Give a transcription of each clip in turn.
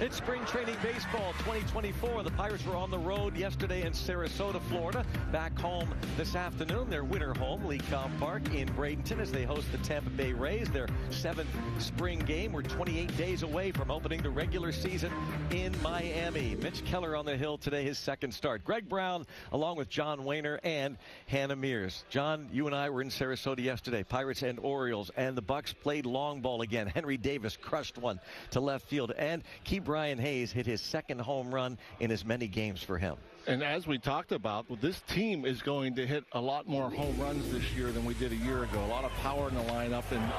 It's spring training baseball 2024. The Pirates were on the road yesterday in Sarasota, Florida. Back home this afternoon, their winter home, Lecom Park in Bradenton, as they host the Tampa Bay Rays. Their 7th spring game. We're 28 days away from opening the regular season in Miami. Mitch Keller on the hill today, his second start. Greg Brown along with John Wehner and Hannah Mears. John, you and I were in Sarasota yesterday. Pirates and Orioles, and the Bucks played long ball again. Henry Davis crushed one to left field, and Brian Hayes hit his second home run in as many games for him. And as we talked about, this team is going to hit a lot more home runs this year than we did a year ago. A lot of power in the lineup, and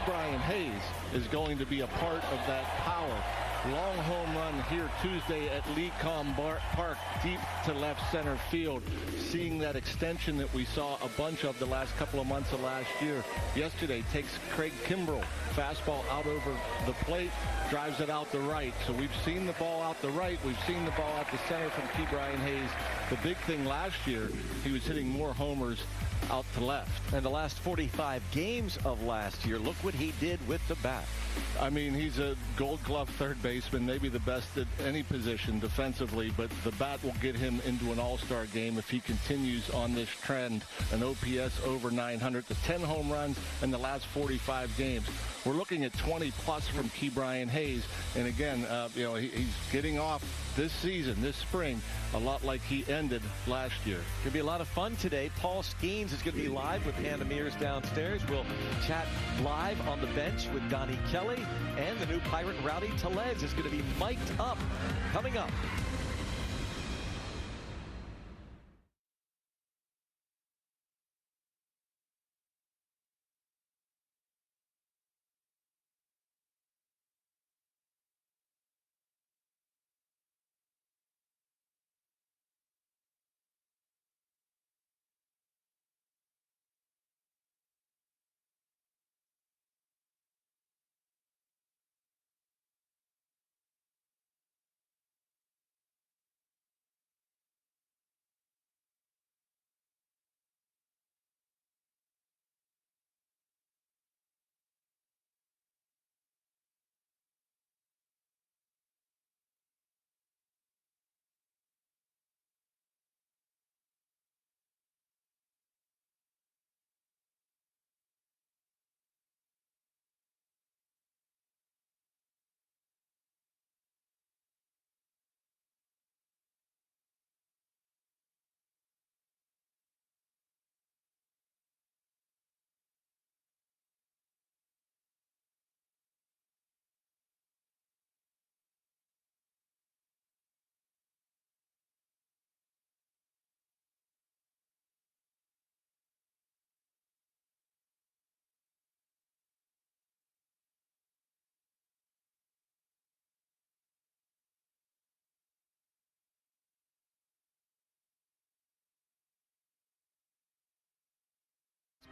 Brian Hayes is going to be a part of that power. Long home run here Tuesday at Lecom Park, deep to left center field. Seeing that extension that we saw a bunch of the last couple of months of last year. Yesterday takes Craig Kimbrell, fastball out over the plate, drives it out the right. So we've seen the ball out the right. We've seen the ball out the center from Brian Hayes. The big thing last year, he was hitting more homers out to left. And the last 45 games of last year, look what he did with the bat. I mean, he's a Gold Glove third baseman, maybe the best at any position defensively, but the bat will get him into an all-star game if he continues on this trend. An OPS over 900 to 10 home runs in the last 45 games. We're looking at 20-plus from Brian Hayes. And again, he's getting off this season, this spring, a lot like he ended last year. Going to be a lot of fun today. Paul Skeens is going to be live with Hannah Mears downstairs. We'll chat live on the bench with Donnie Kelly, and the new Pirate Rowdy Tellez is going to be mic'd up coming up.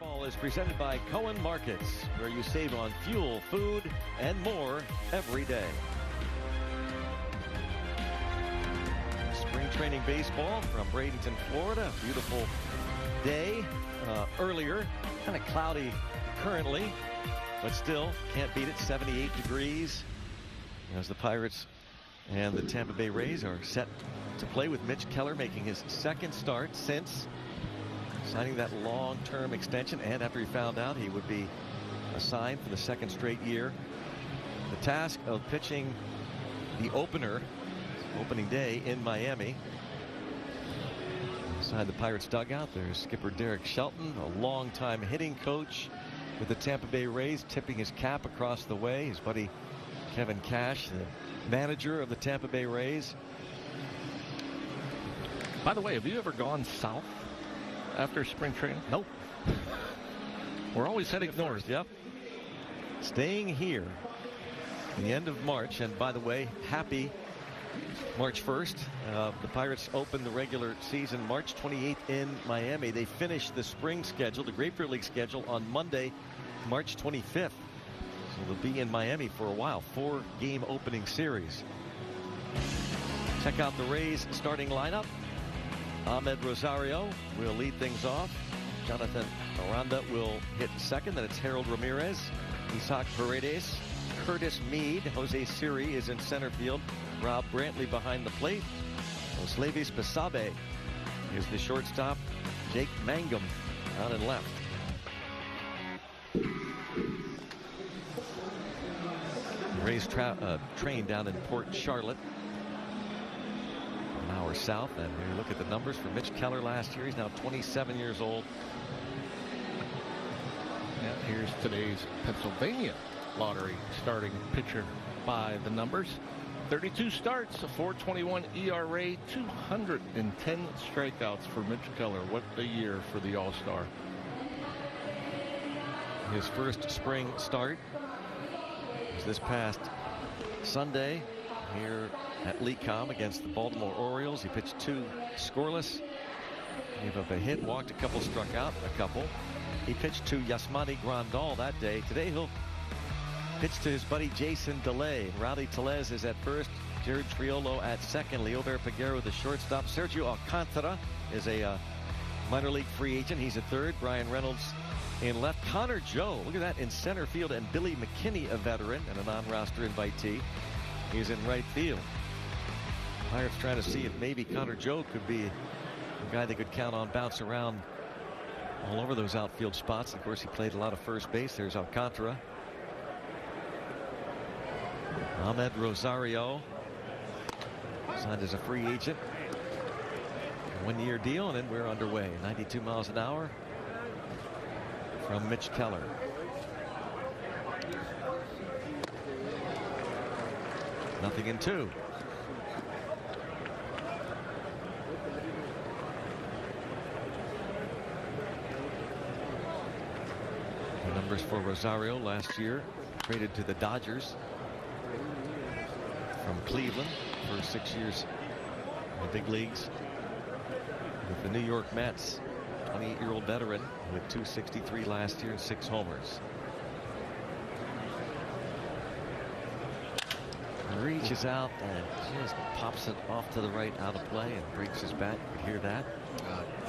Baseball is presented by Cohen Markets, where you save on fuel, food, and more every day. Spring training baseball from Bradenton, Florida. Beautiful day earlier. Kind of cloudy currently, but still can't beat it. 78 degrees as the Pirates and the Tampa Bay Rays are set to play, with Mitch Keller making his second start since signing that long-term extension, and after he found out he would be assigned for the second straight year. The task of pitching the opening day in Miami. Inside the Pirates dugout, there's skipper Derek Shelton, a longtime hitting coach with the Tampa Bay Rays, tipping his cap across the way. His buddy Kevin Cash, the manager of the Tampa Bay Rays. By the way, have you ever gone south after spring training? Nope. We're always heading north. Yep. Staying here the end of March. And by the way, happy March 1st. The Pirates opened the regular season March 28th in Miami. They finished the spring schedule, the Grapefruit League schedule, on Monday, March 25th. So they'll be in Miami for a while. 4-game opening series. Check out the Rays starting lineup. Ahmed Rosario will lead things off. Jonathan Aranda will hit second. Then it's Harold Ramirez, Isaac Paredes, Curtis Mead. Jose Siri is in center field. Rob Brantley behind the plate. Oslavis Basabe is the shortstop. Jake Mangum out and left. Rays train down in Port Charlotte, an hour south. And we look at the numbers for Mitch Keller last year. He's now 27 years old. And here's today's Pennsylvania lottery starting pitcher by the numbers. 32 starts, a 4.21 ERA, 210 strikeouts for Mitch Keller. What a year for the All-Star. His first spring start was this past Sunday here at Lecom against the Baltimore Orioles. He pitched 2 scoreless, gave up a hit, walked a couple, struck out a couple. He pitched to Yasmani Grandal that day. Today he'll pitch to his buddy Jason DeLay. Rowdy Tellez is at first. Jared Triolo at second. Leober Peguero the shortstop. Sergio Alcantara is a minor league free agent. He's at third. Brian Reynolds in left. Connor Joe, look at that, in center field. And Billy McKinney, a veteran and a non-roster invitee, is in right field. Pirates trying to see if maybe Connor Joe could be a guy they could count on, bounce around all over those outfield spots. Of course, he played a lot of first base. There's Alcantara. Ahmed Rosario signed as a free agent. A one-year deal, and then we're underway. 92 miles an hour from Mitch Keller. Nothing in 2. The numbers for Rosario last year, traded to the Dodgers from Cleveland for 6 years in the big leagues with the New York Mets. 28-year-old veteran with 263 last year and 6 homers. Reaches out and just pops it off to the right, out of play, and breaks his bat. You could hear that.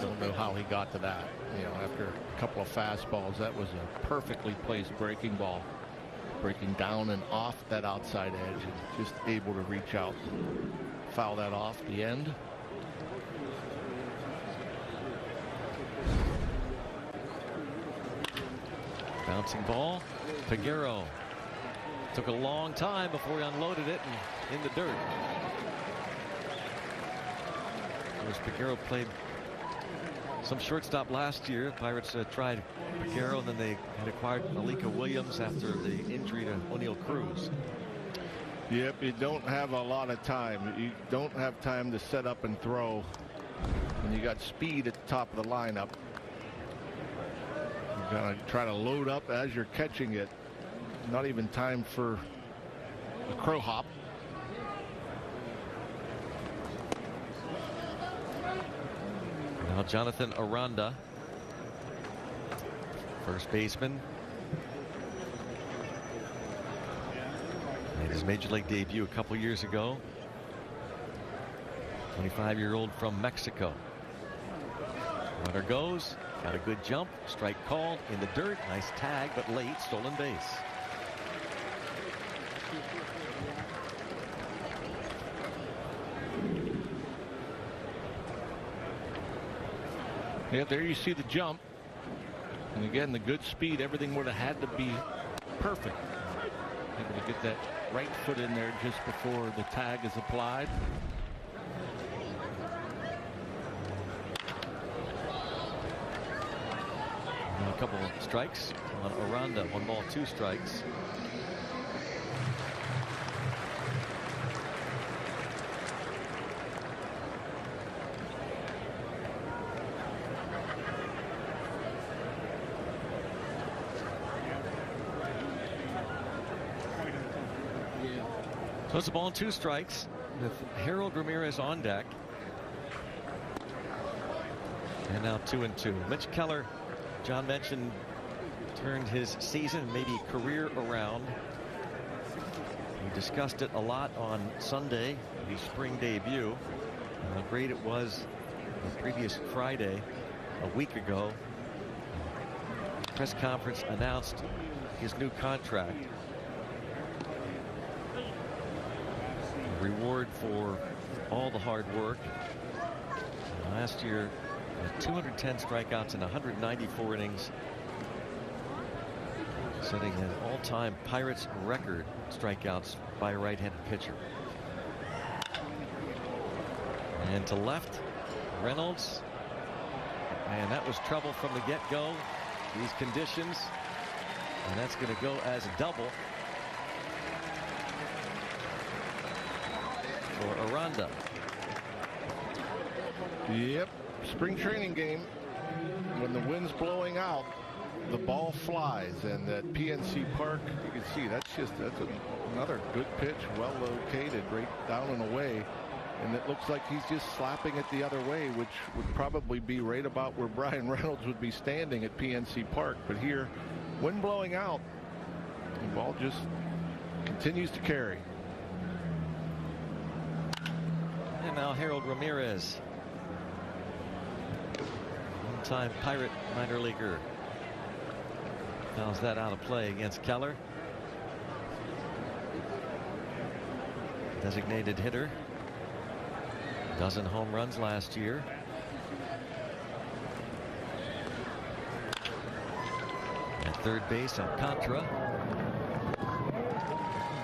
Don't know how he got to that. You know, after a couple of fastballs, that was a perfectly placed breaking ball. Breaking down and off that outside edge, and just able to reach out and foul that off the end. Bouncing ball. Peguero. Took a long time before he unloaded it and in the dirt. Of course, Peguero played some shortstop last year. Pirates tried Peguero, and then they had acquired Malika Williams after the injury to O'Neal Cruz. Yep, you don't have a lot of time. You don't have time to set up and throw when you got speed at the top of the lineup. You gotta try to load up as you're catching it. Not even time for a crow hop. Now Jonathan Aranda, first baseman, made his major league debut a couple years ago. 25-year-old from Mexico. Runner goes, got a good jump, strike called, in the dirt, nice tag, but late, stolen base. Yeah, there you see the jump. And again, the good speed, everything would have had to be perfect. Able to get that right foot in there just before the tag is applied. Now a couple of strikes on Aranda. 1 ball, 2 strikes. So it's a ball and 2 strikes with Harold Ramirez on deck. And now 2-2. Mitch Keller, John mentioned, turned his season, maybe career around. We discussed it a lot on Sunday, the spring debut. How great it was the previous Friday, a week ago. Press conference announced his new contract. reward for all the hard work. Last year, 210 strikeouts in 194 innings, setting an all-time Pirates record strikeouts by a right-handed pitcher. And to left, Reynolds, and that was trouble from the get-go. These conditions, and that's going to go as a double for Aranda. Yep, spring training game. When the wind's blowing out, the ball flies, and at PNC Park, you can see that's another good pitch, well located, right down and away, and it looks like he's just slapping it the other way, which would probably be right about where Brian Reynolds would be standing at PNC Park. But here, wind blowing out, the ball just continues to carry. And now Harold Ramirez, one-time Pirate minor leaguer, fouls that out of play against Keller. Designated hitter, dozen home runs last year. At third base, Alcantara.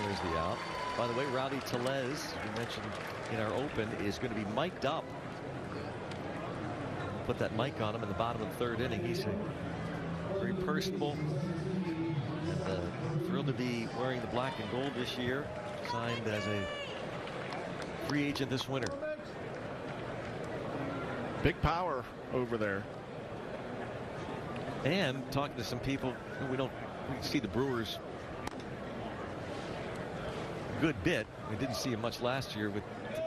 There's the out. By the way, Rowdy Tellez, we mentioned in our open, is going to be mic'd up. Put that mic on him in the bottom of the third inning. He's very personable and thrilled to be wearing the black and gold this year. Signed as a free agent this winter. Big power over there. And talking to some people, we see the Brewers a good bit. We didn't see him much last year with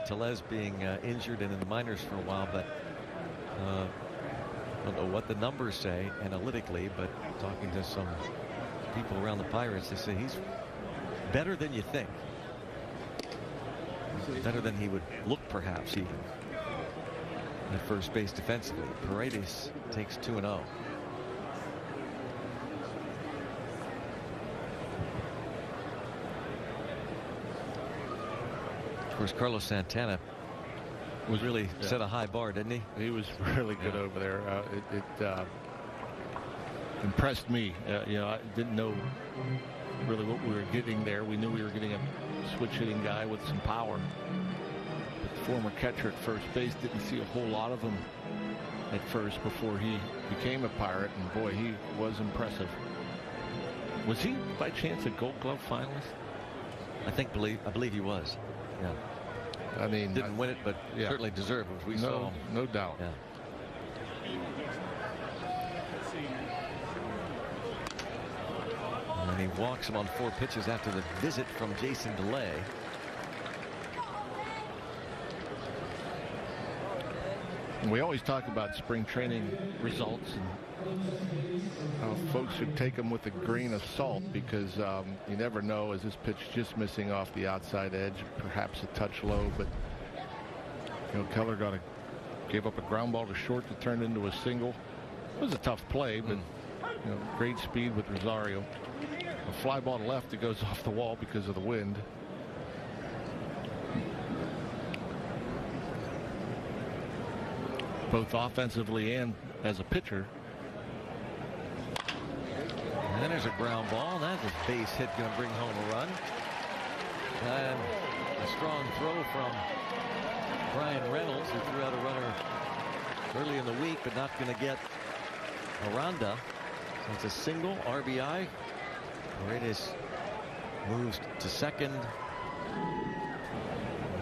Tellez being injured and in the minors for a while, but I don't know what the numbers say analytically, but talking to some people around the Pirates, they say he's better than you think. Better than he would look, perhaps, even at first base defensively. Paredes takes 2-0. Of course, Carlos Santana was really set a high bar, didn't he? He was really good over there. It impressed me. I didn't know really what we were getting there. We knew we were getting a switch hitting guy with some power. But the former catcher at first base didn't see a whole lot of him at first before he became a Pirate, and boy, he was impressive. Was he by chance a Gold Glove finalist? I believe he was. Yeah. I mean, didn't win it, but certainly deserved it. We saw him. No doubt. Yeah. And he walks him on 4 pitches after the visit from Jason DeLay. We always talk about spring training results and how folks should take them with a grain of salt, because you never know. Is this pitch just missing off the outside edge, perhaps a touch low? But Keller gave up a ground ball to short that turned into a single. It was a tough play, but great speed with Rosario. A fly ball to left that goes off the wall because of the wind. Both offensively and as a pitcher. And then there's a ground ball. That's a base hit, going to bring home a run. And a strong throw from Brian Reynolds, who threw out a runner early in the week, but not going to get Aranda. So it's a single RBI. Paredes moves to second.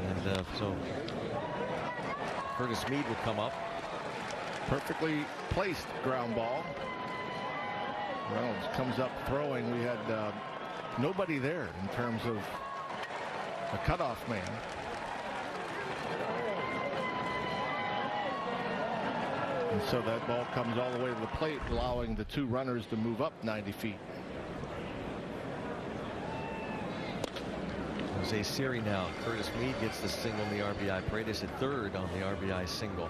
And so Curtis Mead will come up. Perfectly placed ground ball. Reynolds comes up throwing. We had nobody there in terms of a cutoff man. And so that ball comes all the way to the plate, allowing the 2 runners to move up 90 feet. Jose Siri now. Curtis Mead gets the single in the RBI. Paredes at third on the RBI single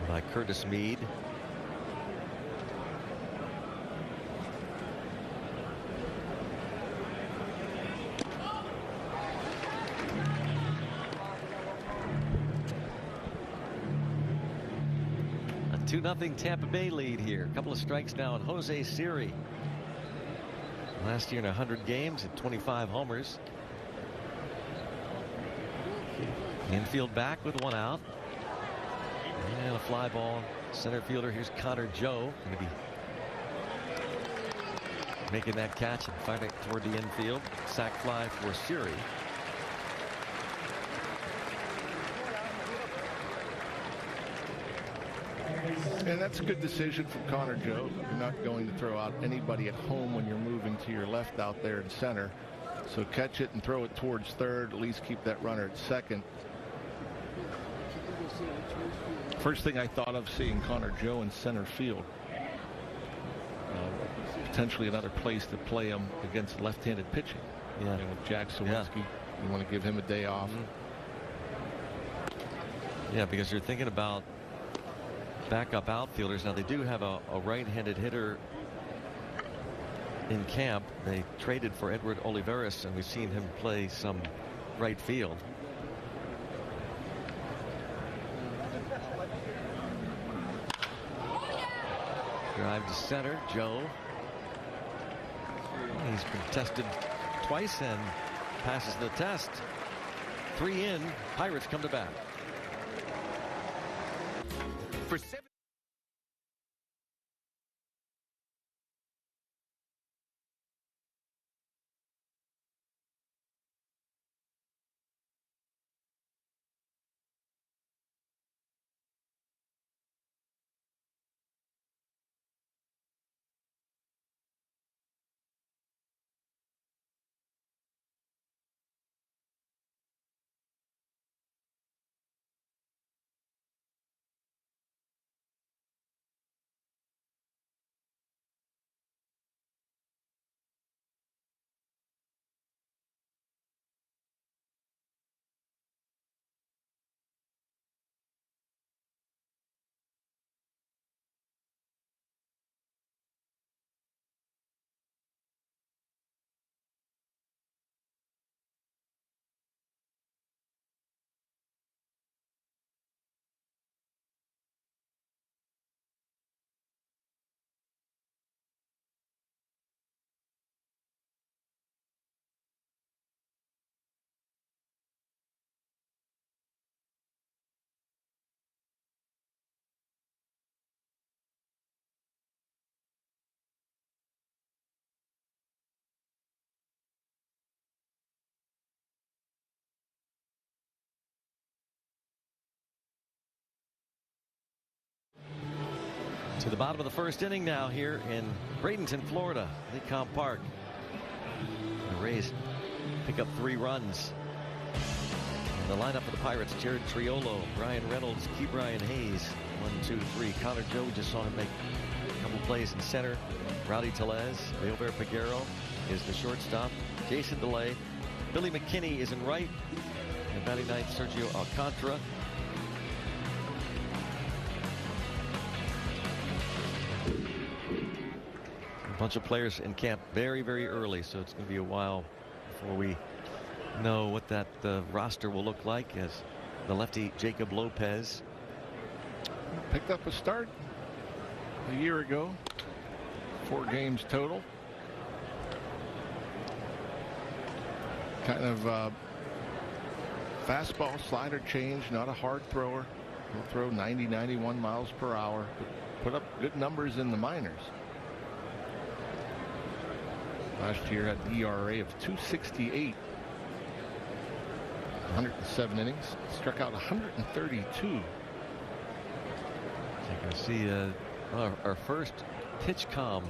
by Curtis Mead. 2-0 Tampa Bay lead here. A couple of strikes now on Jose Siri. Last year in 100 games at 25 homers. Infield back with one out. And a fly ball. Center fielder, here's Connor Joe. Going to be making that catch and firing it toward the infield. Sac fly for Siri. And that's a good decision from Connor Joe. You're not going to throw out anybody at home when you're moving to your left out there in center. So catch it and throw it towards third. At least keep that runner at second. First thing I thought of seeing Connor Joe in center field. Potentially another place to play him against left-handed pitching. Yeah. With Jack Sawinski, you want to give him a day off. Yeah, because you're thinking about backup outfielders. Now they do have a right-handed hitter in camp. They traded for Edward Olivares, and we've seen him play some right field. Drive to center, Joe. He's been tested twice and passes the test. 3 in. Pirates come to bat. For 7. To the bottom of the first inning now here in Bradenton, Florida, Lecom Park. The Rays pick up 3 runs. And the lineup for the Pirates: Jared Triolo, Brian Reynolds, Ke'Bryan Hayes. 1, 2, 3. Connor Joe, we just saw him make a couple plays in center. Rowdy Tellez, Leover Peguero is the shortstop. Jason DeLay, Billy McKinney is in right. And batting ninth, Sergio Alcantara. A bunch of players in camp very, very early, so it's going to be a while before we know what that roster will look like, as the lefty Jacob Lopez Picked up a start a year ago. 4 games total. Kind of fastball, slider change, not a hard thrower. He'll throw 90, 91 miles per hour. Put up good numbers in the minors. Last year had an ERA of 2.68. 107 innings. Struck out 132. You can see our first pitch comm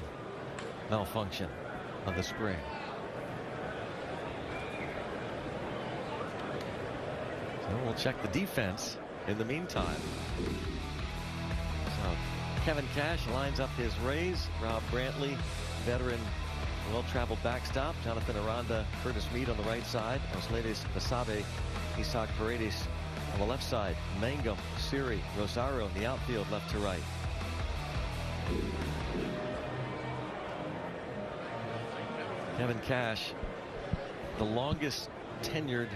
malfunction of the spring. So we'll check the defense in the meantime. So Kevin Cash lines up his Rays. Rob Brantley, veteran, well-traveled backstop. Jonathan Aranda, Curtis Mead on the right side. Osledes Basabe, Isaac Paredes on the left side. Mangum, Siri, Rosario in the outfield, left to right. Kevin Cash, the longest tenured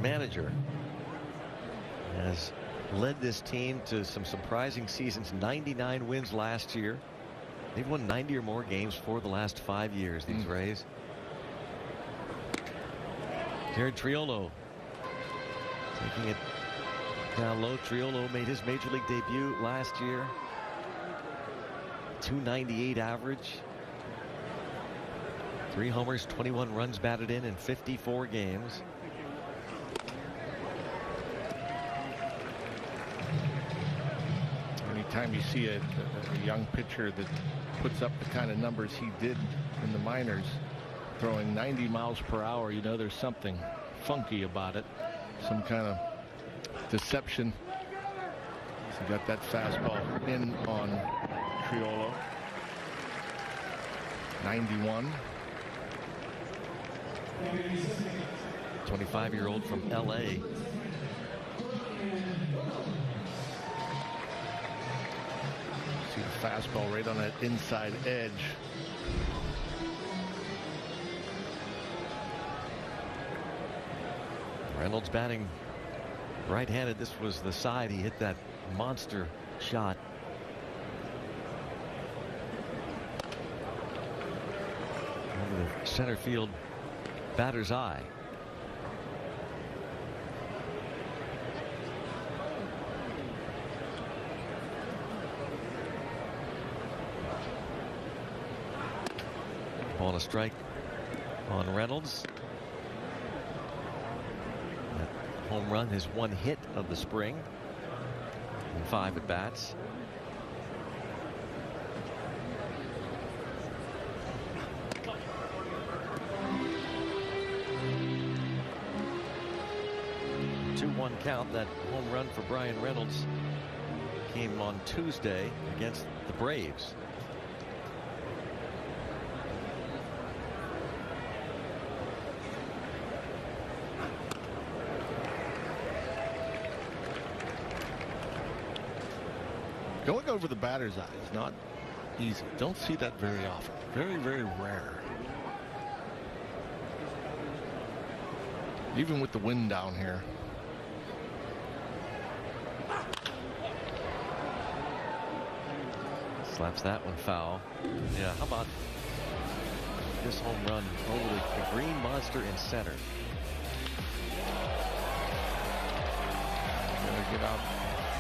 manager, has led this team to some surprising seasons. 99 wins last year. They've won 90 or more games for the last 5 years, these Rays. Jared Triolo taking it down low. Triolo made his major league debut last year. 298 average. 3 homers, 21 runs batted in 54 games. Anytime you see a young pitcher that puts up the kind of numbers he did in the minors, throwing 90 miles per hour, you know there's something funky about it. Some kind of deception. So got that fastball in on Triolo. 91. 25-year-old from L.A. See the fastball right on that inside edge. Reynolds batting right-handed. This was the side he hit that monster shot. Over the center field batter's eye. Ball and a strike on Reynolds. That home run, his one hit of the spring in 5 at bats. Count. That home run for Brian Reynolds came on Tuesday against the Braves. Going over the batter's eye is not easy. Don't see that very often. Very, very rare. Even with the wind down here. Slaps that one foul. Yeah, how about this home run over the green monster in center? You gotta get out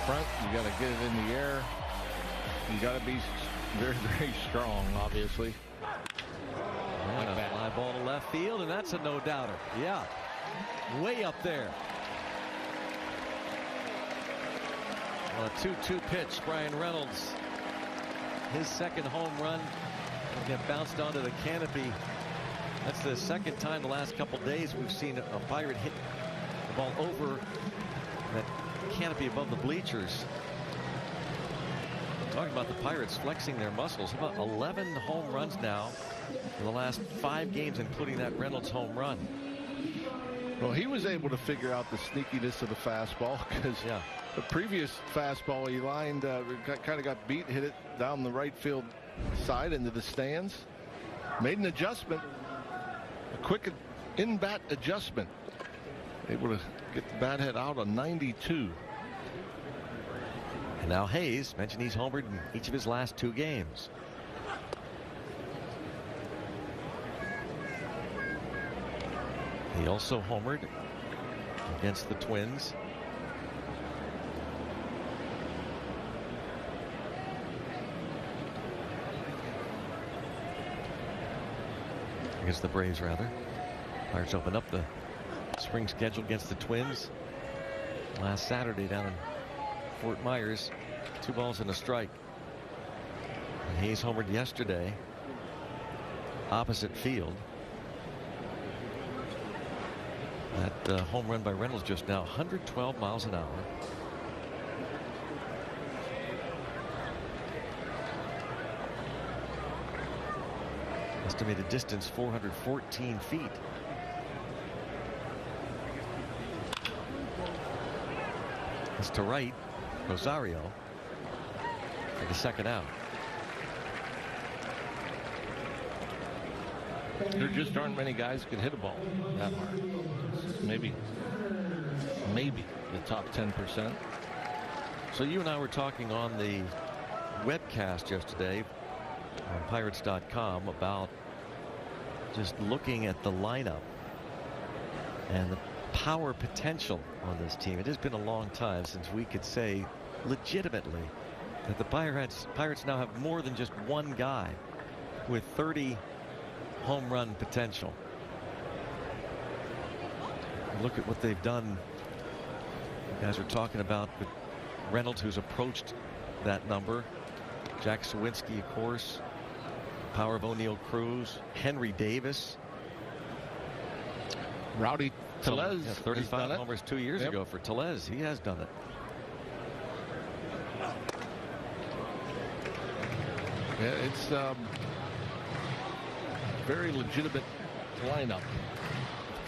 front. You gotta get it in the air. You gotta be very, very strong, obviously. And a fly ball to left field, and that's a no-doubter. Yeah, way up there. Well, a 2-2 pitch. Brian Reynolds, his second home run, will get bounced onto the canopy. That's the second time the last couple days we've seen a Pirate hit the ball over that canopy above the bleachers. Talking about the Pirates flexing their muscles. About 11 home runs now in the last 5 games, including that Reynolds home run. Well, he was able to figure out the sneakiness of the fastball, because the previous fastball he lined, kind of got beat, hit it down the right field side into the stands. Made an adjustment, a quick in-bat adjustment. Able to get the bat head out on 92. And now Hayes, mentioned he's homered in each of his last 2 games. He also homered against the Twins. Against the Braves, rather. Pirates open up the spring schedule against the Twins last Saturday down in Fort Myers. 2 balls and a strike. And Hayes homered yesterday opposite field. That home run by Reynolds just now, 112 miles an hour. Estimated distance 414 feet. It's to right, Rosario for the second out. There just aren't many guys who can hit a ball that hard. Maybe the top 10%. So you and I were talking on the webcast yesterday on Pirates.com about just looking at the lineup and the power potential on this team. It has been a long time since we could say legitimately that the Pirates now have more than just one guy with 30 home run potential. Look at what they've done. You guys are talking about with Reynolds, who's approached that number. Jack Sawinski, of course. Power of O'Neill Cruz. Henry Davis. Rowdy Tellez. 35 homers 2 years ago for Tellez. He has done it. Yeah, it's very legitimate lineup.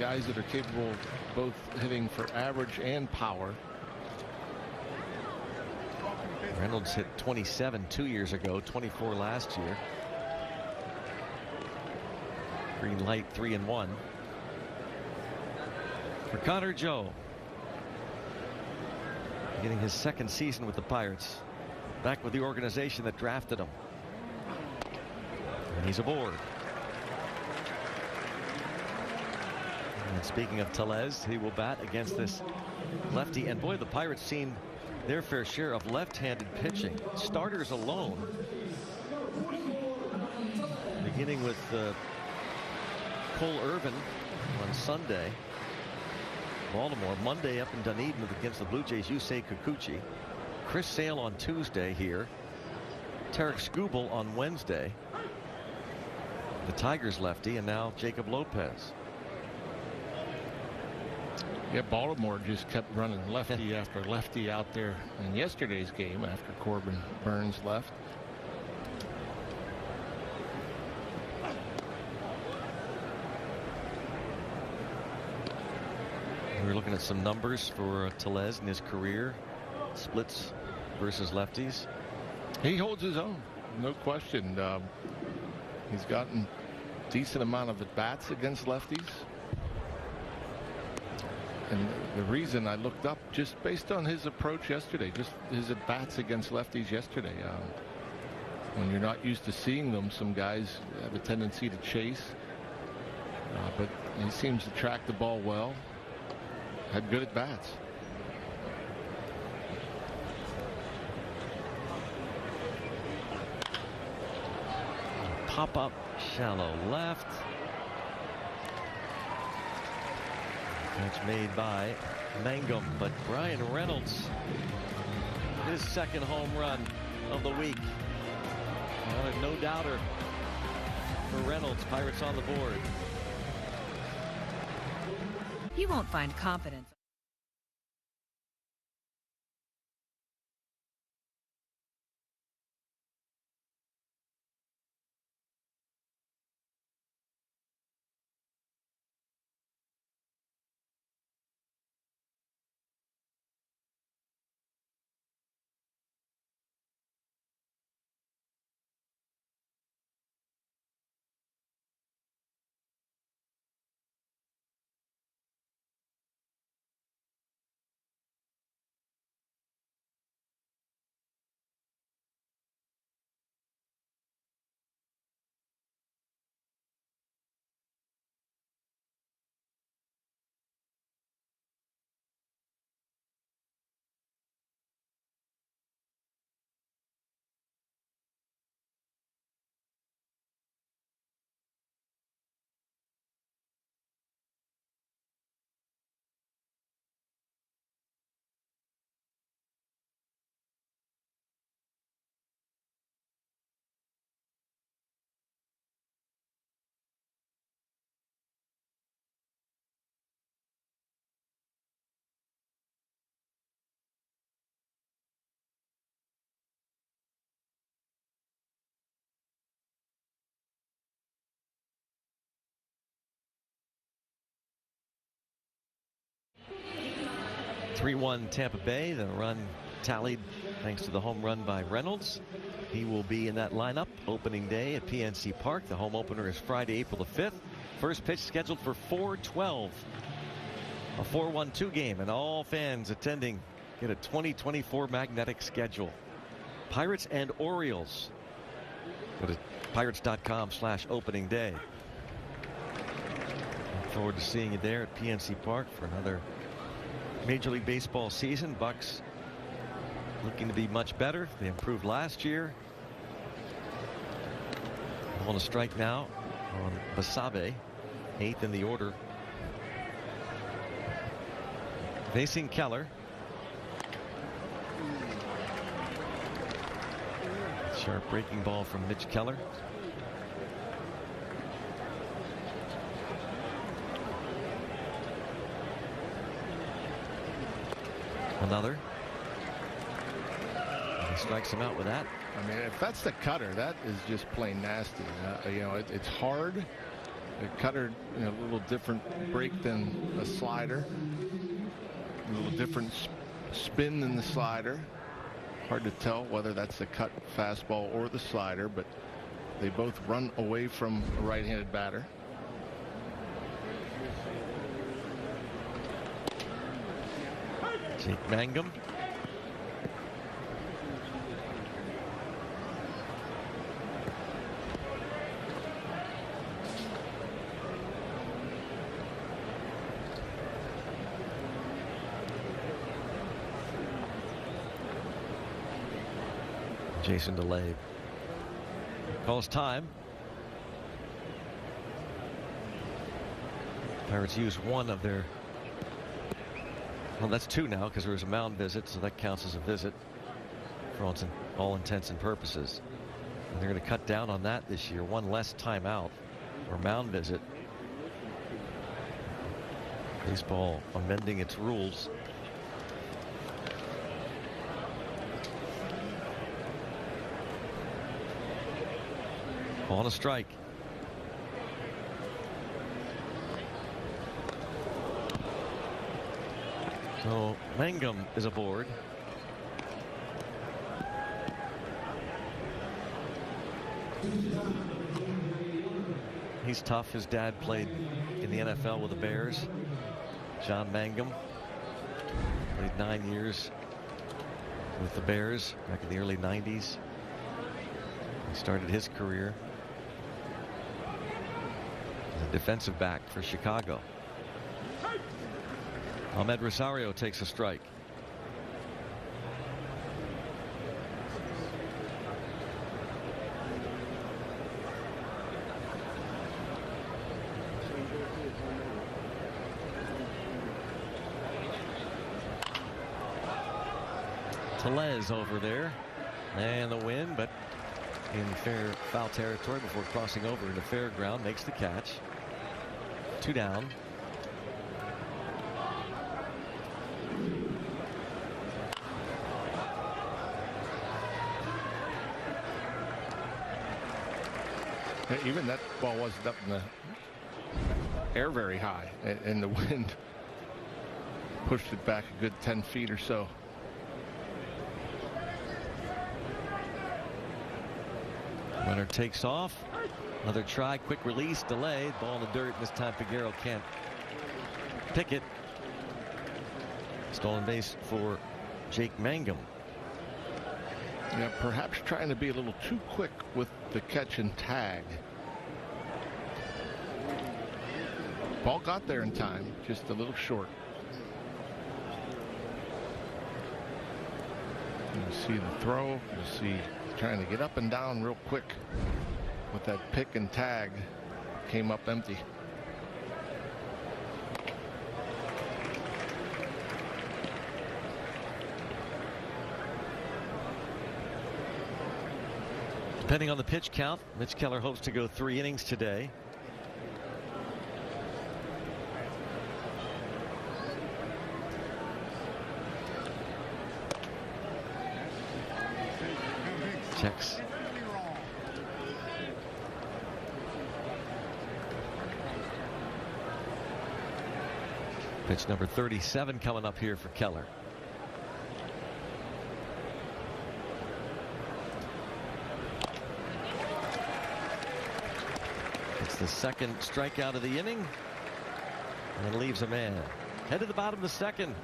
Guys that are capable of both hitting for average and power. Reynolds hit 27 2 years ago, 24 last year. Green light 3-1 for Connor Joe, getting his second season with the Pirates, back with the organization that drafted him, and he's aboard. And speaking of Tellez, he will bat against this lefty, and boy, the Pirates seen their fair share of left-handed pitching. Starters alone, beginning with Cole Irvin on Sunday. Baltimore Monday up in Dunedin against the Blue Jays, Yusei Kikuchi. Chris Sale on Tuesday here. Tarek Skubal on Wednesday. The Tigers lefty, and now Jacob Lopez. Yeah, Baltimore just kept running lefty after lefty out there in yesterday's game after Corbin Burns left. We're looking at some numbers for Tellez in his career. Splits versus lefties. He holds his own, no question. He's gotten a decent amount of at-bats against lefties. And the reason I looked up, just based on his approach yesterday, just his at-bats against lefties yesterday. When you're not used to seeing them, some guys have a tendency to chase. But he seems to track the ball well. Had good at-bats. Pop up, shallow left. Catch made by Mangum, but Brian Reynolds, his second home run of the week. No doubter for Reynolds. Pirates on the board. You won't find confidence. (3-1) Tampa Bay. The run tallied thanks to the home run by Reynolds. He will be in that lineup opening day at PNC Park. The home opener is Friday, April the 5th. First pitch scheduled for 4:12. A 4-1-2 game, and all fans attending get a 2024 magnetic schedule. Pirates and Orioles. Go to pirates.com/opening day. Look forward to seeing you there at PNC Park for another Major League Baseball season. Bucks looking to be much better. They improved last year. On a strike now on Basabe, 8th in the order. Facing Keller. Sharp breaking ball from Mitch Keller. Another. And he strikes him out with that. I mean, if that's the cutter, that is just plain nasty. You know, it's hard. The cutter, you know, a little different break than a slider. A little different spin than the slider. Hard to tell whether that's the cut fastball or the slider, but they both run away from a right-handed batter. Jake Mangum. Jason DeLay calls time. Pirates use one of their, well, that's two now because there was a mound visit, so that counts as a visit for all intents and purposes. And they're going to cut down on that this year. One less timeout or mound visit. Baseball amending its rules. On a strike. So Mangum is aboard. He's tough. His dad played in the NFL with the Bears. John Mangum played 9 years with the Bears back in the early 90s. He started his career as a defensive back for Chicago. Ahmed Rosario takes a strike. Tellez over there, and the win, but in fair foul territory before crossing over into fair ground, makes the catch. 2 down. Even that ball wasn't up in the air very high, and the wind pushed it back a good 10 feet or so. Runner takes off. Another try, quick release, delay, ball in the dirt, and this time Figueroa can't pick it. Stolen base for Jake Mangum. Yeah, perhaps trying to be a little too quick with the catch and tag. Ball got there in time, just a little short. You see the throw, you see trying to get up and down real quick with that pick and tag, came up empty. Depending on the pitch count, Mitch Keller hopes to go 3 innings today. Checks. Pitch number 37 coming up here for Keller. It's the second strikeout of the inning, and it leaves a man. Head to the bottom of the second.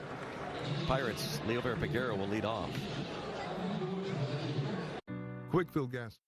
Pirates, Liover Peguero will lead off. Quick fill gas.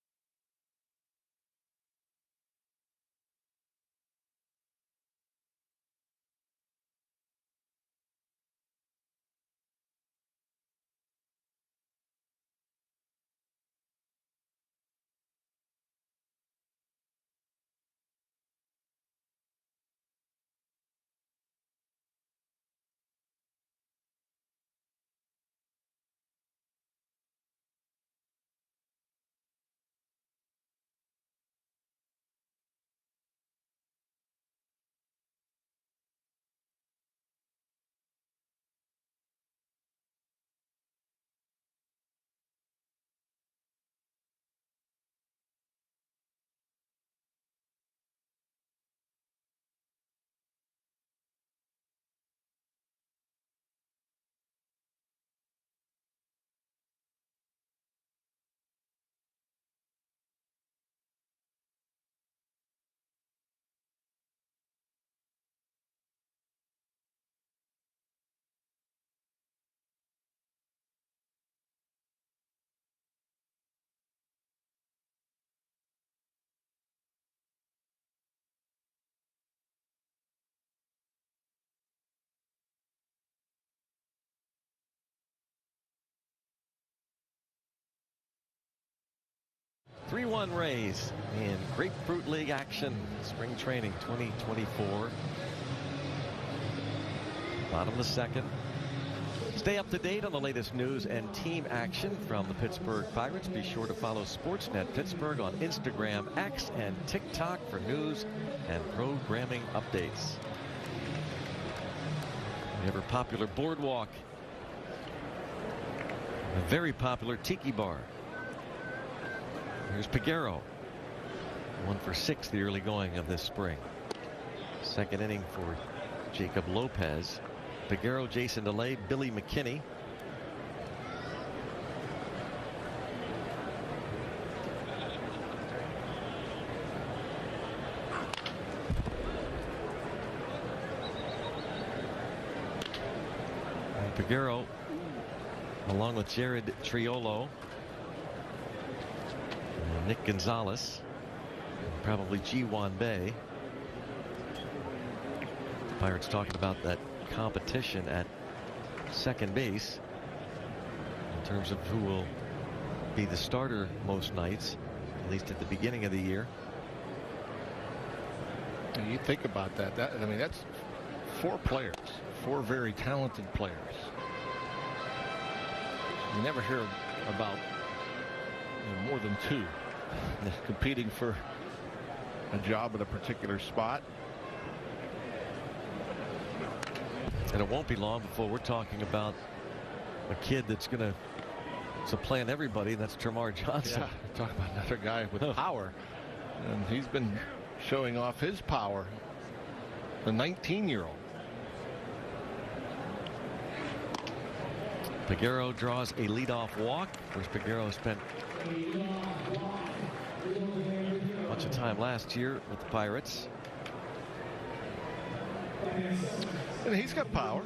Three-one Rays in Grapefruit League action. Spring Training 2024. Bottom of the second. Stay up to date on the latest news and team action from the Pittsburgh Pirates. Be sure to follow Sportsnet Pittsburgh on Instagram, X, and TikTok for news and programming updates. The ever popular boardwalk. A very popular tiki bar. Here's Peguero. 1 for 6 the early going of this spring. Second inning for Jacob Lopez. Peguero, Jason DeLay, Billy McKinney. And Peguero, along with Jared Triolo, Nick Gonzalez, probably Ji-Wan Bae. Pirates talking about that competition at second base in terms of who will be the starter most nights, at least at the beginning of the year. And you think about that. I mean, that's 4 players, 4 very talented players. You never hear about more than 2 competing for a job at a particular spot. And it won't be long before we're talking about a kid that's going to supplant everybody, and that's Termarr Johnson. Yeah, talk about another guy with power, and he's been showing off his power. The 19-year-old. Peguero draws a leadoff walk. Of course, Peguero spent a bunch of time last year with the Pirates. And he's got power.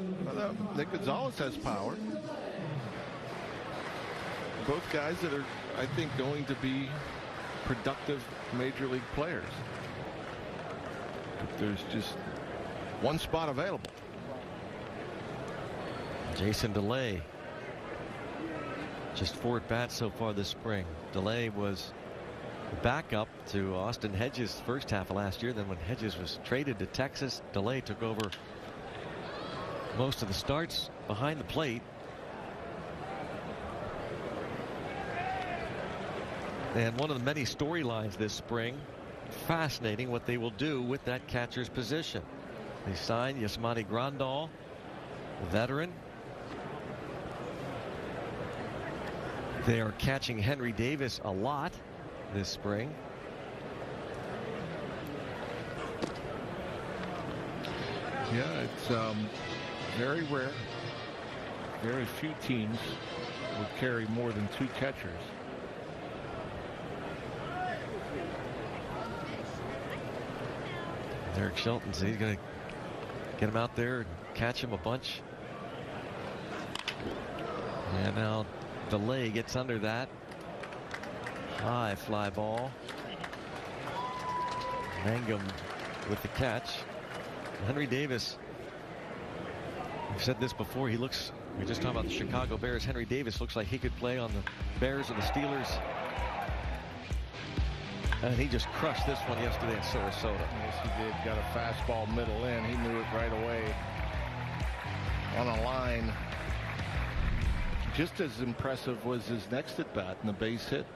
Nick Gonzalez has power. Both guys that are, I think, going to be productive major league players. But there's just one spot available. Jason DeLay, just 4 at-bats so far this spring. DeLay was backup to Austin Hedges first half of last year. Then when Hedges was traded to Texas, DeLay took over most of the starts behind the plate. And one of the many storylines this spring, fascinating what they will do with that catcher's position. They signed Yasmani Grandal, a veteran. They are catching Henry Davis a lot this spring. Yeah, it's very rare. Very few teams would carry more than 2 catchers. Derek Shelton, he's going to get him out there and catch him a bunch. And now delay gets under that. High fly ball. Mangum with the catch. Henry Davis. We've said this before. He looks, we just talked about the Chicago Bears. Henry Davis looks like he could play on the Bears or the Steelers. And he just crushed this one yesterday in Sarasota. Yes, he did. Got a fastball middle in. He knew it right away. On a line. Just as impressive was his next at bat in the base hit.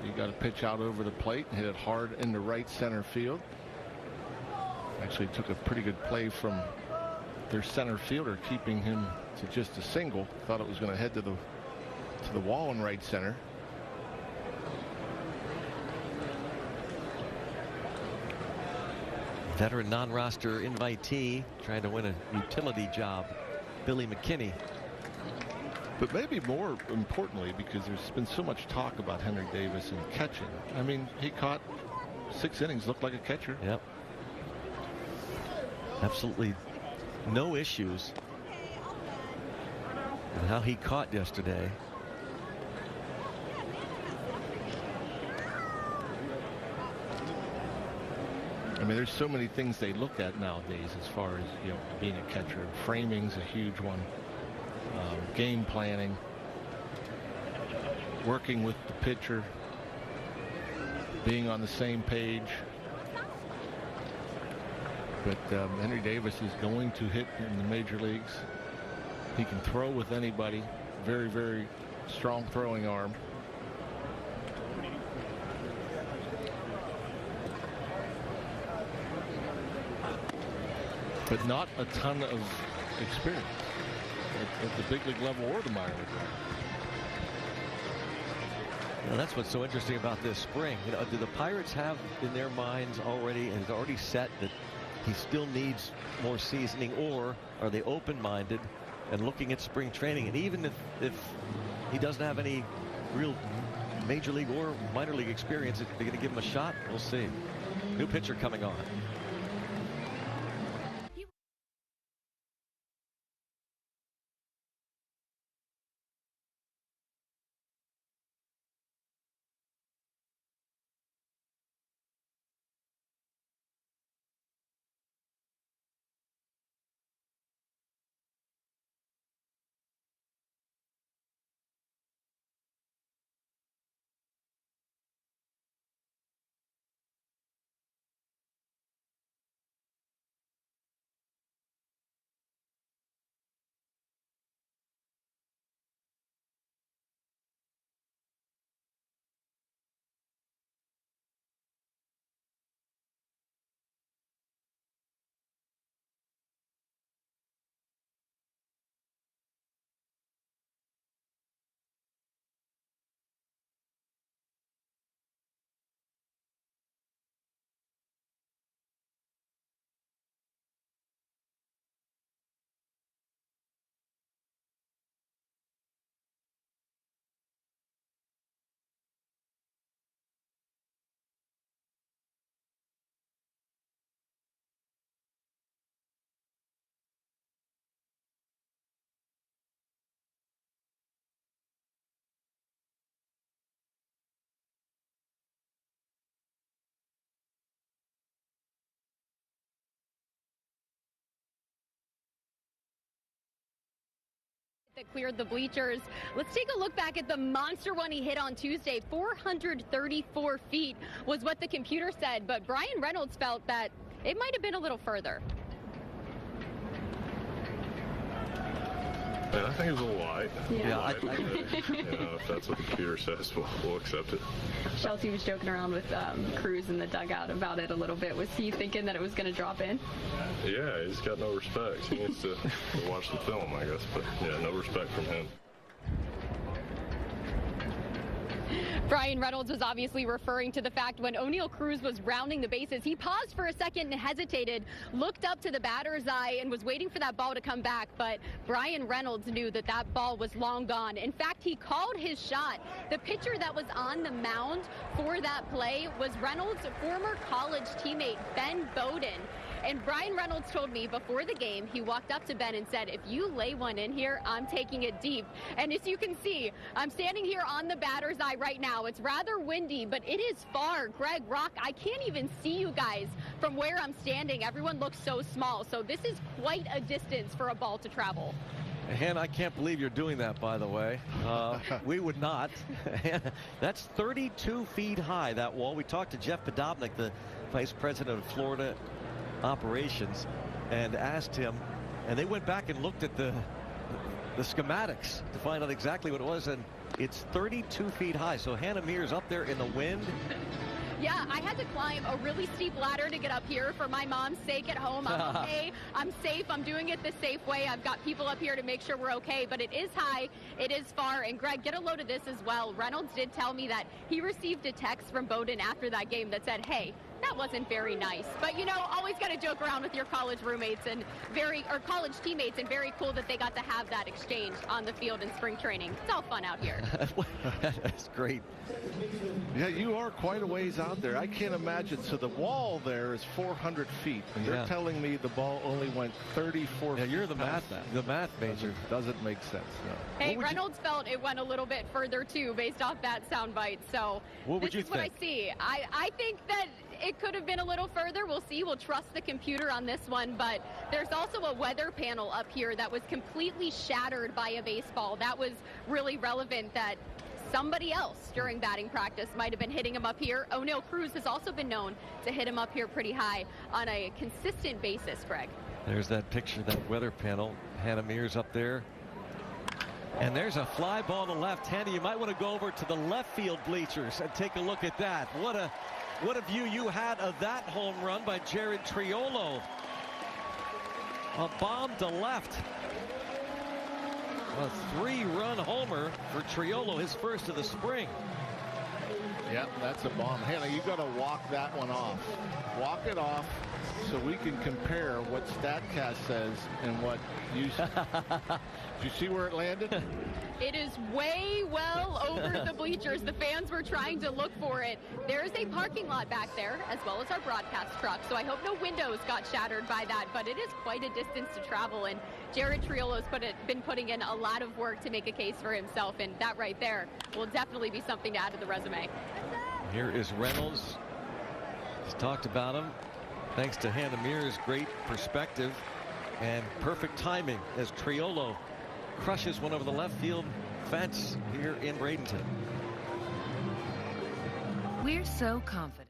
He got a pitch out over the plate and hit it hard into right center field. Actually took a pretty good play from their center fielder, keeping him to just a single. Thought it was going to head to the wall in right center. Veteran non-roster invitee trying to win a utility job, Billy McKinney. But maybe more importantly, because there's been so much talk about Henry Davis and catching. I mean, he caught 6 innings, looked like a catcher. Yep. Absolutely no issues with how he caught yesterday. I mean, there's so many things they look at nowadays as far as, you know, being a catcher. Framing's a huge one. Game planning, working with the pitcher, being on the same page. But Henry Davis is going to hit in the major leagues. He can throw with anybody. Very, very strong throwing arm. But not a ton of experience at the big league level or the minor league level. Well, that's what's so interesting about this spring. You know, do the Pirates have in their minds already, and it's already set, that he still needs more seasoning, or are they open-minded and looking at spring training? And even if he doesn't have any real major league or minor league experience, if they're going to give him a shot, we'll see. New pitcher coming on. That cleared the bleachers. Let's take a look back at the monster one he hit on Tuesday. 434 feet was what the computer said, but Brian Reynolds felt that it might have been a little further. Yeah, I think it was a little light. Yeah. If that's what the computer says, we'll accept it. Chelsea was joking around with Cruz in the dugout about it a little bit. Was he thinking that it was going to drop in? Yeah, he's got no respect. He needs to watch the film, I guess. But, yeah, no respect from him. Brian Reynolds was obviously referring to the fact when O'Neal Cruz was rounding the bases, he paused for a second and hesitated, looked up to the batter's eye and was waiting for that ball to come back. But Brian Reynolds knew that that ball was long gone. In fact, he called his shot. The pitcher that was on the mound for that play was Reynolds' former college teammate, Ben Bowden. And Brian Reynolds told me before the game, he walked up to Ben and said, if you lay one in here, I'm taking it deep. And as you can see, I'm standing here on the batter's eye right now. It's rather windy, but it is far. Greg, Rock, I can't even see you guys from where I'm standing. Everyone looks so small. So this is quite a distance for a ball to travel. Hannah, I can't believe you're doing that, by the way. We would not. That's 32 feet high, that wall. We talked to Jeff Podobnik, the vice president of Florida operations, and asked him, and they went back and looked at the schematics to find out exactly what it was, and it's 32 feet high. So Hannah Mears up there in the wind. Yeah, I had to climb a really steep ladder to get up here for my mom's sake at home. I'm okay. I'm safe. I'm doing it the safe way. I've got people up here to make sure we're okay, but it is high. It is far. And Greg, get a load of this as well. Reynolds did tell me that he received a text from Bowden after that game that said, hey, that wasn't very nice. But, you know, always got to joke around with your college roommates and college teammates, and very cool that they got to have that exchange on the field in spring training. It's all fun out here. That's great. Yeah, you are quite a ways out there. I can't imagine. So the wall there is 400 feet, and they're telling me the ball only went 34 feet. You're the math major. Doesn't make sense. No. Hey, Reynolds felt it went a little bit further, too, based off that soundbite. So what is what I see. I think that it could have been a little further. We'll see. We'll trust the computer on this one. But there's also a weather panel up here that was completely shattered by a baseball. That was really relevant, that somebody else during batting practice might have been hitting him up here. O'Neal Cruz has also been known to hit him up here pretty high on a consistent basis, Greg. There's that picture, that weather panel. Hannah Mears up there. And there's a fly ball to left. Hannah, you might want to go over to the left field bleachers and take a look at that. What a view you had of that home run by Jared Triolo. A bomb to left. A 3-run homer for Triolo, his first of the spring. Yep, that's a bomb. Hannah, you got to walk that one off. Walk it off so we can compare what StatCast says and what you see. Did you see where it landed? It is way well over the bleachers. The fans were trying to look for it. There is a parking lot back there, as well as our broadcast truck, so I hope no windows got shattered by that, but it is quite a distance to travel, and Jared Triolo's been putting in a lot of work to make a case for himself, and that right there will definitely be something to add to the resume. Here is Reynolds. He's talked about him. Thanks to Hannah Mears' great perspective and perfect timing as Triolo crushes one over the left field fence here in Bradenton. We're so confident.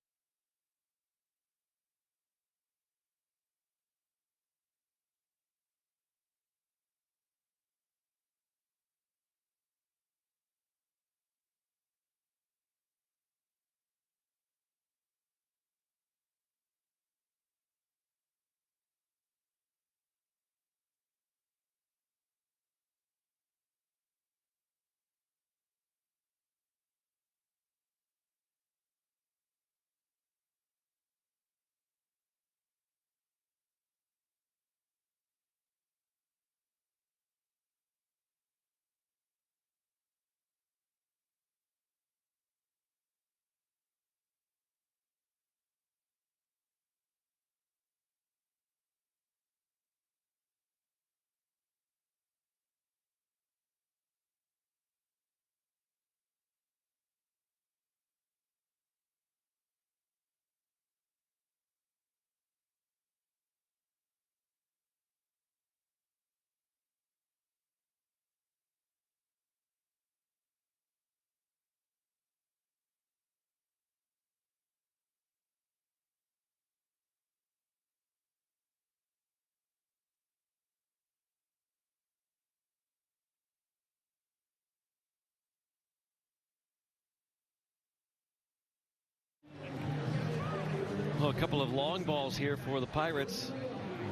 Well, a couple of long balls here for the Pirates.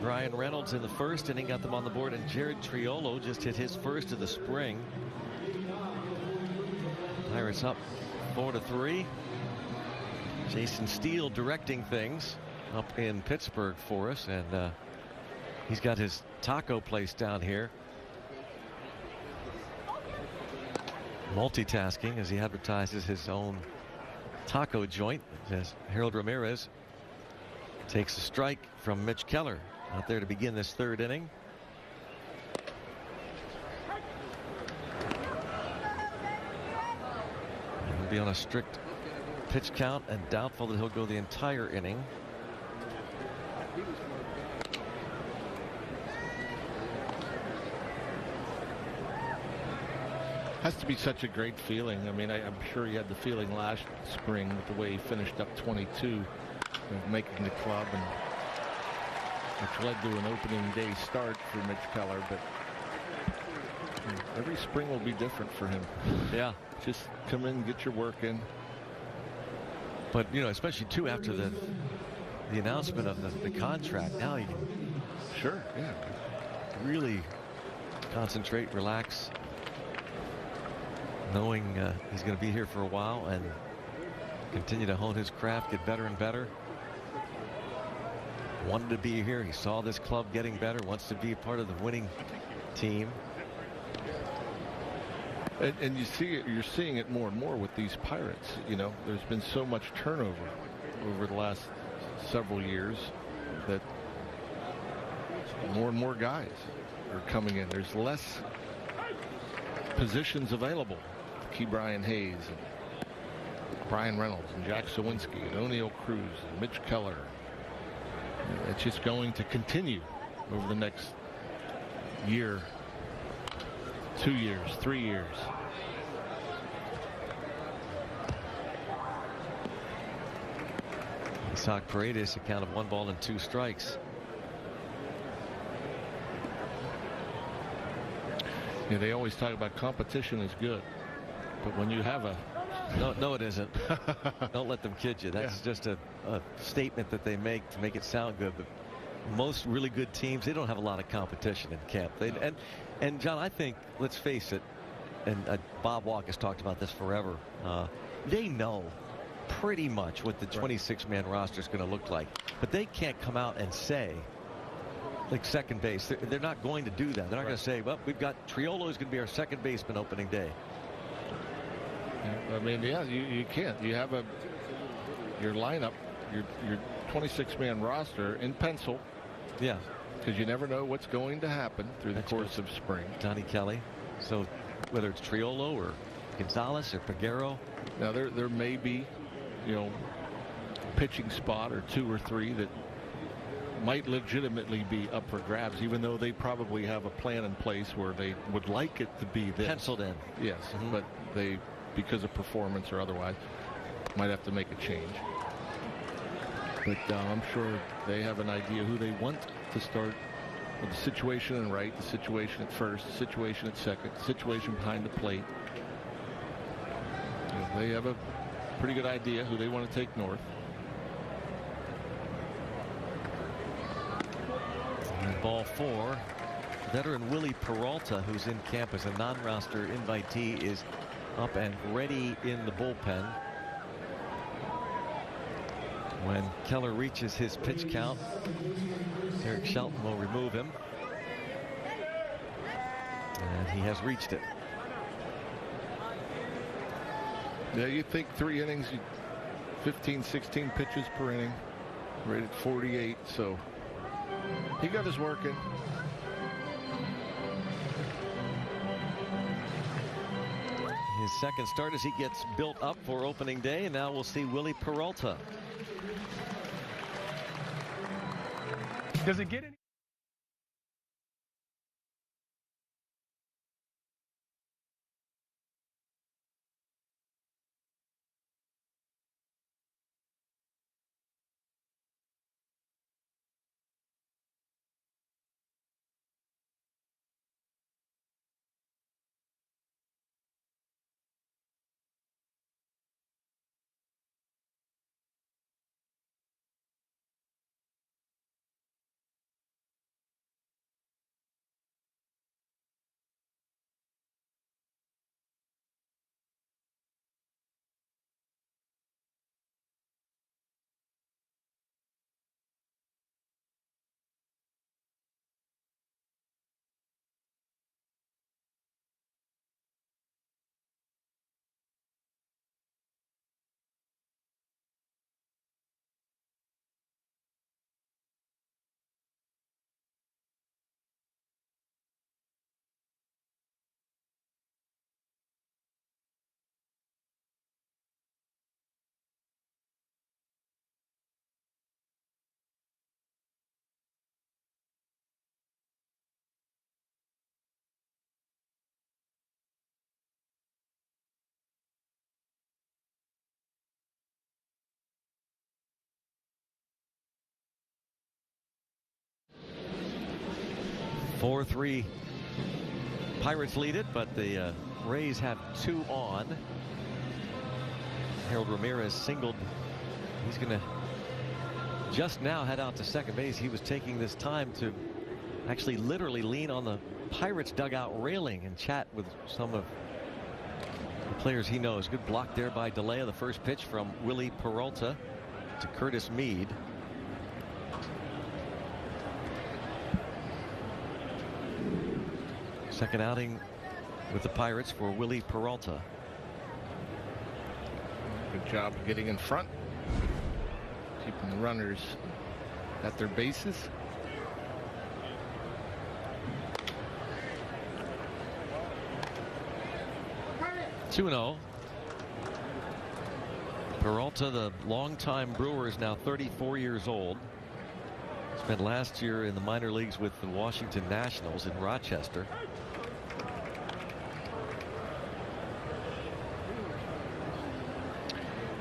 Brian Reynolds in the first inning got them on the board, and Jared Triolo just hit his first of the spring. Pirates up 4-3. Jason Steele directing things up in Pittsburgh for us, and he's got his taco place down here. Multitasking as he advertises his own taco joint, as Harold Ramirez Takes a strike from Mitch Keller out there to begin this third inning. He'll be on a strict pitch count and doubtful that he'll go the entire inning. Has to be such a great feeling. I mean, I'm sure he had the feeling last spring with the way he finished up 22 of making the club, and which led to an opening day start for Mitch Keller. But every spring will be different for him. Yeah. Just come in, get your work in. But, you know, especially too after the announcement of the contract, now you can Sure, yeah, really concentrate, relax, knowing he's going to be here for a while and continue to hone his craft, get better and better. Wanted to be here. He saw this club getting better, wants to be a part of the winning team. And you see it, you're seeing it more and more with these Pirates. You know, there's been so much turnover over the last several years that more and more guys are coming in. There's less positions available. Brian Hayes and Brian Reynolds and Jack Sawinski and O'Neill Cruz and Mitch Keller. It's just going to continue over the next year, 2 years, 3 years. Isaac Paredes, a count of 1 ball and 2 strikes. Yeah, they always talk about competition is good, but when you have a no it isn't. Don't let them kid you. That's just a statement that they make to make it sound good. But most really good teams, they don't have a lot of competition in camp. And John, I think, let's face it, and Bob Walk has talked about this forever. They know pretty much what the 26-man roster is going to look like, but they can't come out and say, like second base. They're not going to do that. They're not going to say, well, we've got Triolo is going to be our second baseman opening day. I mean, yeah, you can't. You have your lineup, your 26-man roster in pencil. Yeah. Because you never know what's going to happen through the course of spring. Donnie Kelly. So whether it's Triolo or Gonzalez or Peguero. Now there may be, you know, pitching spot or 2 or 3 that might legitimately be up for grabs, even though they probably have a plan in place where they would like it to be this. Penciled in. Yes, but they, because of performance or otherwise, might have to make a change. But I'm sure they have an idea who they want to start with the situation in right, the situation at first, the situation at second, the situation behind the plate. You know, they have a pretty good idea who they want to take north. And ball 4. Veteran Willie Peralta, who's in camp as a non-roster invitee, is up and ready in the bullpen. When Keller reaches his pitch count, Eric Shelton will remove him. And he has reached it. Yeah, you think 3 innings, 15, 16 pitches per inning, rated 48, so he got his work in. His second start as he gets built up for opening day, and now we'll see Willie Peralta. Does it get any? 4-3 Pirates lead it, but the Rays have 2 on. Harold Ramirez singled. He's going to just now head out to second base. He was taking this time to actually literally lean on the Pirates dugout railing and chat with some of the players he knows. Good block there by DeLea. The first pitch from Willie Peralta to Curtis Mead. Second outing with the Pirates for Willie Peralta. Good job getting in front, keeping the runners at their bases. (2-0). Peralta, the longtime Brewer, is now 34 years old. Spent last year in the minor leagues with the Washington Nationals in Rochester.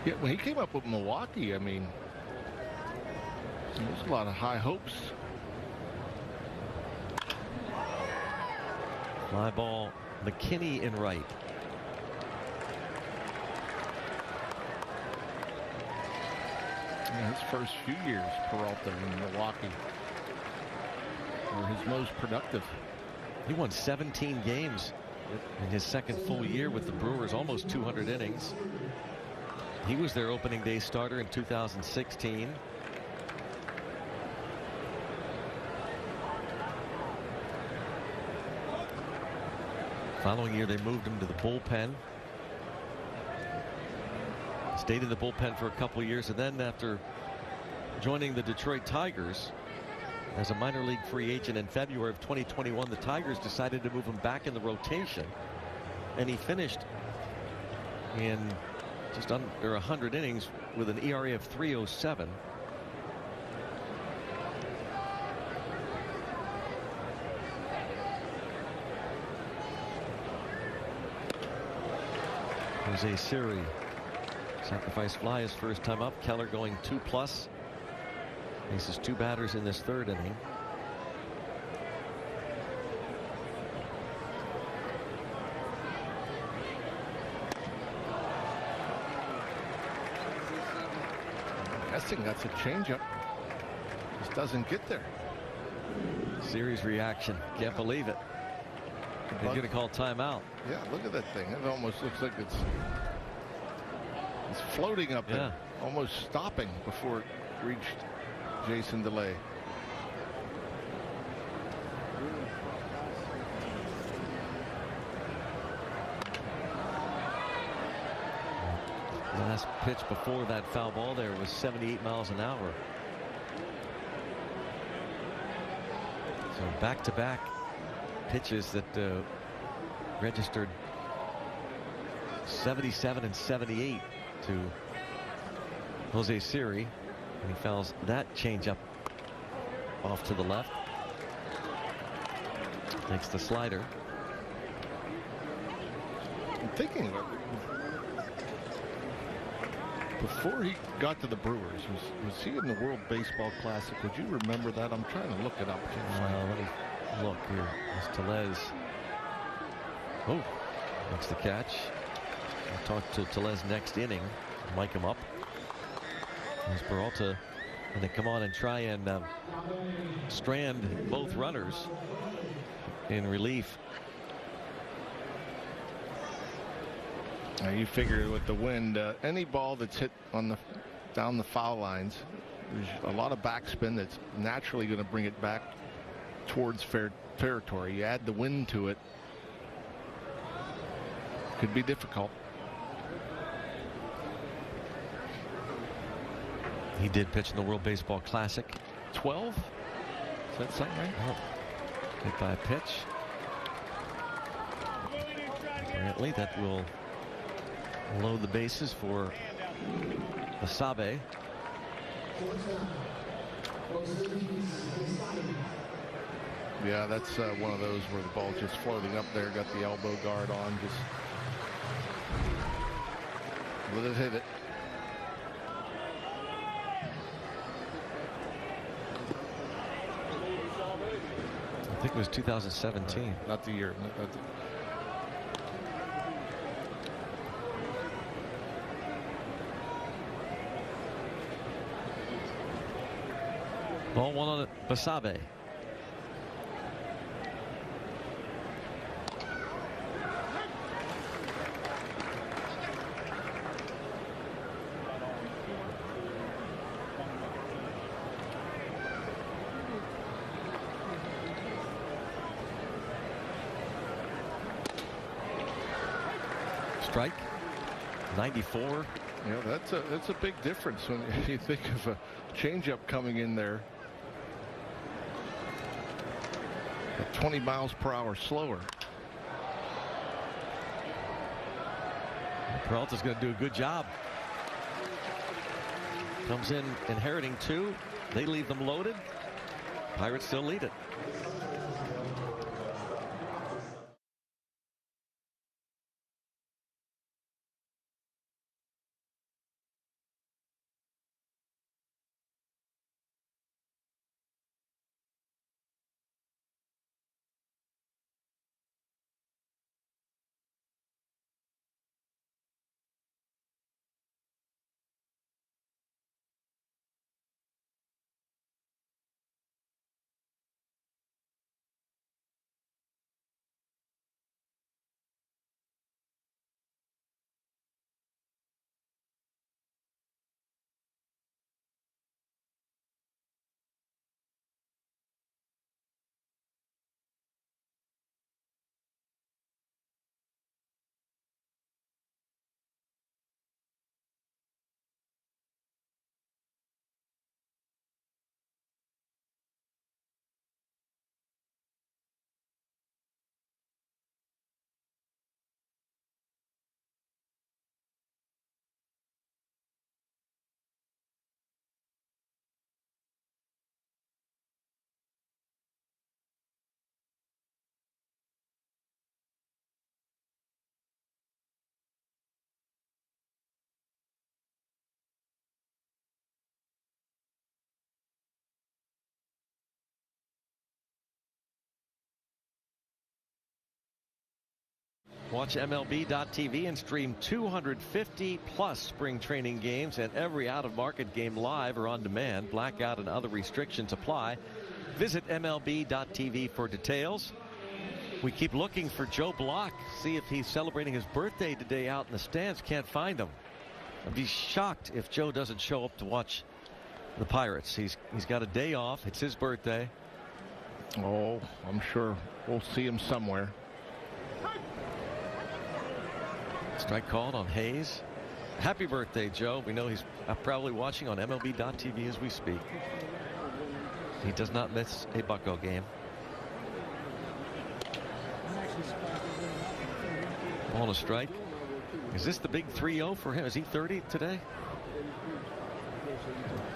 Yeah, when he came up with Milwaukee, I mean, there's a lot of high hopes. Fly ball, McKinney in right. Yeah, his first few years, Peralta in Milwaukee, were his most productive. He won 17 games in his second full year with the Brewers, almost 200 innings. He was their opening day starter in 2016. Following year, they moved him to the bullpen. Stayed in the bullpen for a couple of years, and then after joining the Detroit Tigers as a minor league free agent in February of 2021, the Tigers decided to move him back in the rotation, and he finished in just under 100 innings with an ERA of 3.07. Jose Siri, sacrifice fly his first time up. Keller going 2+. Faces 2 batters in this third inning. Guessing that's a changeup. Just doesn't get there. Series reaction. Can't believe it. They're going to call timeout. Yeah, look at that thing. It almost looks like it's floating up there, almost stopping before it reached Jason DeLay. The last pitch before that foul ball there was 78 miles an hour. So back-to-back pitches that registered 77 and 78 to Jose Siri, and he fouls that changeup off to the left. Takes the slider. I'm thinking about it. Before he got to the Brewers, was he in the World Baseball Classic? Would you remember that? I'm trying to look it up. Let me look here. It's Tellez. Oh, makes the catch. I'll talk to Tellez next inning. Mic him up. There's Peralta, and they come on and try and strand both runners in relief. Now you figure with the wind, any ball that's hit on down the foul lines, there's a lot of backspin that's naturally going to bring it back towards fair territory. You add the wind to it, could be difficult. He did pitch in the World Baseball Classic. 12? Is that something right? Oh, hit by a pitch. Apparently that will load the bases for Asabe. Yeah, that's one of those where the ball's just floating up there, got the elbow guard on, just let it hit it. I think It was 2017. Not the year. Ball one on Basabe. Strike. 94. Yeah, that's a big difference when you think of a changeup coming in there at 20 miles per hour slower. Peralta's going to do a good job. Comes in inheriting 2. They leave them loaded. Pirates still lead it. Watch MLB.tv and stream 250 plus spring training games and every out-of-market game live or on demand. Blackout and other restrictions apply. Visit MLB.tv for details. We keep looking for Joe Block. See if he's celebrating his birthday today out in the stands. Can't find him. I'd be shocked if Joe doesn't show up to watch the Pirates. He's got a day off. It's his birthday. Oh, I'm sure we'll see him somewhere. Strike called on Hayes. Happy birthday, Joe. We know he's probably watching on MLB.tv as we speak. He does not miss a Bucko game. On a strike. Is this the big 3-0 for him? Is he 30 today?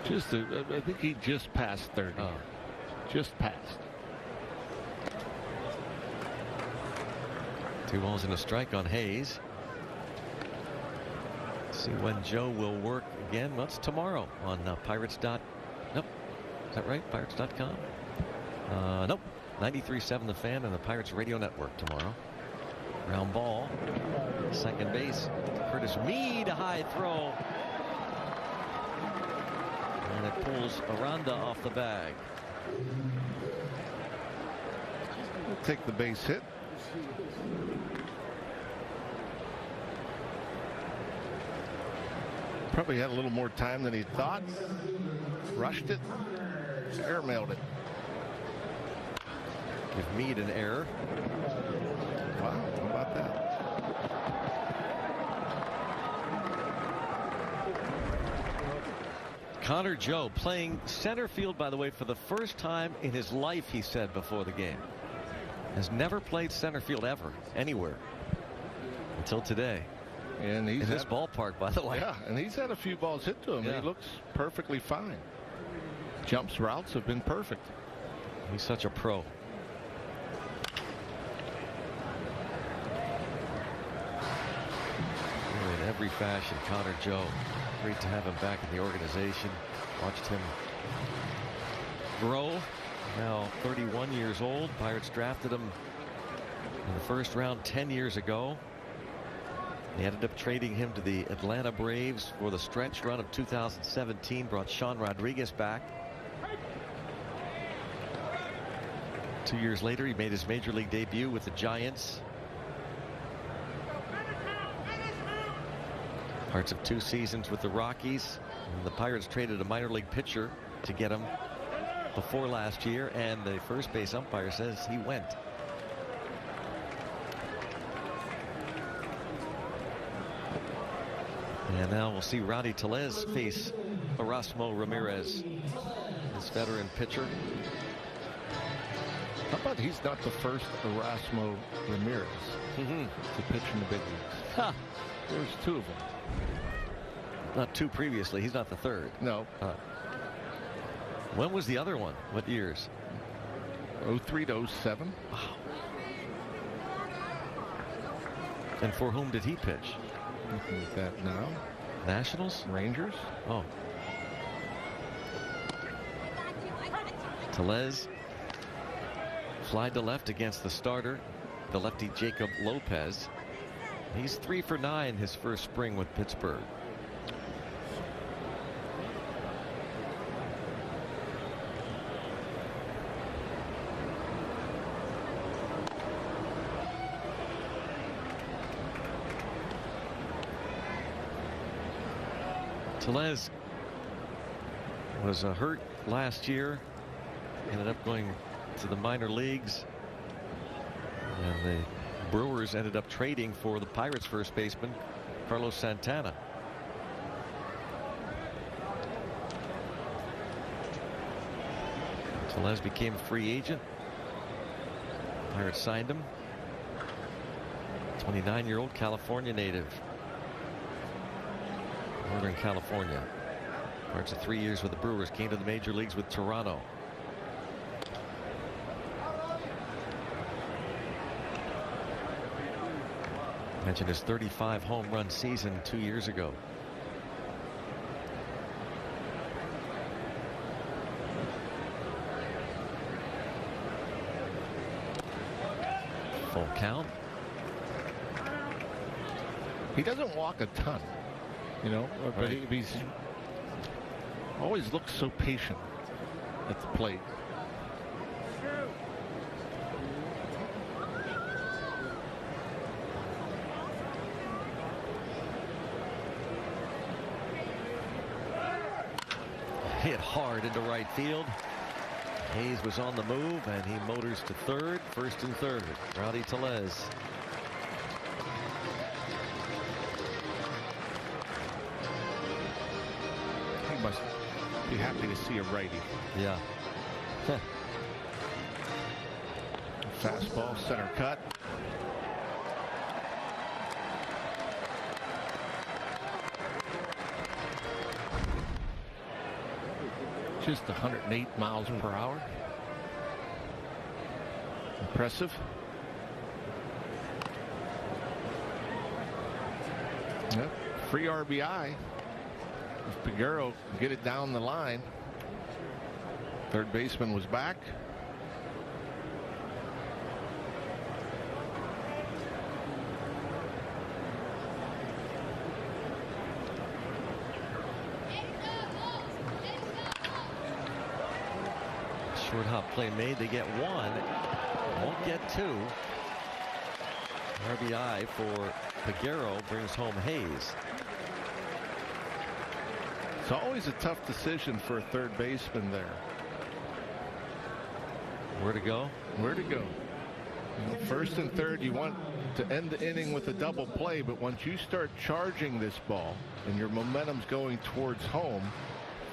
I think he just passed 30. Oh. Just passed. 2 balls and a strike on Hayes. See when Joe will work again. Well, it's tomorrow on Pirates. Nope. Is that right? Pirates.com? Nope. 93.7 The Fan and the Pirates Radio Network tomorrow. Ground ball. Second base. Curtis Mead, a high throw. And it pulls Aranda off the bag. We'll take the base hit. Probably had a little more time than he thought. Rushed it. Airmailed it. Give Mead an error. Wow, how about that? Connor Joe playing center field, by the way, for the first time in his life, he said before the game. Has never played center field ever, anywhere, until today. And he's in this ballpark, by the way. Yeah, and he's had a few balls hit to him. Yeah. He looks perfectly fine. Jumps, routes have been perfect. He's such a pro. Really, in every fashion, Connor Joe. Great to have him back in the organization. Watched him grow Now 31 years old. Pirates drafted him in the first round 10 years ago. They ended up trading him to the Atlanta Braves for the stretch run of 2017. Brought Sean Rodriguez back. 2 years later, he made his major league debut with the Giants. Parts of 2 seasons with the Rockies. And the Pirates traded a minor league pitcher to get him before last year, and the first base umpire says he went. And now we'll see Rowdy Tellez face Erasmo Ramirez, this veteran pitcher. How about he's not the first Erasmo Ramirez to pitch in the big leagues? Huh. There's 2 of them. Not 2 previously. He's not the third. No. When was the other one? What years? 03 to 07. Wow. And for whom did he pitch? Looking at that now. Nationals? Rangers. Oh. Tellez flied to left against the starter, the lefty Jacob Lopez. He's 3 for 9 his first spring with Pittsburgh. Tellez was hurt last year, ended up going to the minor leagues, and the Brewers ended up trading for the Pirates first baseman Carlos Santana. Tellez became a free agent. Pirates signed him. 29-year-old California native. Northern California. Parts of 3 years with the Brewers. Came to the major leagues with Toronto. Mentioned his 35 home run season 2 years ago. Full count. He doesn't walk a ton, you know, but he's always looks so patient at the plate. Hit hard into right field. Hayes was on the move, and he motors to third. First and third. Rowdy Tellez. He must be happy to see a righty. Yeah. Fastball, center cut. Just 108 miles per hour. Impressive. Yep. Free RBI. If Peguero can get it down the line. Third baseman was back. Short hop play made. They get one. Won't get two. RBI for Peguero brings home Hayes. It's always a tough decision for a third baseman there. Where to go? Where to go? You know, first and third, you want to end the inning with a double play, but once you start charging this ball and your momentum's going towards home,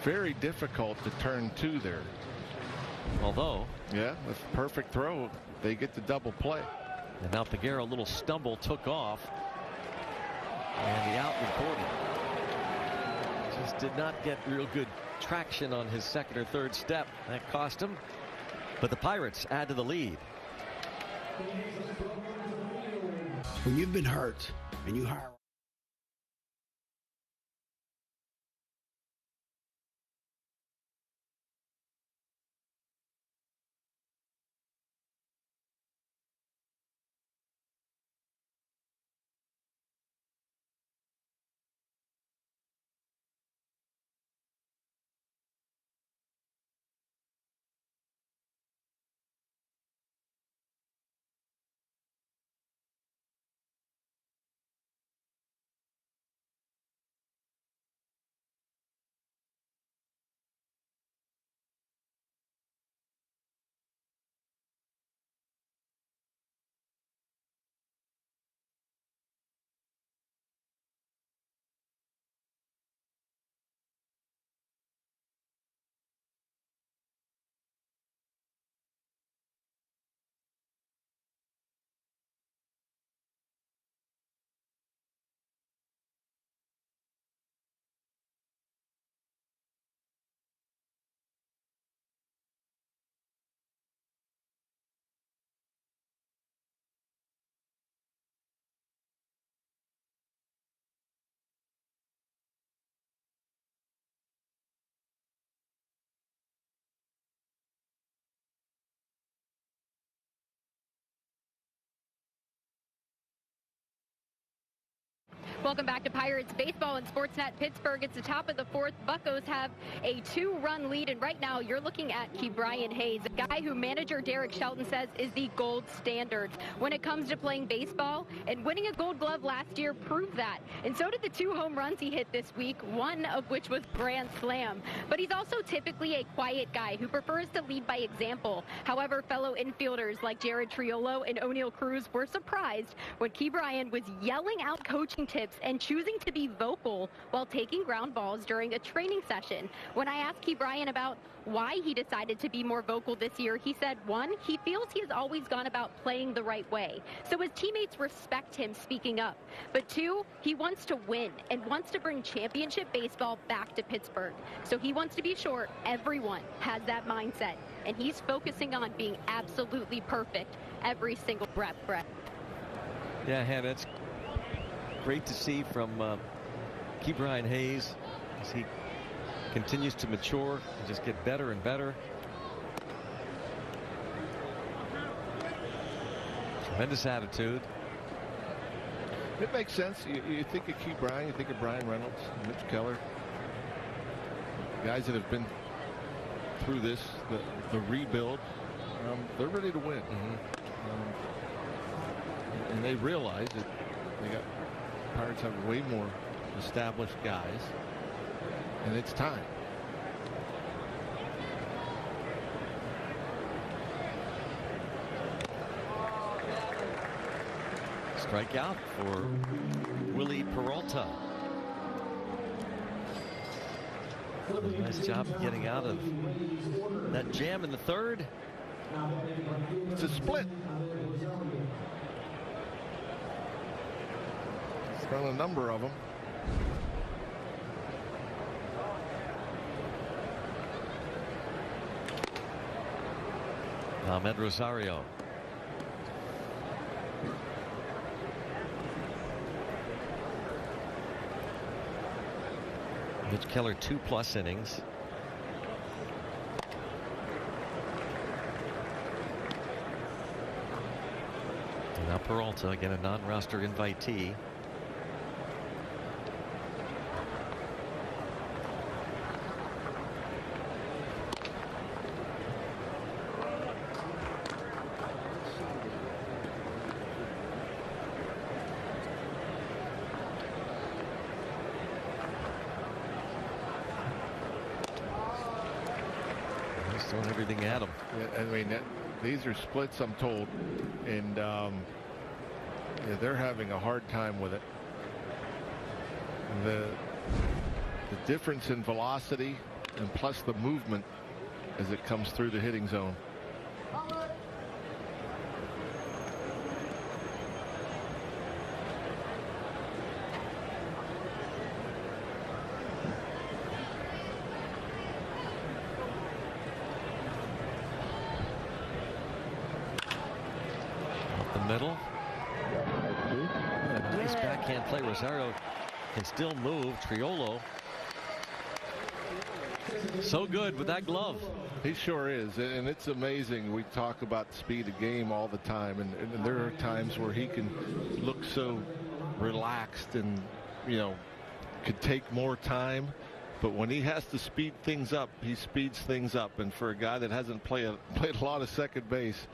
very difficult to turn two there. Although, yeah, with perfect throw, they get the double play. And now Peguero, a little stumble, took off, and the out recorded. Just did not get real good traction on his second or third step. That cost him. But the Pirates add to the lead. When you've been hurt and you hire Welcome back to Pirates Baseball and Sportsnet Pittsburgh. It's the top of the fourth. Buccos have a 2-run lead, and right now you're looking at Ke'Bryan Hayes, a guy who manager Derek Shelton says is the gold standard when it comes to playing baseball, and winning a Gold Glove last year proved that. And so did the 2 home runs he hit this week, one of which was grand slam. But he's also typically a quiet guy who prefers to lead by example. However, fellow infielders like Jared Triolo and O'Neill Cruz were surprised when Ke'Bryan was yelling out coaching tips and choosing to be vocal while taking ground balls during a training session. When I asked Ke'Bryan about why he decided to be more vocal this year, he said, 1, he feels he has always gone about playing the right way, so his teammates respect him speaking up. But 2, he wants to win and wants to bring championship baseball back to Pittsburgh. So he wants to be sure everyone has that mindset, and he's focusing on being absolutely perfect every single breath. Yeah, Hannah, it's great to see from Ke'Bryan Hayes as he continues to mature and just get better and better. Tremendous attitude. It makes sense. You think of Ke'Bryan, you think of Brian Reynolds, Mitch Keller, guys that have been through this, the rebuild. They're ready to win. And they realize that Pirates have way more established guys, and it's time. Strikeout for Willie Peralta. Nice job of getting out of that jam in the third. It's a split. It's got a number of them. Ahmed Rosario. Mitch Keller 2+ innings. And now Peralta, again a non-roster invitee. Throwing everything at him. Yeah, I mean, these are splits, I'm told, and yeah, they're having a hard time with it. The difference in velocity and plus the movement as it comes through the hitting zone. Middle. A nice backhand play. Rosario can still move. Triolo so good with that glove. He sure is, and it's amazing. We talk about the speed of game all the time, and there are times where he can look so relaxed and, you know, could take more time. But when he has to speed things up, he speeds things up. And for a guy that hasn't played a lot of second base,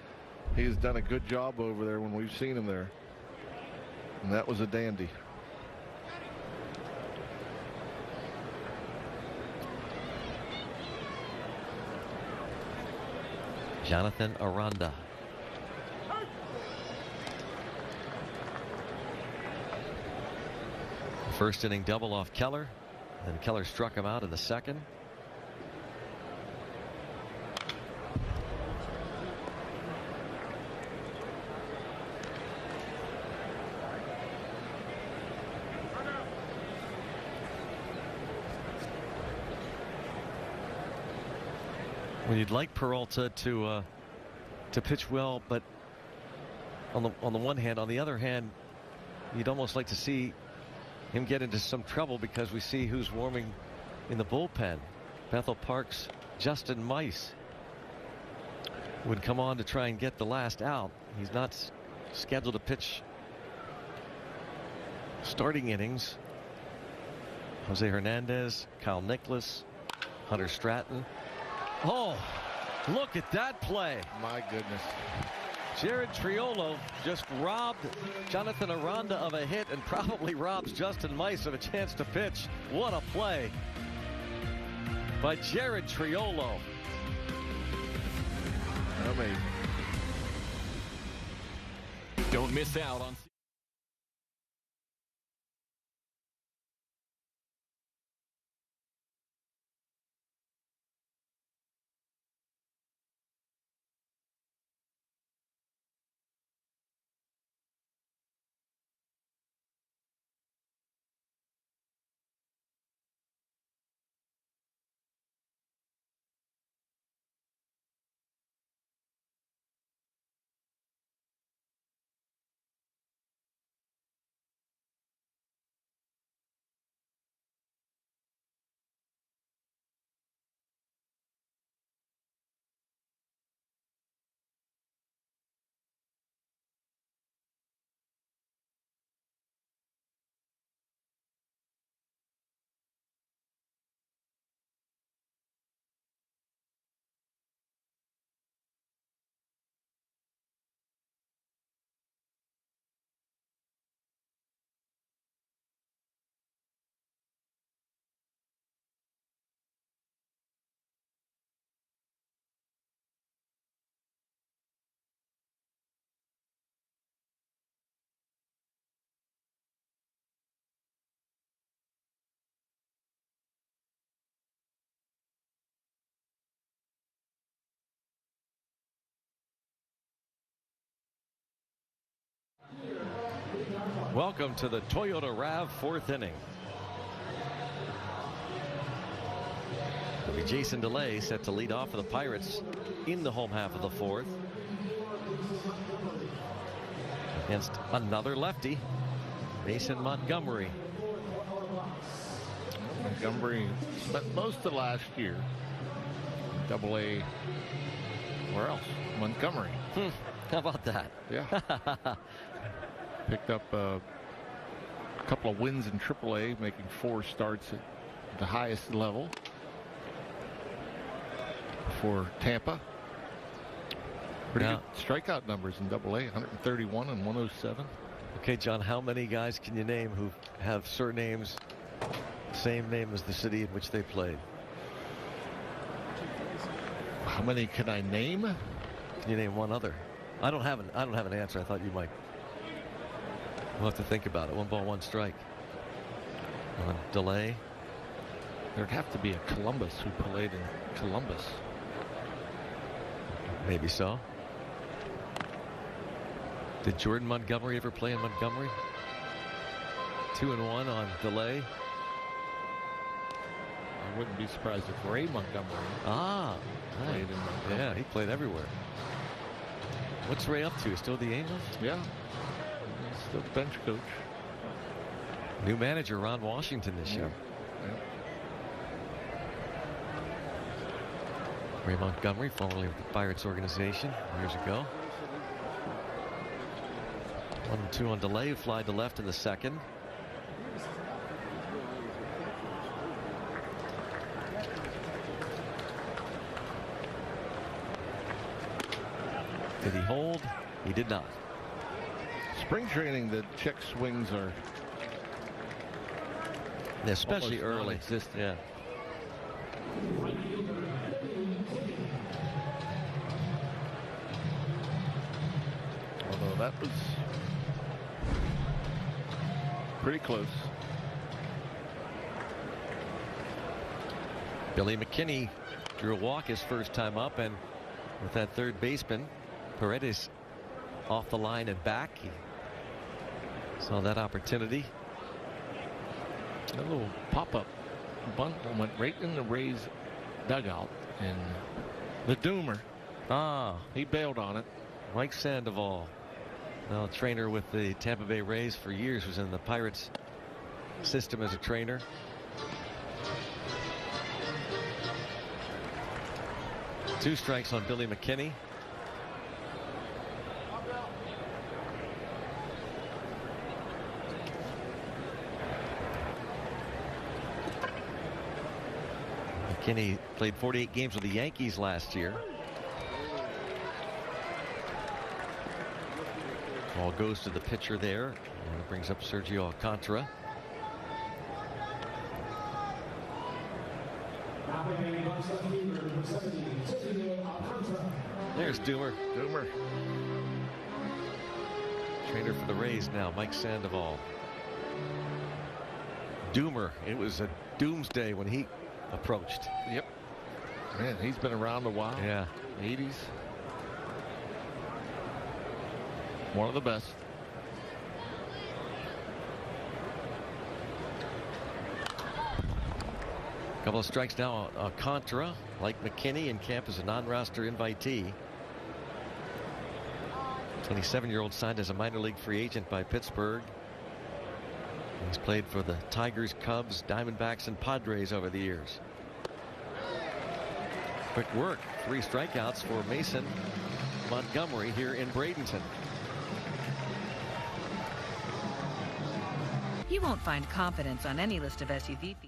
he has done a good job over there when we've seen him there. And that was a dandy. Jonathan Aranda. First inning double off Keller. Then Keller struck him out in the second. Well, you'd like Peralta to pitch well, but on the one hand, on the other hand, you'd almost like to see him get into some trouble, because we see who's warming in the bullpen. Bethel Park's Justin Mice would come on to try and get the last out. He's not scheduled to pitch starting innings. Jose Hernandez, Kyle Nicholas, Hunter Stratton. Oh, look at that play. My goodness. Jared Triolo just robbed Jonathan Aranda of a hit and probably robs Justin Mice of a chance to pitch. What a play by Jared Triolo. Amazing. Don't miss out on Welcome to the Toyota RAV fourth inning. It'll be Jason DeLay set to lead off for the Pirates in the home half of the fourth. Against another lefty, Mason Montgomery. Montgomery spent most of last year Double-A. Where else? Montgomery. How about that? Yeah. Picked up a couple of wins in Triple-A, making 4 starts at the highest level for Tampa. Pretty good strikeout numbers in Double-A, 131 and 107. Okay, John, how many guys can you name who have surnames same name as the city in which they played? How many can I name? Can you name one other? I don't have an answer. I thought you might. We'll have to think about it. 1 ball, 1 strike. DeLay. There'd have to be a Columbus who played in Columbus. Maybe so. Did Jordan Montgomery ever play in Montgomery? 2-1 on DeLay. I wouldn't be surprised if Ray Montgomery played in Montgomery. Yeah, he played everywhere. What's Ray up to? Still the Angels? Yeah. He's still bench coach. New manager Ron Washington this year. Yeah. Ray Montgomery, formerly with the Pirates organization years ago. 1-2 on DeLay, who flied to left in the second. Did he hold? He did not. Spring training, the check swings are especially early. Yeah. Although that was pretty close. Billy McKinney drew a walk his first time up, and with that third baseman Paredes off the line and back, he saw that opportunity. A little pop-up bunt went right in the Rays dugout, and the Doomer, he bailed on it. Mike Sandoval, now a trainer with the Tampa Bay Rays for years, was in the Pirates system as a trainer. Two strikes on Billy McKinney. McKinney played 48 games with the Yankees last year. Ball goes to the pitcher there, and it brings up Sergio Alcantara. There's Doomer. Trainer for the Rays now, Mike Sandoval. Doomer, it was a doomsday when he approached. Yep. Man, he's been around a while. Yeah. 80s. One of the best. Couple of strikes now on Alcantara. Like McKinney, in camp as a non-roster invitee. 27-year-old signed as a minor league free agent by Pittsburgh. He's played for the Tigers, Cubs, Diamondbacks, and Padres over the years. Quick work. 3 strikeouts for Mason Montgomery here in Bradenton. You won't find confidence on any list of SUV features.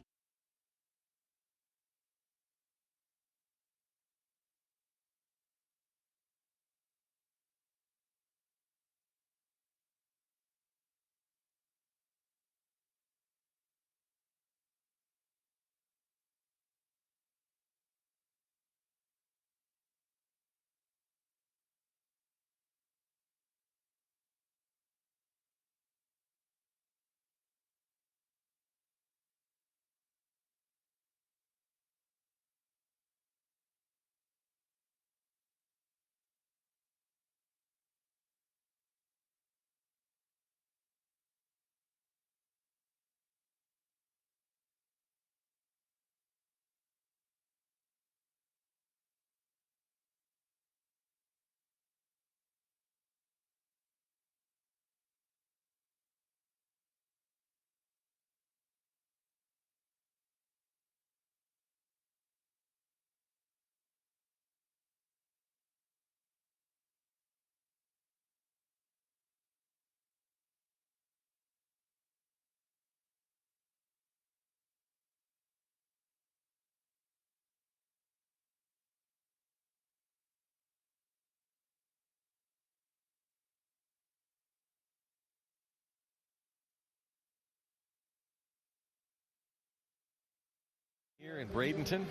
Here in Bradenton.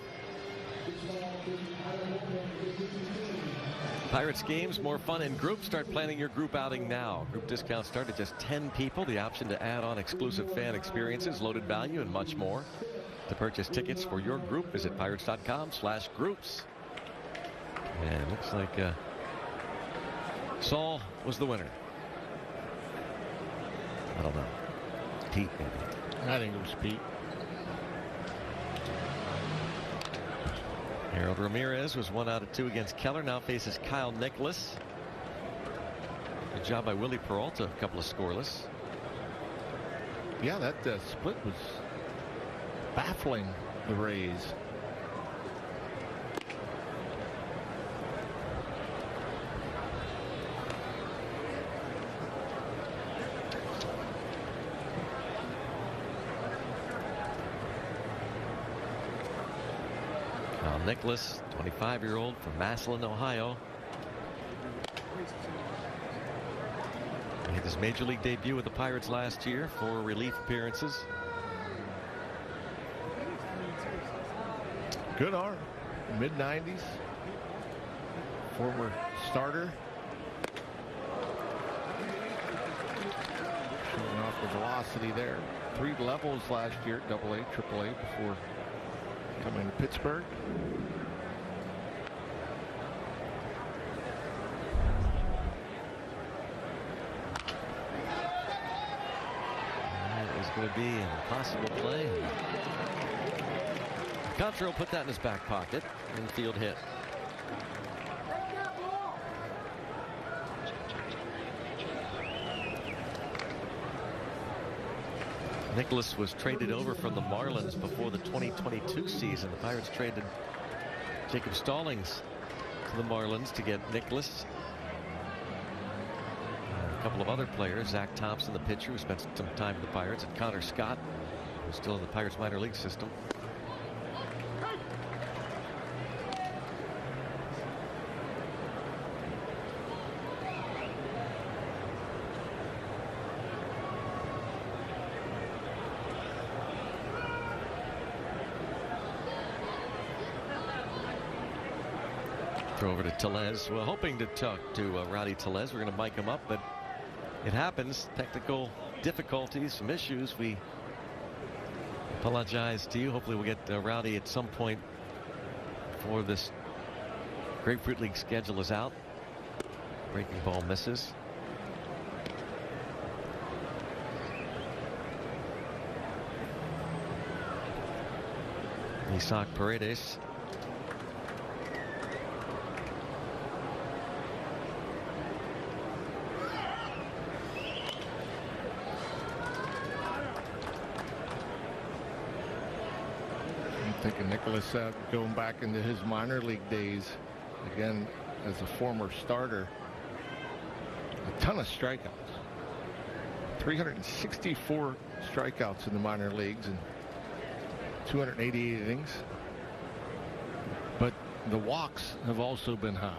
Pirates games, more fun in groups. Start planning your group outing now. Group discounts start at just 10 people. The option to add on exclusive fan experiences, loaded value, and much more. To purchase tickets for your group, visit pirates.com/groups. And it looks like Saul was the winner. I don't know. Pete, maybe. I think it was Pete. Harold Ramirez was 1 out of 2 against Keller. Now faces Kyle Nicholas. Good job by Willie Peralta. A couple of scoreless. Yeah, that split was baffling the Rays. Nicholas, 25-year-old from Massillon, Ohio. He had his major league debut with the Pirates last year, 4 relief appearances. Good arm. Mid-90s. Former starter. Showing off the velocity there. 3 levels last year at AA, AAA before coming to Pittsburgh. That is going to be an impossible play. Alcantara put that in his back pocket. Infield hit. Nicholas was traded over from the Marlins before the 2022 season. The Pirates traded Jacob Stallings to the Marlins to get Nicholas. A couple of other players, Zach Thompson, the pitcher, who spent some time with the Pirates, and Connor Scott, who's still in the Pirates minor league system. Throw over to Tellez. We're hoping to talk to Rowdy Tellez. We're going to mic him up, but it happens. Technical difficulties, some issues. We apologize to you. Hopefully we'll get Rowdy at some point before this Grapefruit League schedule is out. Breaking ball misses. Isaac Paredes. I'm thinking Nicholas going back into his minor league days again as a former starter. A ton of strikeouts. 364 strikeouts in the minor leagues and 288 innings. But the walks have also been high.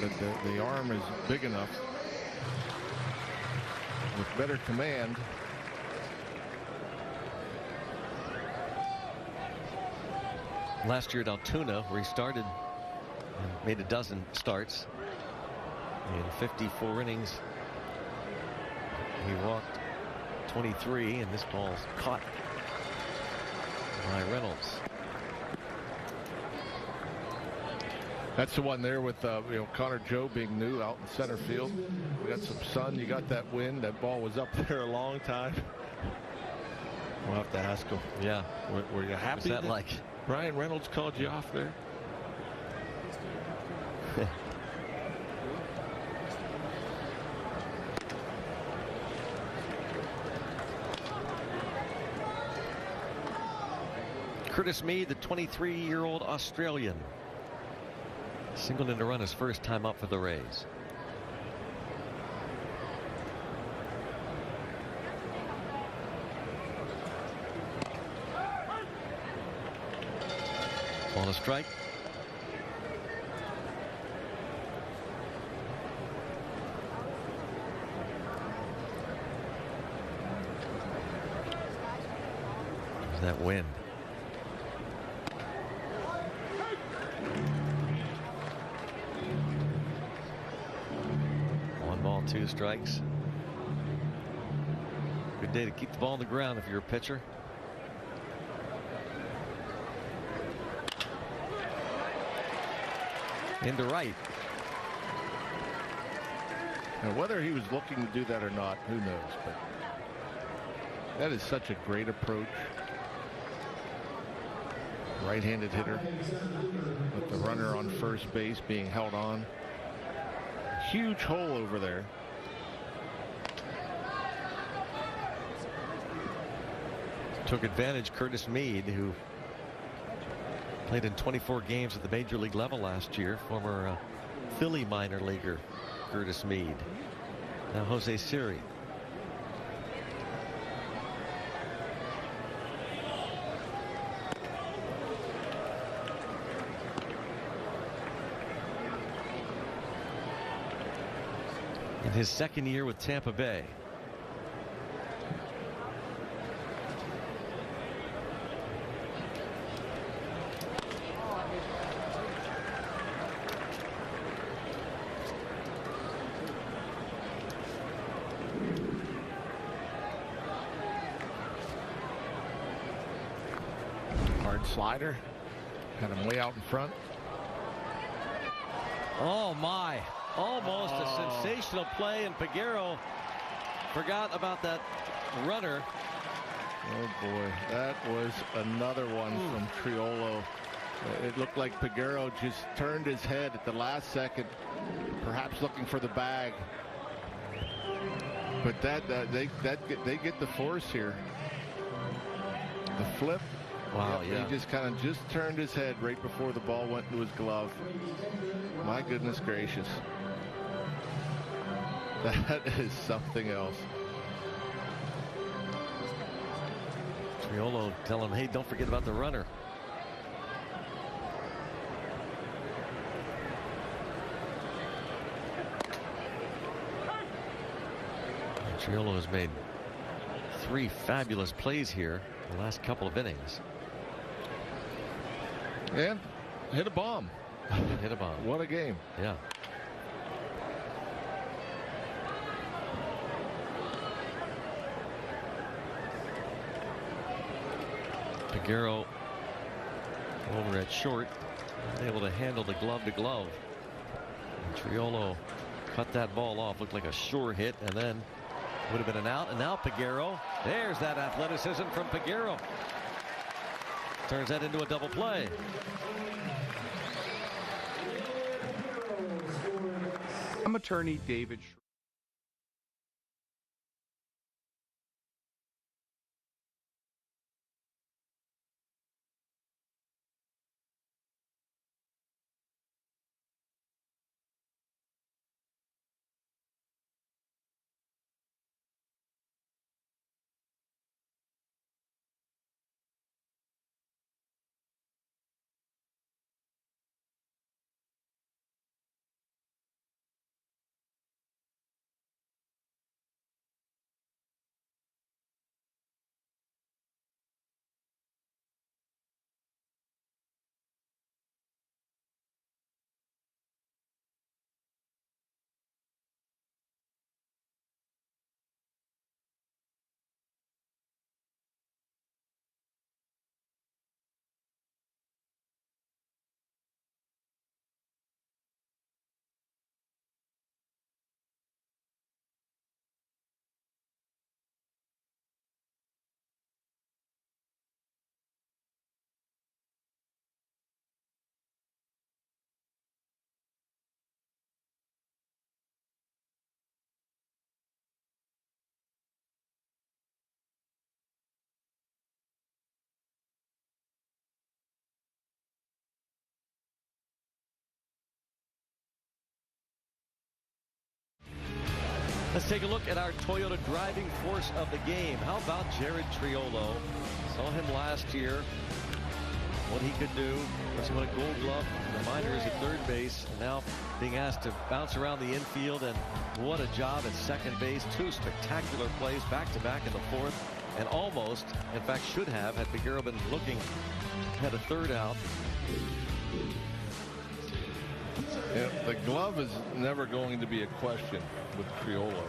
But the arm is big enough with better command. Last year at Altoona, where he started and made a dozen starts in 54 innings. He walked 23, and this ball's caught by Reynolds. That's the one there with Connor Joe being new out in center field. We got some sun. You got that wind. That ball was up there a long time. We'll have to ask him. Yeah. Were you happy? What's that like? Brian Reynolds called you off there. Curtis Mead, the 23-year-old Australian, singled in to run his first time up for the Rays. On a strike. There's that wind. One ball, two strikes. Good day to keep the ball on the ground if you're a pitcher. Into right. Now, whether he was looking to do that or not, who knows? But that is such a great approach. Right-handed hitter with the runner on first base being held on. Huge hole over there. Took advantage, Curtis Mead, who played in 24 games at the major league level last year. Former Philly minor leaguer Curtis Mead. Now Jose Siri. In his second year with Tampa Bay. Slider, had him way out in front. Oh my, almost a sensational play, and Peguero forgot about that runner. Oh boy, that was another one from Triolo. It looked like Peguero just turned his head at the last second, perhaps looking for the bag. But they get the force here. The flip. Wow, yep, yeah. He just kind of turned his head right before the ball went into his glove. My goodness gracious. That is something else. Triolo telling him, hey, don't forget about the runner. Triolo has made 3 fabulous plays here the last couple of innings. And hit a bomb. Hit a bomb. What a game. Yeah. Peguero over at short, able to handle the glove to glove. And Triolo cut that ball off, looked like a sure hit, and then would have been an out. And now Peguero, there's that athleticism from Peguero. Turns that into a double play. I'm attorney David. Let's take a look at our Toyota driving force of the game. How about Jared Triolo? Saw him last year. What he could do. He won a Gold Glove in the minors at third base, and now being asked to bounce around the infield, and what a job at second base. Two spectacular plays back-to-back in the fourth, and almost, in fact, should have, had Peguero been looking, had a third out. Yeah, the glove is never going to be a question with Triolo.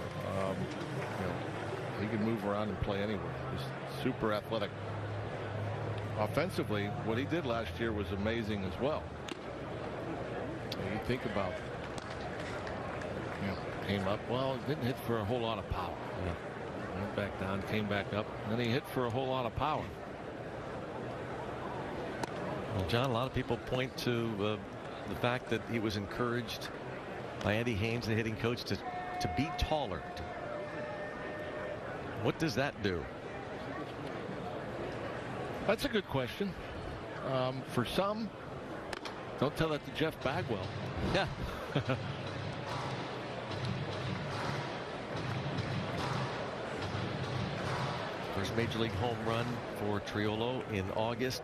He can move around and play anywhere. He's super athletic. Offensively, what he did last year was amazing as well. You think about, came up, well, didn't hit for a whole lot of power. Went back down, came back up, and then he hit for a whole lot of power. Well, John, a lot of people point to the fact that he was encouraged by Andy Haynes, the hitting coach, to be taller. What does that do? That's a good question. For some, don't tell that to Jeff Bagwell. Yeah. First major league home run for Triolo in August.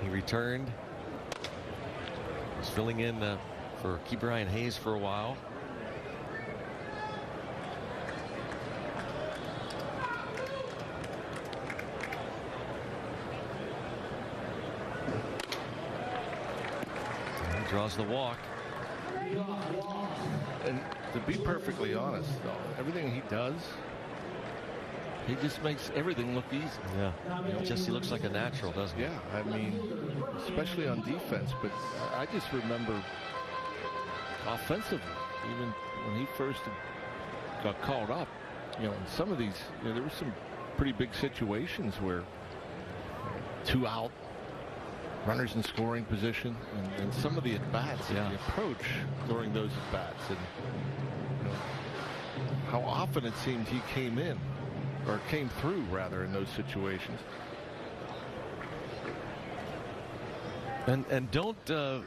He returned. Was filling in for Brian Hayes for a while. He draws the walk. And to be perfectly honest, though, everything he does, he just makes everything look easy. Yeah. He looks like a natural, doesn't he? Yeah, I mean, especially on defense. But I just remember offensively, even when he first got called up, in some of these, there were some pretty big situations where 2 out, runners in scoring position, and some of the at-bats, and the approach during those at-bats, and how often it seemed he came in, or came through rather, in those situations. And don't don't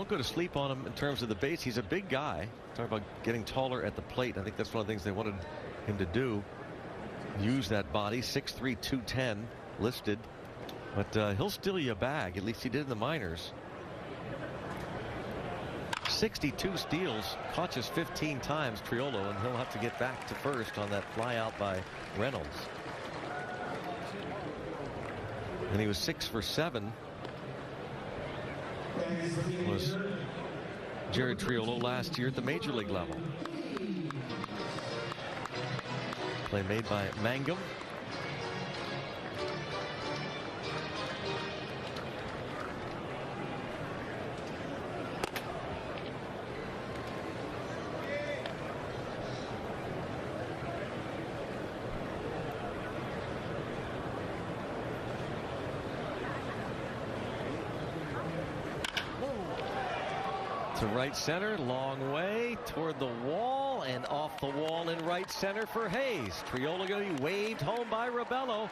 go to sleep on him in terms of the base. He's a big guy. Talk about getting taller at the plate. I think that's one of the things they wanted him to do. Use that body. 6'3", 210 listed. But he'll steal you a bag. At least he did in the minors. 62 steals, caught just 15 times, Triolo, and he'll have to get back to first on that fly out by Reynolds. And he was 6 for 7. Was Jared Triolo last year at the major league level. Play made by Mangum. To right center, long way toward the wall and off the wall in right center for Hayes. Triolo going to be waved home by Rabello,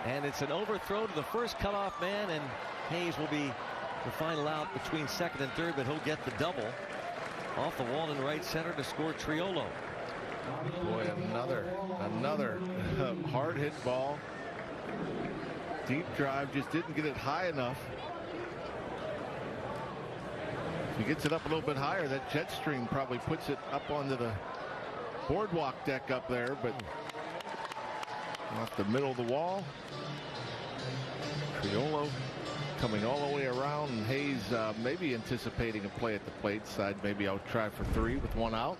and it's an overthrow to the first cutoff man, and Hayes will be the final out between second and third, but he'll get the double off the wall in right center to score Triolo. Boy, another hard hit ball. Deep drive, just didn't get it high enough. He gets it up a little bit higher. That jet stream probably puts it up onto the boardwalk deck up there, but off the middle of the wall. Triolo coming all the way around, and Hayes maybe anticipating a play at the plate side. Maybe I'll try for 3 with 1 out.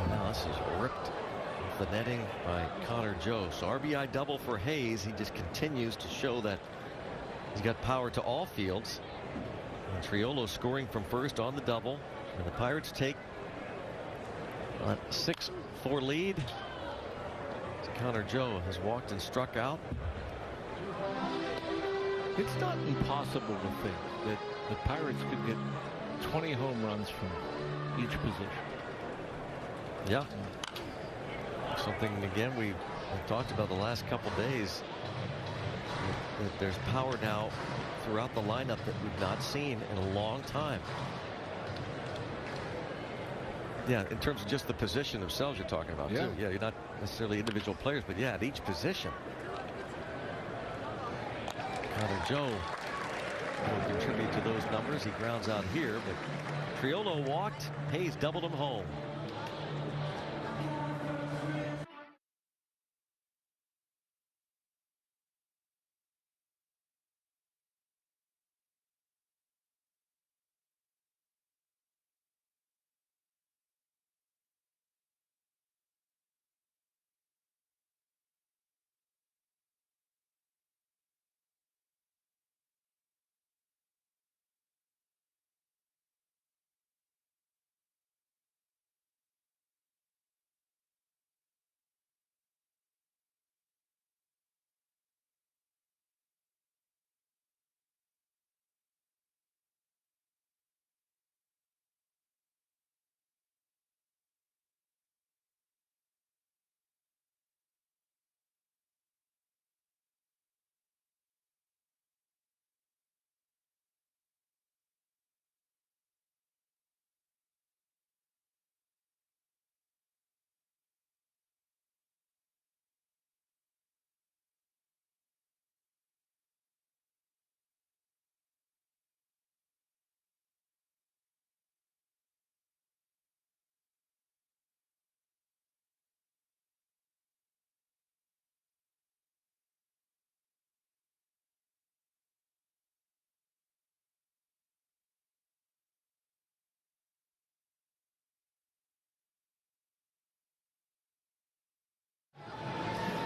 Now this is ripped off the netting by Connor Joe. So RBI double for Hayes. He just continues to show that he's got power to all fields. And Triolo scoring from first on the double. And the Pirates take a 6-4 lead. Connor Joe has walked and struck out. It's not impossible to think that the Pirates could get 20 home runs from each position. Yeah. Something, again, we've talked about the last couple days. That there's power now throughout the lineup that we've not seen in a long time. Yeah, in terms of just the position themselves you're talking about, too. Yeah, you're not necessarily individual players, but yeah, at each position. Connor Joe will contribute to those numbers. He grounds out here, but Triolo walked. Hayes doubled him home.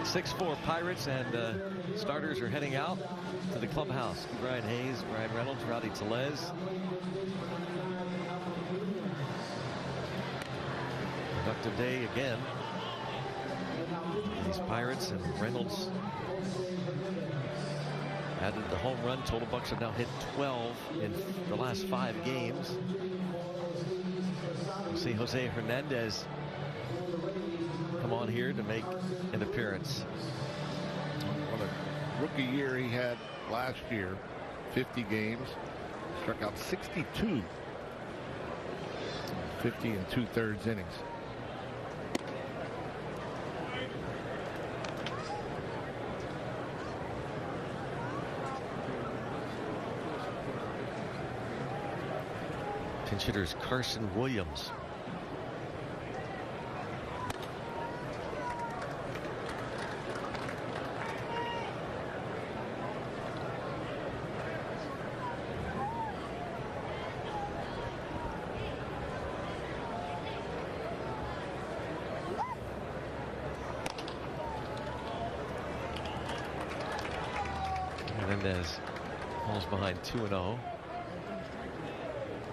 .6-4 Pirates, and starters are heading out to the clubhouse. Brian Hayes, Brian Reynolds, Rowdy Tellez. Productive day again. These Pirates, and Reynolds added the home run. Total Bucks have now hit 12 in the last 5 games. We'll see Jose Hernandez come on here to make an appearance. What a rookie year he had last year. 50 games, struck out 62. 50 2/3 innings. Pinch hitter's Carson Williams. Hernandez falls behind 2-0.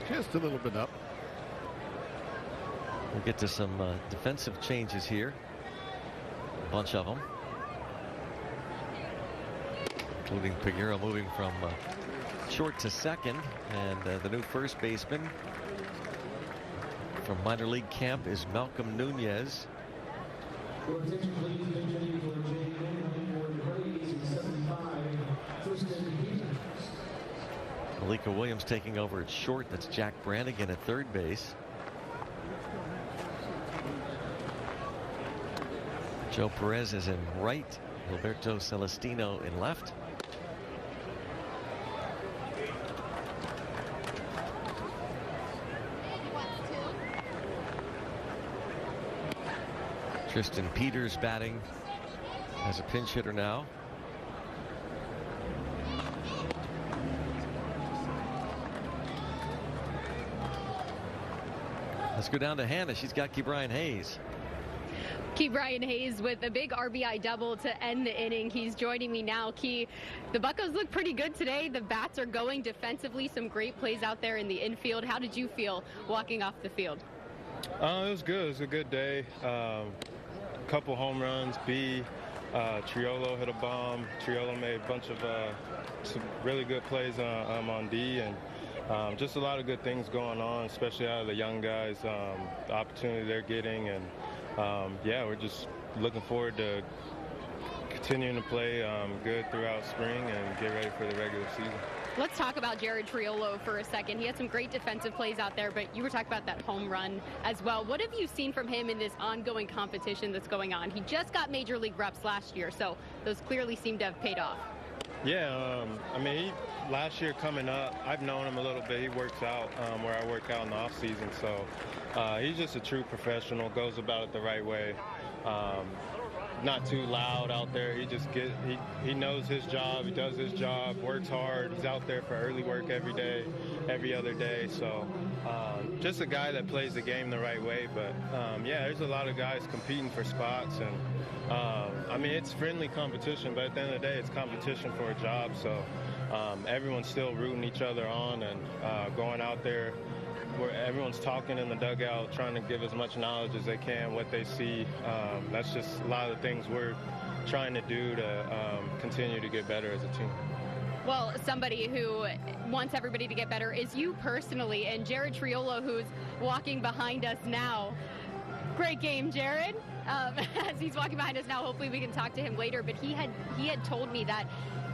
Just a little bit up. We'll get to some defensive changes here. A bunch of them. Including Peguero moving from short to second. And the new first baseman from minor league camp is Malcolm Nunez. Malika Williams taking over at short. That's Jack Brannigan at third base. Joe Perez is in right. Gilberto Celestino in left. Tristan Peters batting as a pinch hitter now. Let's go down to Hannah. She's got Ke'Bryan Hayes. Ke'Bryan Hayes with a big RBI double to end the inning. He's joining me now. Key, the Buccos look pretty good today. The bats are going defensively. Some great plays out there in the infield. How did you feel walking off the field? It was good. It was a good day. Couple home runs. Triolo hit a bomb. Triolo made a bunch of some really good plays on D, and just a lot of good things going on, especially out of the young guys, the opportunity they're getting, and yeah, we're just looking forward to continuing to play good throughout spring and get ready for the regular season. Let's talk about Jared Triolo for a second. He had some great defensive plays out there, but you were talking about that home run as well. What have you seen from him in this ongoing competition that's going on? He just got major league reps last year, so those clearly seem to have paid off. Yeah, I mean, last year coming up, I've known him a little bit. He works out where I work out in the off season, so he's just a true professional, goes about it the right way. Not too loud out there. He knows his job. He does his job, works hard. He's out there for early work every day, every other day. So just a guy that plays the game the right way. But yeah, there's a lot of guys competing for spots, and I mean, it's friendly competition, but at the end of the day, it's competition for a job. So everyone's still rooting each other on and going out there where everyone's talking in the dugout, trying to give as much knowledge as they can, what they see. That's just a lot of the things we're trying to do to continue to get better as a team. Well, somebody who wants everybody to get better is you personally, and Jared Triolo, who's walking behind us now. Great game, Jared. As he's walking behind us now, hopefully we can talk to him later, but he had told me that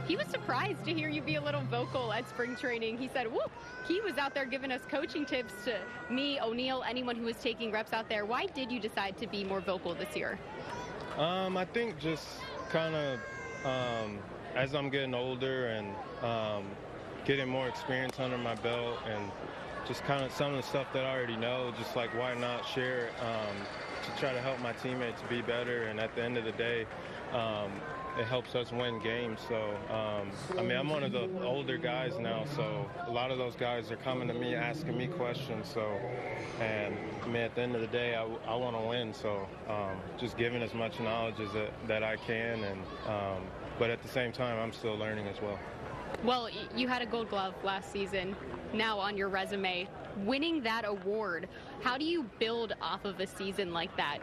he was surprised to hear you be a little vocal at spring training. He said, whoop, he was out there giving us coaching tips to me, O'Neill, anyone who was taking reps out there. Why did you decide to be more vocal this year? I think just kind of as I'm getting older and getting more experience under my belt, and just kind of some of the stuff that I already know, just like why not share it to try to help my teammates be better. And at the end of the day, it helps us win games. So, I mean, I'm one of the older guys now, so a lot of those guys are coming to me, asking me questions. So, and I mean, at the end of the day, I want to win. So, just giving as much knowledge as that I can, and but at the same time, I'm still learning as well. Well, you had a Gold Glove last season, now on your resume. Winning that award, how do you build off of a season like that?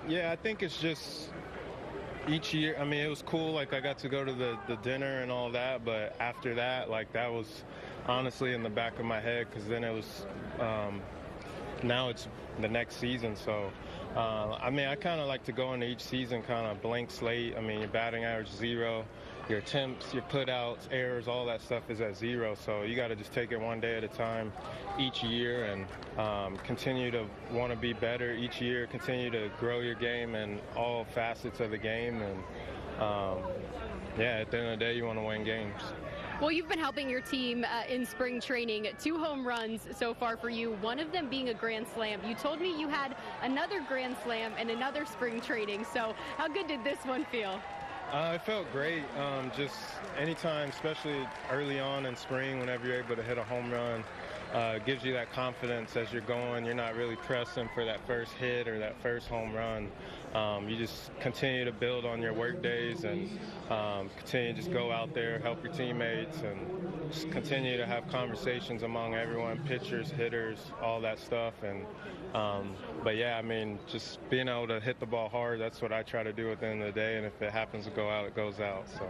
Yeah, I think it's just each year. I mean, it was cool. Like, I got to go to the dinner and all that, but after that, like, that was honestly in the back of my head, because then it was now it's the next season. So I mean, I kind of like to go into each season kind of blank slate. I mean, your batting average 0, your attempts, your putouts, errors, all that stuff is at 0. So you got to just take it one day at a time each year, and continue to want to be better each year, continue to grow your game in all facets of the game. And yeah, at the end of the day, you want to win games. Well, you've been helping your team in spring training. 2 home runs so far for you, one of them being a grand slam. You told me you had another grand slam and another spring training. So how good did this one feel? It felt great. Just anytime, especially early on in spring, whenever you're able to hit a home run, gives you that confidence as you're going. You're not really pressing for that first hit or that first home run. You just continue to build on your work days and continue to just go out there, help your teammates, and just continue to have conversations among everyone, pitchers, hitters, all that stuff. And but yeah, I mean, just being able to hit the ball hard, that's what I try to do at the end of the day. And if it happens to go out, it goes out. So.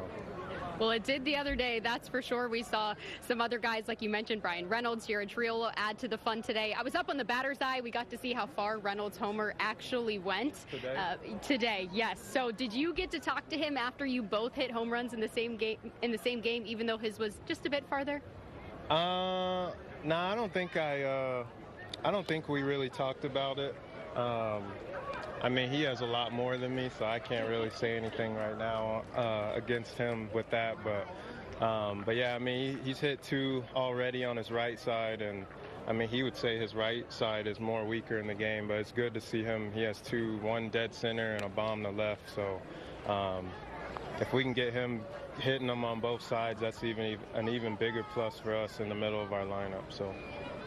Well, it did the other day, that's for sure. We saw some other guys, like you mentioned, Brian Reynolds, Jared Triolo, add to the fun today. I was up on the batter's eye. We got to see how far Reynolds' homer actually went. Today, yes. So did you get to talk to him after you both hit home runs in the same game, even though his was just a bit farther? No, I don't think we really talked about it. I mean, he has a lot more than me, so I can't really say anything right now against him with that. But yeah, I mean, he's hit 2 already on his right side, and I mean, he would say his right side is more weaker in the game, but it's good to see him. He has 2, one dead center and a bomb to left. So if we can get him hitting them on both sides, that's an even bigger plus for us in the middle of our lineup. So.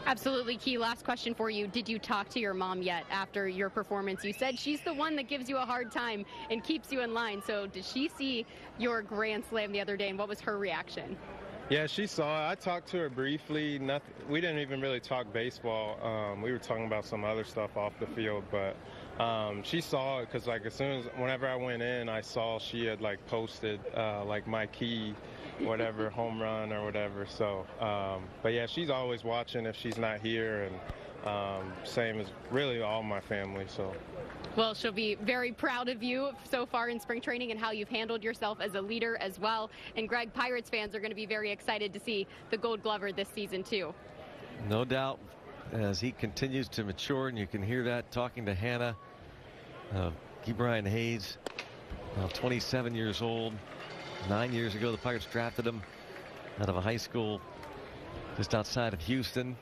Absolutely. Key, last question for you. Did you talk to your mom yet after your performance? You said she's the one that gives you a hard time and keeps you in line. So did she see your grand slam the other day, and what was her reaction? Yeah, she saw it. I talked to her briefly. Nothing. We didn't even really talk baseball. We were talking about some other stuff off the field, but she saw it because, like, whenever I went in, I saw she had, like, posted, like, my key, whatever, home run or whatever. So, but yeah, she's always watching if she's not here, and same as really all my family. So. Well, she'll be very proud of you so far in spring training and how you've handled yourself as a leader as well. And Greg, Pirates fans are going to be very excited to see the Gold Glover this season too. No doubt, as he continues to mature, and you can hear that talking to Hannah. Ke'Bryan Hayes, now 27 years old. 9 years ago, the Pirates drafted him out of a high school just outside of Houston.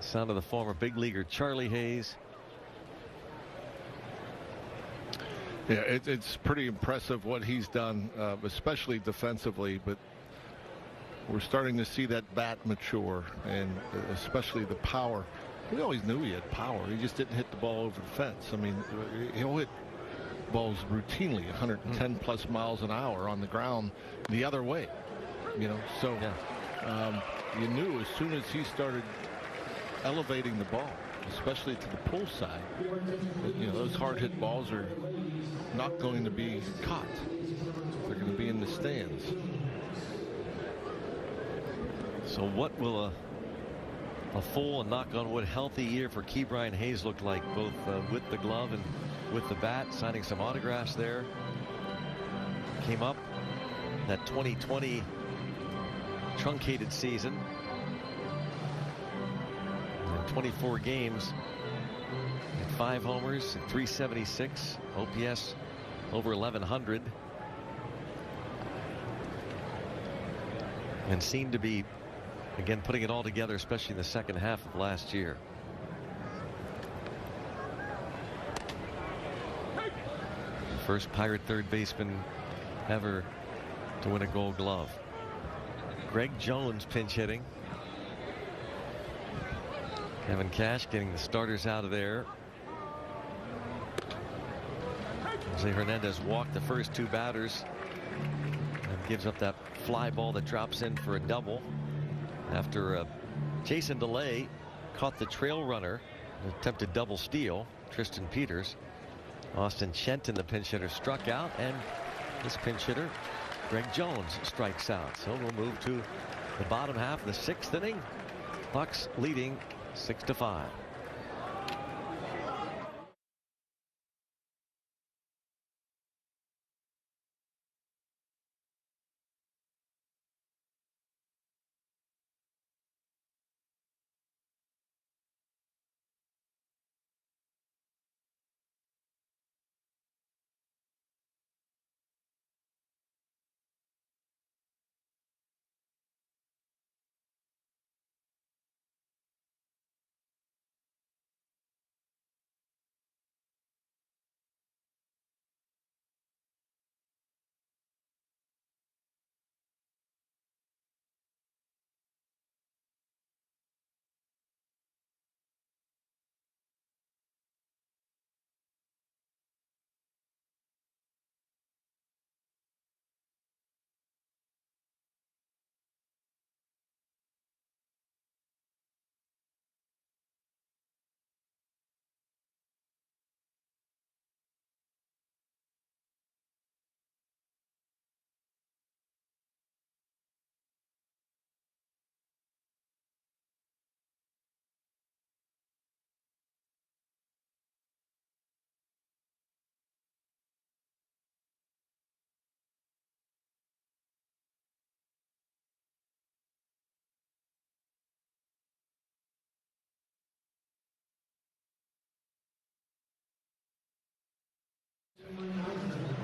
Son of the former big leaguer Charlie Hayes. Yeah, it's pretty impressive what he's done, especially defensively, but we're starting to see that bat mature, and especially the power. We always knew he had power. He just didn't hit the ball over the fence. I mean, he'll hit balls routinely 110 plus miles an hour on the ground the other way, you know. So you knew as soon as he started elevating the ball, especially to the pull side, you know, those hard hit balls are not going to be caught. They're going to be in the stands. So what will a full and, knock on wood, healthy year for Ke'Bryan Hayes look like, both with the glove and with the bat? Signing some autographs there. Came up that 2020 truncated season. In 24 games, 5 homers, 376, OPS over 1100, and seemed to be, again, putting it all together, especially in the second half of last year. First Pirate third baseman ever to win a Gold Glove. Greg Jones pinch hitting. Kevin Cash getting the starters out of there. Jose Hernandez walked the first 2 batters and gives up that fly ball that drops in for a double after Jason DeLay caught the trail runner, an attempted double steal. Tristan Peters. Austin Shenton, the pinch hitter, struck out, and this pinch hitter, Greg Jones, strikes out. So we'll move to the bottom half of the 6th inning. Bucks leading 6-5.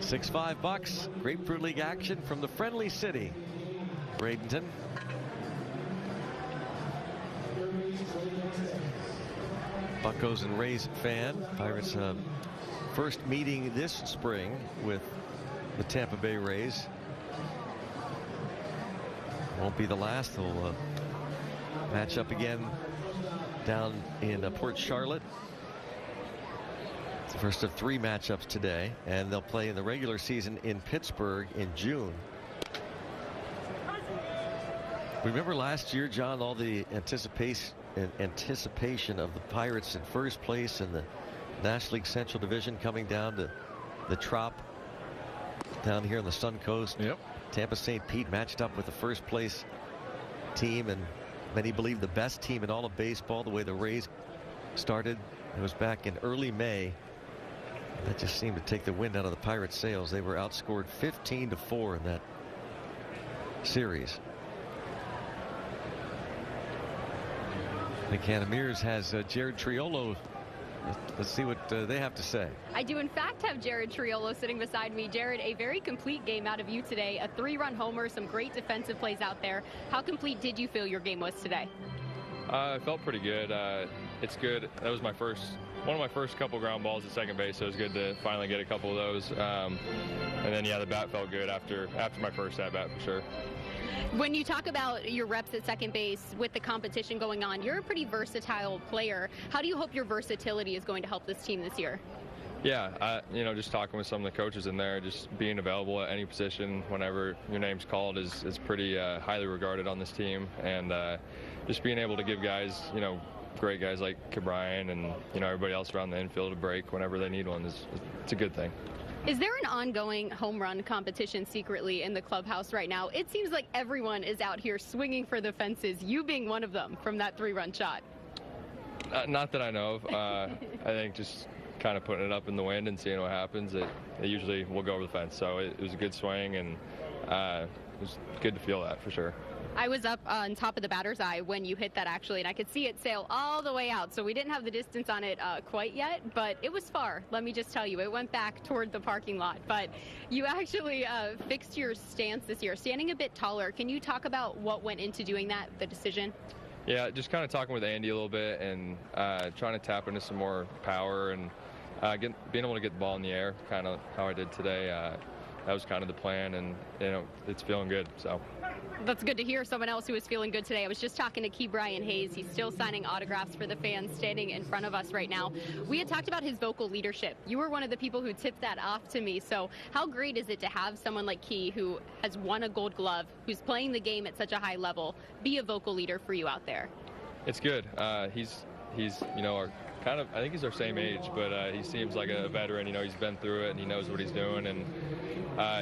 $6-5. Grapefruit League action from the friendly city, Bradenton. Buccos and Rays fan. Pirates first meeting this spring with the Tampa Bay Rays. Won't be the last. They'll match up again down in Port Charlotte. It's the first of 3 matchups today, and they'll play in the regular season in Pittsburgh in June. Remember last year, John, all the anticipation of the Pirates in first place in the National League Central Division coming down to the Trop down here on the Sun Coast. Yep. Tampa St. Pete matched up with the first place team, and many believe the best team in all of baseball. The way the Rays started, it was back in early May. That just seemed to take the wind out of the Pirates' sails. They were outscored 15-4 in that series. The Cannoneers has Jared Triolo. Let's see what they have to say. I do, in fact, have Jared Triolo sitting beside me. Jared, a very complete game out of you today. A 3-run homer, some great defensive plays out there. How complete did you feel your game was today? I felt pretty good. It's good. That was one of my first couple ground balls at second base, so it was good to finally get a couple of those. And then, yeah, the bat felt good after my first at-bat for sure. When you talk about your reps at second base with the competition going on, you're a pretty versatile player. How do you hope your versatility is going to help this team this year? Yeah, just talking with some of the coaches in there, just being available at any position whenever your name's called is pretty highly regarded on this team. And just being able to give guys, great guys like Ke'Bryan and, everybody else around the infield a break whenever they need one it's a good thing. Is there an ongoing home run competition secretly in the clubhouse right now? It seems like everyone is out here swinging for the fences, you being one of them from that 3-run shot. Not that I know of. I think just kind of putting it up in the wind and seeing what happens. It usually will go over the fence. So it was a good swing, and it was good to feel that for sure. I was up on top of the batter's eye when you hit that, actually, and I could see it sail all the way out. So we didn't have the distance on it quite yet, but it was far. Let me just tell you, it went back toward the parking lot. But you actually fixed your stance this year, standing a bit taller. Can you talk about what went into doing that, the decision? Yeah, just kind of talking with Andy a little bit and trying to tap into some more power and being able to get the ball in the air, kind of how I did today. That was kind of the plan, and it's feeling good. So that's good to hear. Someone else who is feeling good today. I was just talking to Ke'Bryan Hayes. He's still signing autographs for the fans standing in front of us right now. We had talked about his vocal leadership. You were one of the people who tipped that off to me. So how great is it to have someone like Key, who has won a Gold Glove, who's playing the game at such a high level, be a vocal leader for you out there? It's good. He's our kind of, I think he's our same age, but he seems like a veteran. He's been through it and he knows what he's doing, and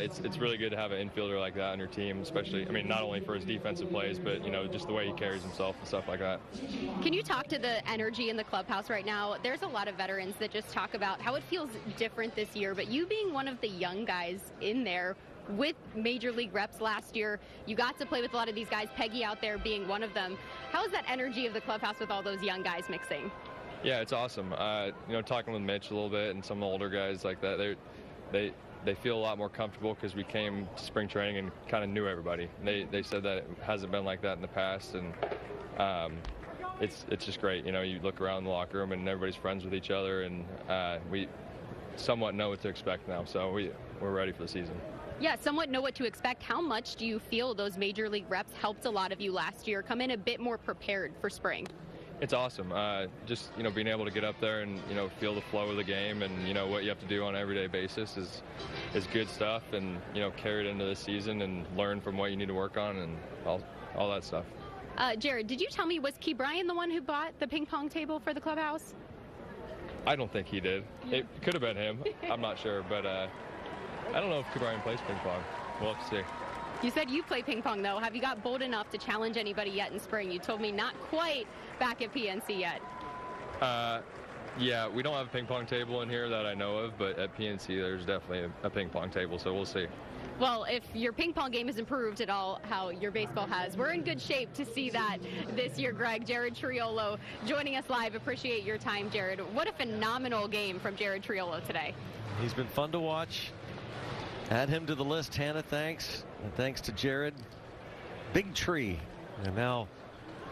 it's really good to have an infielder like that on your team, especially, not only for his defensive plays, but just the way he carries himself and stuff like that. Can you talk to the energy in the clubhouse right now? There's a lot of veterans that just talk about how it feels different this year, but you being one of the young guys in there with major league reps last year, you got to play with a lot of these guys, Peggy out there being one of them. How is that energy of the clubhouse with all those young guys mixing? Yeah, it's awesome. Talking with Mitch a little bit and some of the older guys like that, they feel a lot more comfortable because we came to spring training and kind of knew everybody. They said that it hasn't been like that in the past, and it's just great. You look around the locker room and everybody's friends with each other, and we somewhat know what to expect now, so we're ready for the season. Yeah, somewhat know what to expect. How much do you feel those major league reps helped a lot of you last year come in a bit more prepared for spring? It's awesome. Just being able to get up there and feel the flow of the game, and what you have to do on an everyday basis is good stuff, and carry it into the season and learn from what you need to work on and all that stuff. Jared, did you tell me, was Ke'Bryan the one who bought the ping pong table for the clubhouse? I don't think he did. It could have been him. I'm not sure, but I don't know if Ke'Bryan plays ping pong. We'll have to see. You said you play ping pong, though. Have you got bold enough to challenge anybody yet in spring? You told me not quite back at PNC yet. Yeah, we don't have a ping pong table in here that I know of, but at PNC there's definitely a ping pong table, so we'll see. Well, if your ping pong game has improved at all how your baseball has, we're in good shape to see that this year, Greg. Jared Triolo joining us live. Appreciate your time, Jared. What a phenomenal game from Jared Triolo today. He's been fun to watch. Add him to the list, Hannah. Thanks. And thanks to Jared. Big tree. And now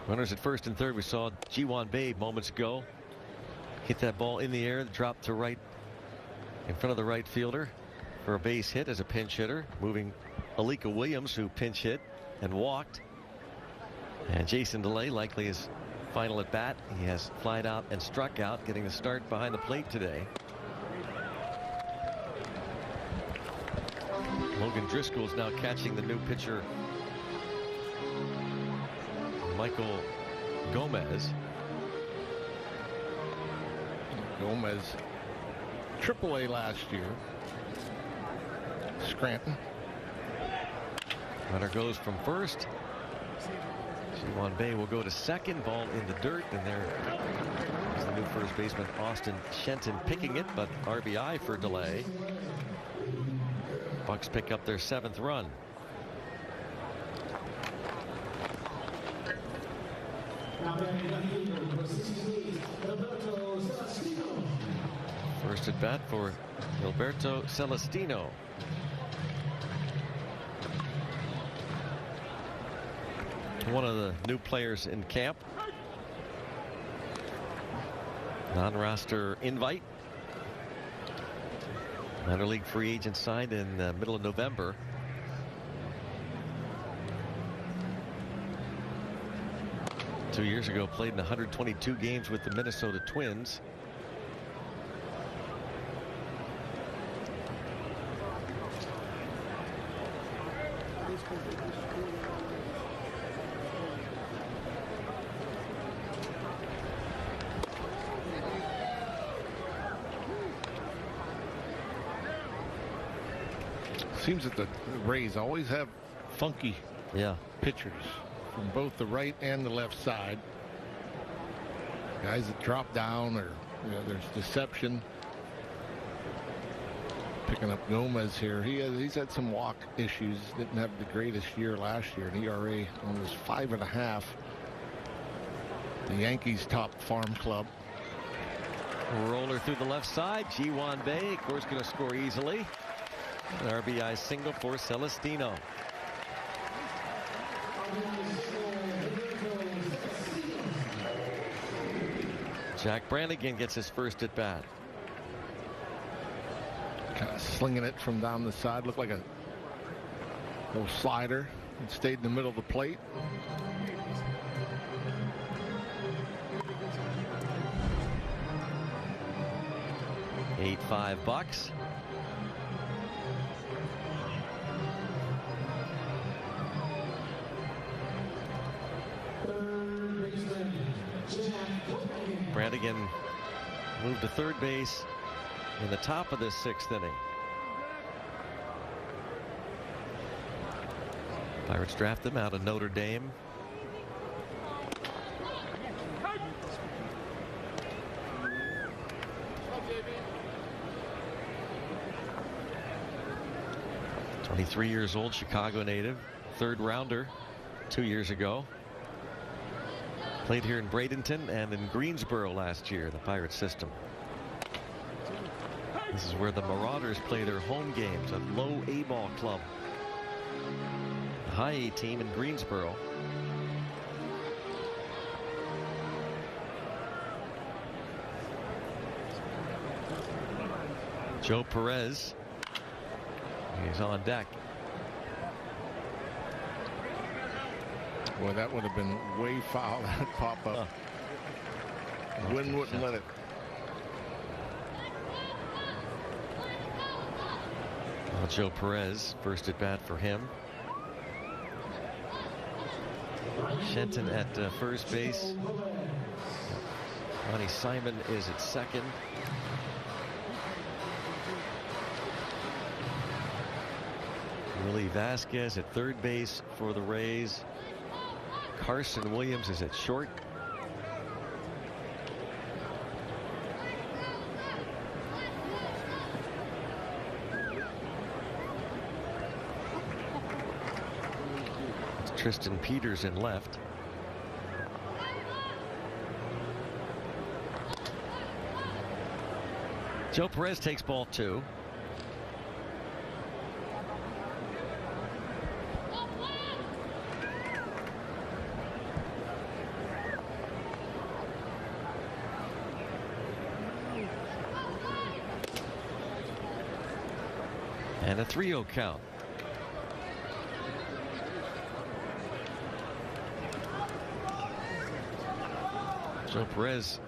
runners at first and third. We saw Ji-Wan Bae moments ago hit that ball in the air, drop to right in front of the right fielder for a base hit as a pinch hitter, moving Alika Williams, who pinch hit and walked. And Jason DeLay likely his final at bat. He has flied out and struck out, getting the start behind the plate today. Logan Driscoll is now catching the new pitcher, Michael Gomez. Gomez, AAA last year. Scranton. Runner goes from first. Ji-Wan Bae will go to second. Ball in the dirt, and there is the new first baseman Austin Shenton picking it, but RBI for DeLay. Bucks pick up their 7th run. First at bat for Gilberto Celestino. One of the new players in camp. Non-roster invite. Minor league free agent signed in the middle of November. Two years ago played in 122 games with the Minnesota Twins. Seems that the Rays always have funky pitchers from both the right and the left side. Guys that drop down, or there's deception. Picking up Gomez here. He's had some walk issues. Didn't have the greatest year last year. An ERA almost 5.5. The Yankees top farm club. Roller through the left side. Ji-Wan Bae, of course, going to score easily. An RBI single for Celestino. Jack Brannigan gets his first at bat. Kind of slinging it from down the side. Looked like a little slider. It stayed in the middle of the plate. $5. Brannigan moved to third base in the top of this 6th inning. Pirates draft him out of Notre Dame. .23 years old, Chicago native, 3rd rounder 2 years ago. Played here in Bradenton and in Greensboro last year, the Pirate system. This is where the Marauders play their home games, a low A-ball club. The high A team in Greensboro. Joe Perez. He's on deck. Boy, that would have been way foul. That pop up. Wind wouldn't let it. Well, Joe Perez, first at bat for him. Shenton at first base. Ronnie Simon is at second. Willie Vasquez at third base for the Rays. Carson Williams is at short. It's Tristan Peters in left. Joe Perez takes ball 2. And a 3-0 count. Joe Perez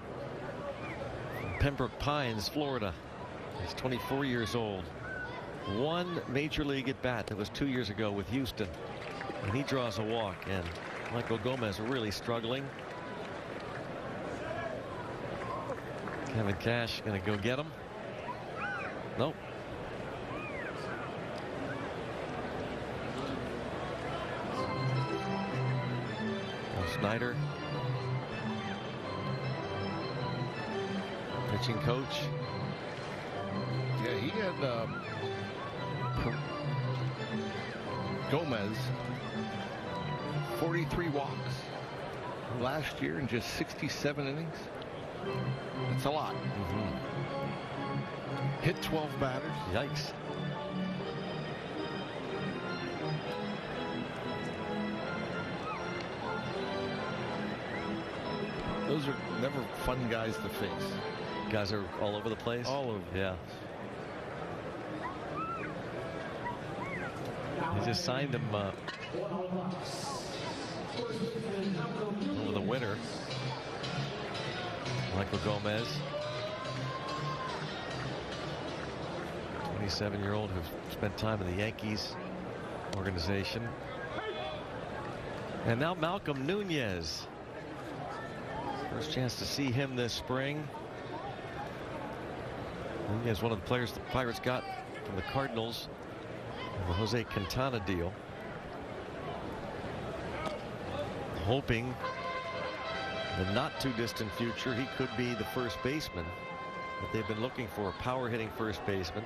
from Pembroke Pines, Florida. He's 24 years old. One major league at bat. That was 2 years ago with Houston. And he draws a walk. And Michael Gomez really struggling. Kevin Cash going to go get him. Nope. Snyder, pitching coach. Yeah, he had Gomez 43 walks last year in just 67 innings. That's a lot. Hit 12 batters. Yikes. Those are never fun guys to face. Guys are all over the place. All over. Yeah. He just signed him over the winter. Michael Gomez, 27-year-old who spent time in the Yankees organization. And now Malcolm Nunez. First chance to see him this spring. Nunez, one of the players the Pirates got from the Cardinals in the Jose Quintana deal. Hoping in the not too distant future he could be the first baseman that they've been looking for, a power hitting first baseman.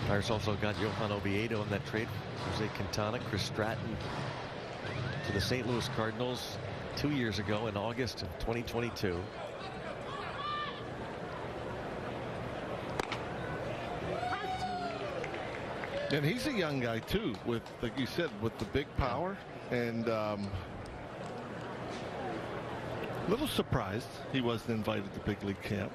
Pirates also got Johan Oviedo in that trade. Jose Quintana, Chris Stratton to the St. Louis Cardinals 2 years ago in August of 2022. And he's a young guy too, with, like you said, with the big power. And a little surprised he wasn't invited to big league camp.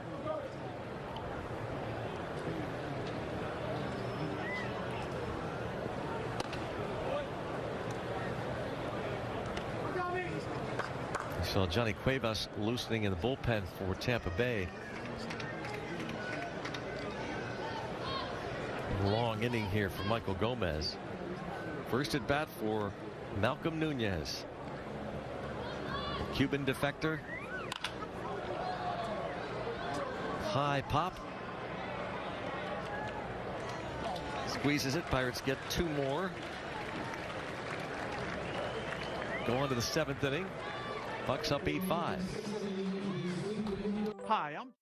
So Johnny Cuevas loosening in the bullpen for Tampa Bay. Long inning here for Michael Gomez. First at bat for Malcolm Nunez. Cuban defector. High pop. Squeezes it. Pirates get two more. Go on to the seventh inning. Bucks up 8-5. Hi, I'm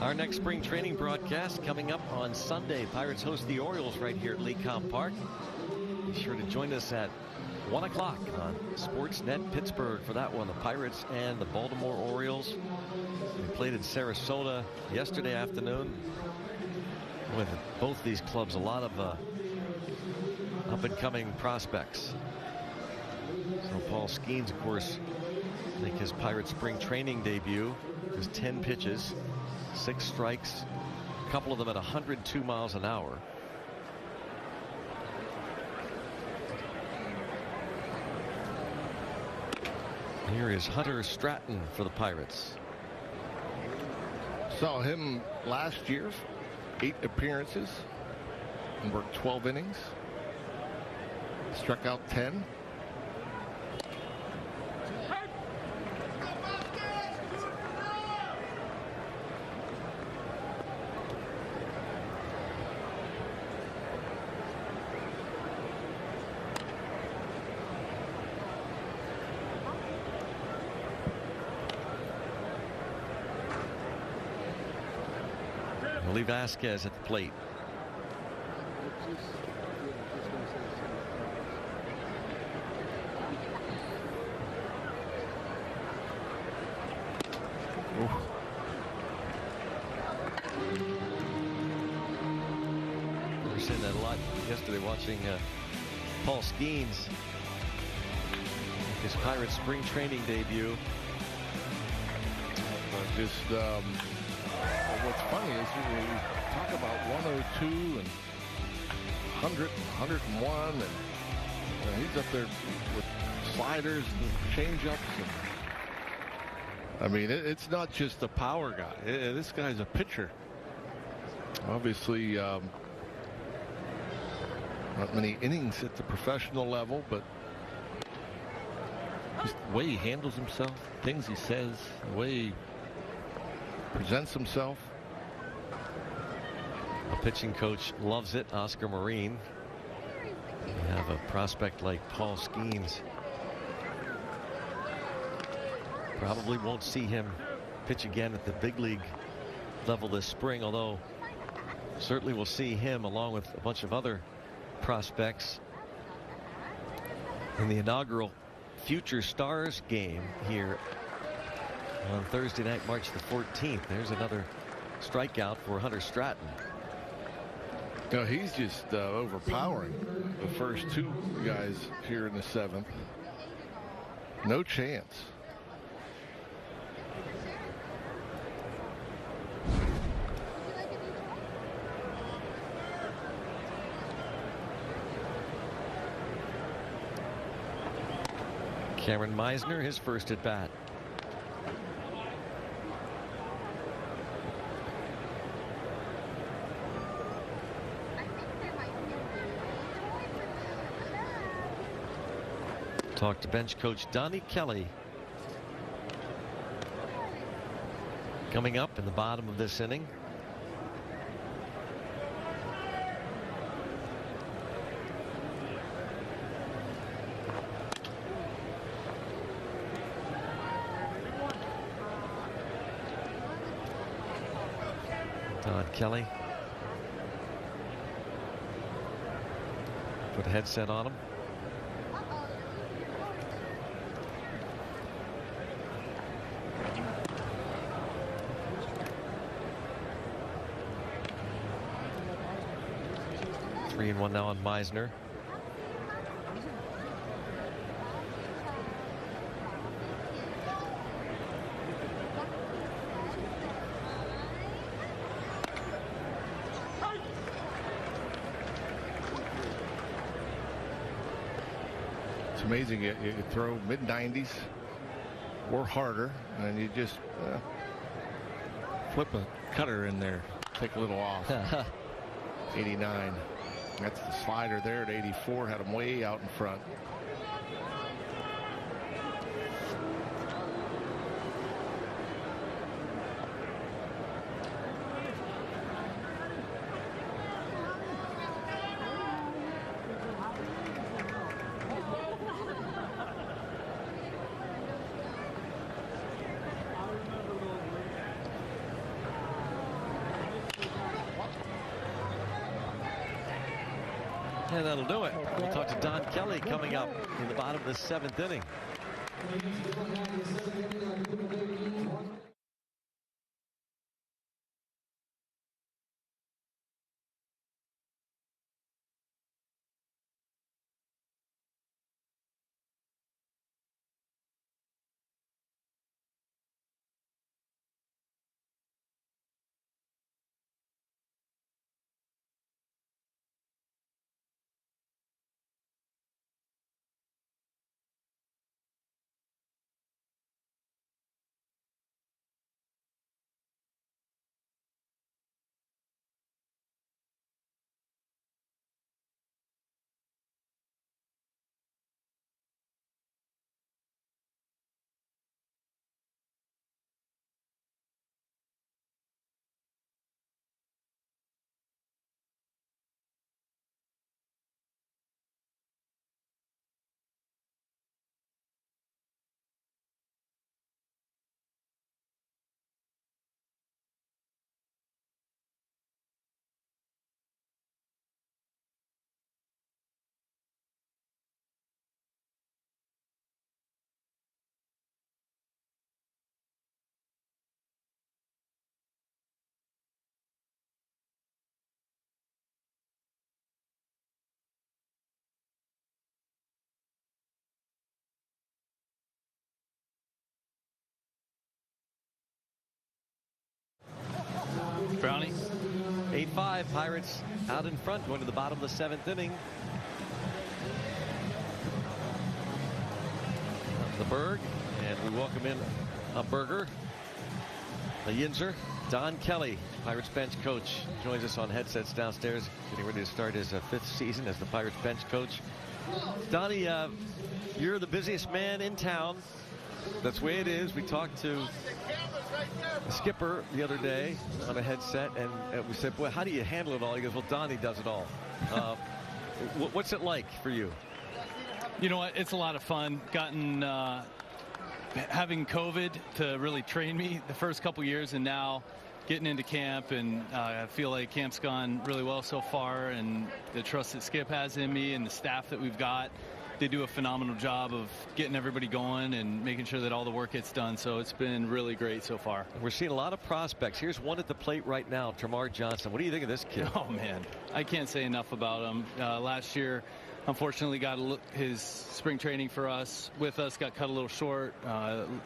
Our next spring training broadcast coming up on Sunday. Pirates host the Orioles right here at Lecom Park. Be sure to join us at 1 o'clock on Sportsnet Pittsburgh for that one. The Pirates and the Baltimore Orioles. They played in Sarasota yesterday afternoon. with both these clubs, a lot of up-and-coming prospects. So Paul Skeens, of course, make his Pirate spring training debut. His 10 pitches, 6 strikes, a couple of them at 102 miles an hour. Here is Hunter Stratton for the Pirates. Saw him last year, 8 appearances and worked 12 innings. Struck out 10. Lee Vasquez at the plate. We were saying that a lot yesterday watching Paul Skeens, his Pirates spring training debut. What's funny is you talk about 102 and 100, 101, and he's up there with sliders and changeups. I mean, it's not just a power guy. This guy's a pitcher. Obviously, not many innings at the professional level, but just the way he handles himself, things he says, the way he presents himself. A pitching coach loves it, Oscar Marine. You have a prospect like Paul Skeens. Probably won't see him pitch again at the big league level this spring, although certainly we'll see him along with a bunch of other prospects in the inaugural Future Stars game here on Thursday night, March the 14th. There's another strikeout for Hunter Stratton. You know, he's just overpowering the first 2 guys here in the 7th. No chance. Cameron Meisner, his first at bat. Talk to bench coach Donnie Kelly. Coming up in the bottom of this inning. Don Kelly. Put a headset on him. Three and 1 now on Meisner. It's amazing. You throw mid-90s or harder, and you just flip a cutter in there, take a little off. 89. That's the slider there at 84. Had him way out in front. And that'll do it. We'll talk to Don Kelly coming up in the bottom of the 7th inning. Brownie. 8-5, Pirates out in front, going to the bottom of the 7th inning. The Berg, and we welcome in a Burger, a Yinzer. Don Kelly, Pirates bench coach, joins us on headsets downstairs, getting ready to start his 5th season as the Pirates bench coach. Donnie, you're the busiest man in town. That's the way it is. We talked to the skipper the other day on a headset, and we said, "Boy, how do you handle it all?" He goes, "Well, Donnie does it all." What's it like for you? You know what? It's a lot of fun. Having COVID to really train me the first couple years, and now getting into camp, and I feel like camp's gone really well so far, and the trust that Skip has in me and the staff that we've got, they do a phenomenal job of getting everybody going and making sure that all the work gets done. So it's been really great so far. We're seeing a lot of prospects. Here's one at the plate right now, Termarr Johnson. What do you think of this kid? Oh, man, I can't say enough about him. Last year, unfortunately, got his spring training with us, got cut a little short,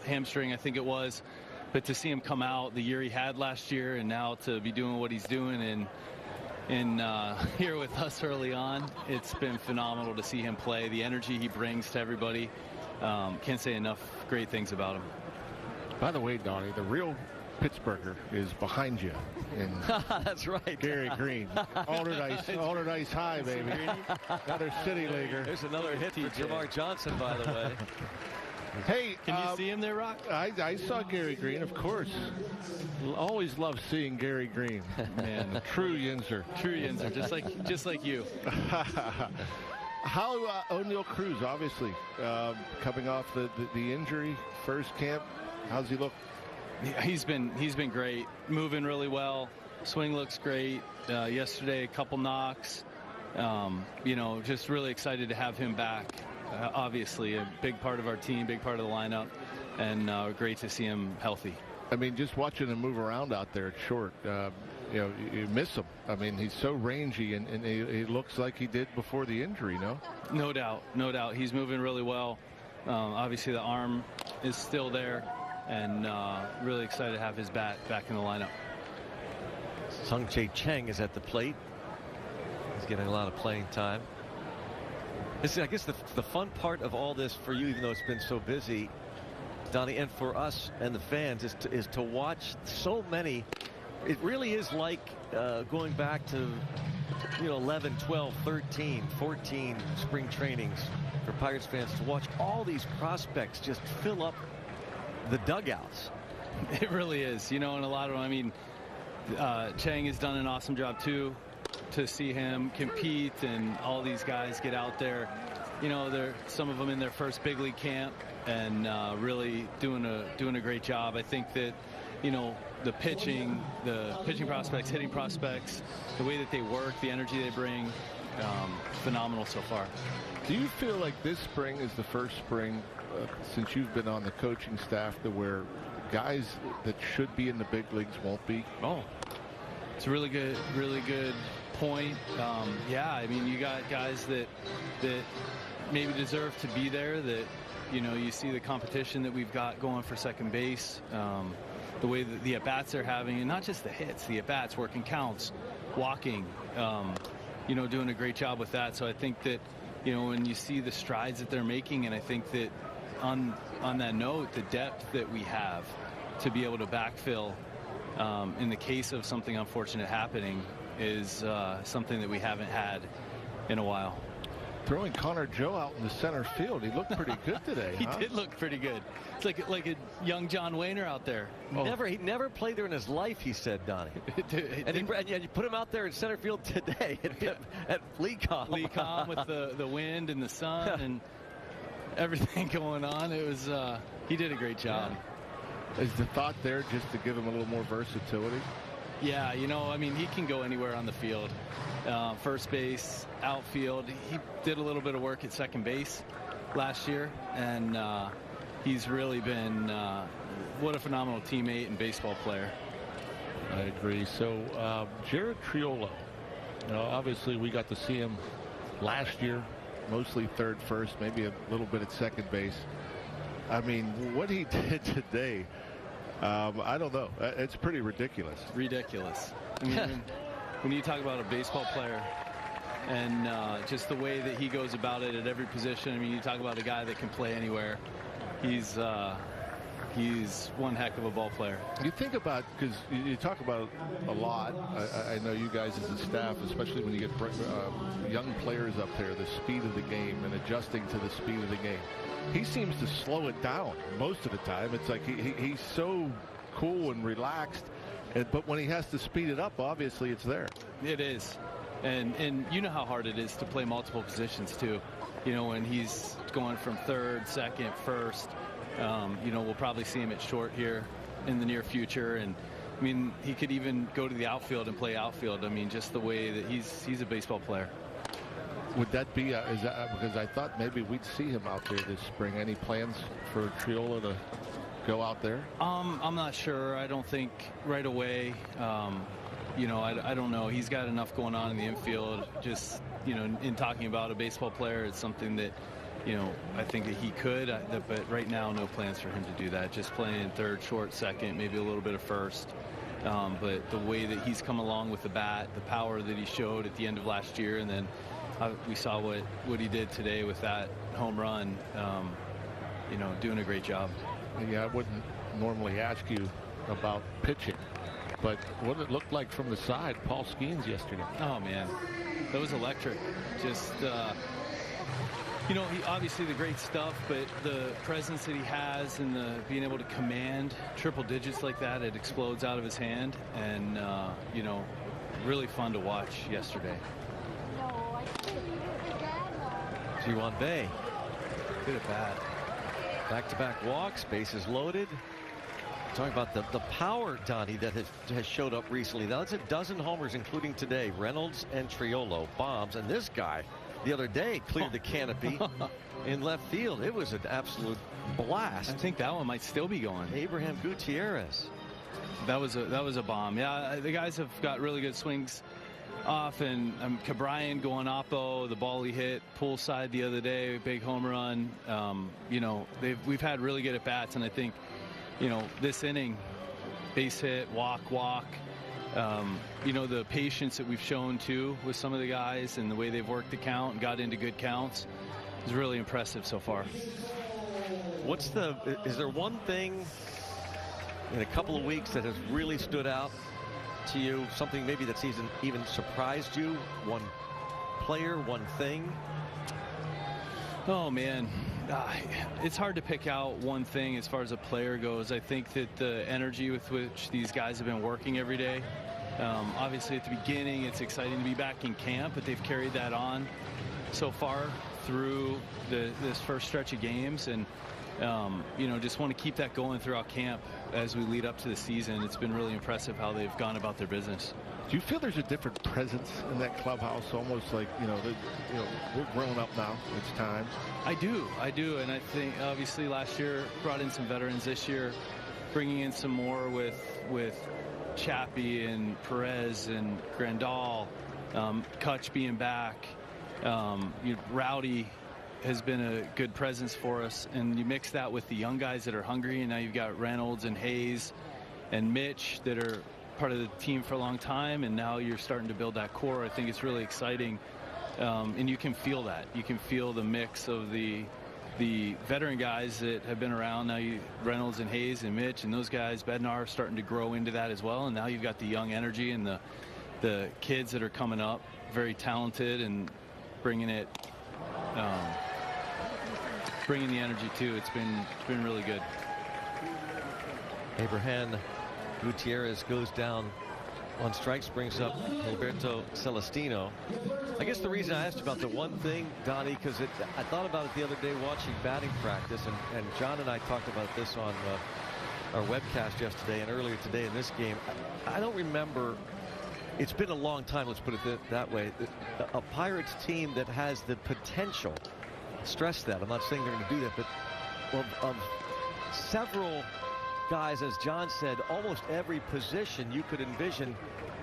hamstring, I think it was. But to see him come out the year he had last year, and now to be doing what he's doing and here with us early on, it's been phenomenal to see him play. The energy he brings to everybody, can't say enough great things about him. By the way, Donnie, the real Pittsburgher is behind you. That's right. Gary Green. Altered ice high, baby. Another city leaguer. There's another hit for Termarr Johnson, by the way. Hey, can you see him there, Rock? I saw Gary Green, of course. Always love seeing Gary Green. Man, true Yinzer. True Yinzer, just like you. How O'Neal Cruz, obviously, coming off the injury, first camp. How's he look? He's been great, moving really well. Swing looks great. Yesterday, a couple knocks. Just really excited to have him back. Obviously, a big part of our team, big part of the lineup, and great to see him healthy. I mean, just watching him move around out there at short, you miss him. I mean, he's so rangy, and he looks like he did before the injury, no? No doubt. He's moving really well. Obviously, the arm is still there, and really excited to have his bat back in the lineup. Sung-Jae Chang is at the plate. He's getting a lot of playing time. I guess the fun part of all this for you, even though it's been so busy, Donnie, and for us and the fans, is to watch so many. It really is like going back to 11, 12, 13, 14 spring trainings for Pirates fans, to watch all these prospects just fill up the dugouts. It really is, and a lot of them. I mean, Chang has done an awesome job too. To see him compete and all these guys get out there, they're some of them in their first big league camp, and really doing a great job. I think that the pitching prospects, hitting prospects, the way that they work, the energy they bring, phenomenal so far. Do you feel like this spring is the first spring since you've been on the coaching staff to where guys that should be in the big leagues won't be? Oh, it's a really good point. Yeah, I mean, you got guys that maybe deserve to be there, that you see the competition that we've got going for second base, the way that the at-bats they're having, and not just the hits, the at-bats, working counts, walking, doing a great job with that. So I think that when you see the strides that they're making, and I think that on that note, the depth that we have to be able to backfill in the case of something unfortunate happening is something that we haven't had in a while. Throwing Connor Joe out in the center field, he looked pretty good today. He did look pretty good. It's like a young John Wayner out there. He never played there in his life, he said, Donnie. and you put him out there in center field today at Lecom. Lecom with the wind and the sun and everything going on. It was he did a great job. Is the thought there just to give him a little more versatility? Yeah, I mean, he can go anywhere on the field. First base, outfield. He did a little bit of work at second base last year, and he's really been what a phenomenal teammate and baseball player. I agree. So Jared Triolo, obviously we got to see him last year, mostly third, first, maybe a little bit at second base. I mean, what he did today, I don't know. It's pretty ridiculous. Ridiculous. I mean, when you talk about a baseball player and just the way that he goes about it at every position, I mean, you talk about a guy that can play anywhere. He's one heck of a ball player. You think about, because you talk about a lot, I know you guys as a staff, especially when you get young players up there, the speed of the game and adjusting to the speed of the game. He seems to slow it down most of the time. It's like he's so cool and relaxed, but when he has to speed it up, obviously it's there. It is. And you know how hard it is to play multiple positions too. You know, when he's going from third, second, first, you know, we'll probably see him at short here in the near future. And I mean, he could even go to the outfield and play outfield. I mean, just the way that he's a baseball player. Would that be, is that, because I thought maybe we'd see him out there this spring. Any plans for Triolo to go out there? I'm not sure. I don't think right away. You know, I don't know. He's got enough going on in the infield. Just, you know, in talking about a baseball player, it's something that, you know, I think that he could. But right now, no plans for him to do that. Just playing third, short, second, maybe a little bit of first. But the way that he's come along with the bat, the power that he showed at the end of last year, and then we saw what he did today with that home run, you know, doing a great job. Yeah, I wouldn't normally ask you about pitching, but what it looked like from the side, Paul Skeens yesterday. Oh, man, that was electric. Just, you know, he obviously the great stuff, but the presence that he has and the being able to command triple digits like that, it explodes out of his hand, and, you know, really fun to watch yesterday. G1 Bay. Good at bat. Back-to-back walks, bases loaded. Talking about the power, Donnie, that has showed up recently. Now it's a dozen homers, including today. Reynolds and Triolo bombs, and this guy the other day cleared the canopy in left field. It was an absolute blast. I think that one might still be going. Abraham Gutierrez. That was a bomb. Yeah, the guys have got really good swings off, and Cabrian going oppo, the ball he hit poolside the other day, big home run. You know, we've had really good at bats, and I think, you know, this inning, base hit, walk. You know, the patience that we've shown too with some of the guys and the way they've worked the count and got into good counts is really impressive so far. Is there one thing in a couple of weeks that has really stood out to you, something maybe that's even surprised you? One player, one thing? Oh, man. It's hard to pick out one thing as far as a player goes. I think that the energy with which these guys have been working every day, obviously at the beginning it's exciting to be back in camp, but they've carried that on so far through this first stretch of games, and you know, just want to keep that going throughout camp as we lead up to the season. It's been really impressive how they've gone about their business. Do you feel there's a different presence in that clubhouse, almost like, you know, we're grown up now, it's time? I do, and I think obviously last year brought in some veterans. This year bringing in some more with Chappie and Perez and Grandal, Kutch being back, Rowdy has been a good presence for us, and you mix that with the young guys that are hungry, and now you've got Reynolds and Hayes and Mitch that are part of the team for a long time, and now you're starting to build that core. I think it's really exciting, and you can feel that. You can feel the mix of the veteran guys that have been around. Now Reynolds and Hayes and Mitch and those guys, Bednar, are starting to grow into that as well, and now you've got the young energy and the kids that are coming up, very talented, and bringing it, bringing the energy too. It's been really good. Abraham Gutierrez goes down on strikes, brings up Gilberto Celestino. I guess the reason I asked about the one thing, Donnie, because I thought about it the other day watching batting practice, and John and I talked about this on our webcast yesterday and earlier today in this game. I don't remember, it's been a long time, let's put it that way, a Pirates team that has the potential, stress that, I'm not saying they're going to do that, but of several guys, as John said, almost every position you could envision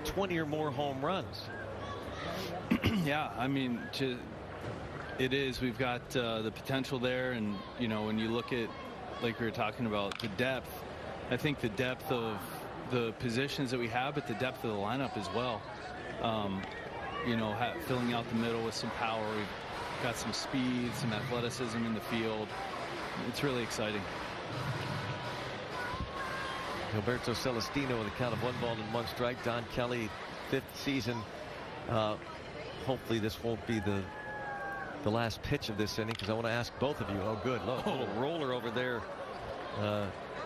20 or more home runs. Yeah, I mean, it is. We've got the potential there, and you know, when you look at, like we were talking about, the depth, I think the depth of the positions that we have, but the depth of the lineup as well. You know, filling out the middle with some power. We've got some speed, some athleticism in the field. It's really exciting. Gilberto Celestino with a count of 1-1 Don Kelly, 5th season. Hopefully this won't be the last pitch of this inning, because I want to ask both of you. Oh, good. Look, a little roller over there.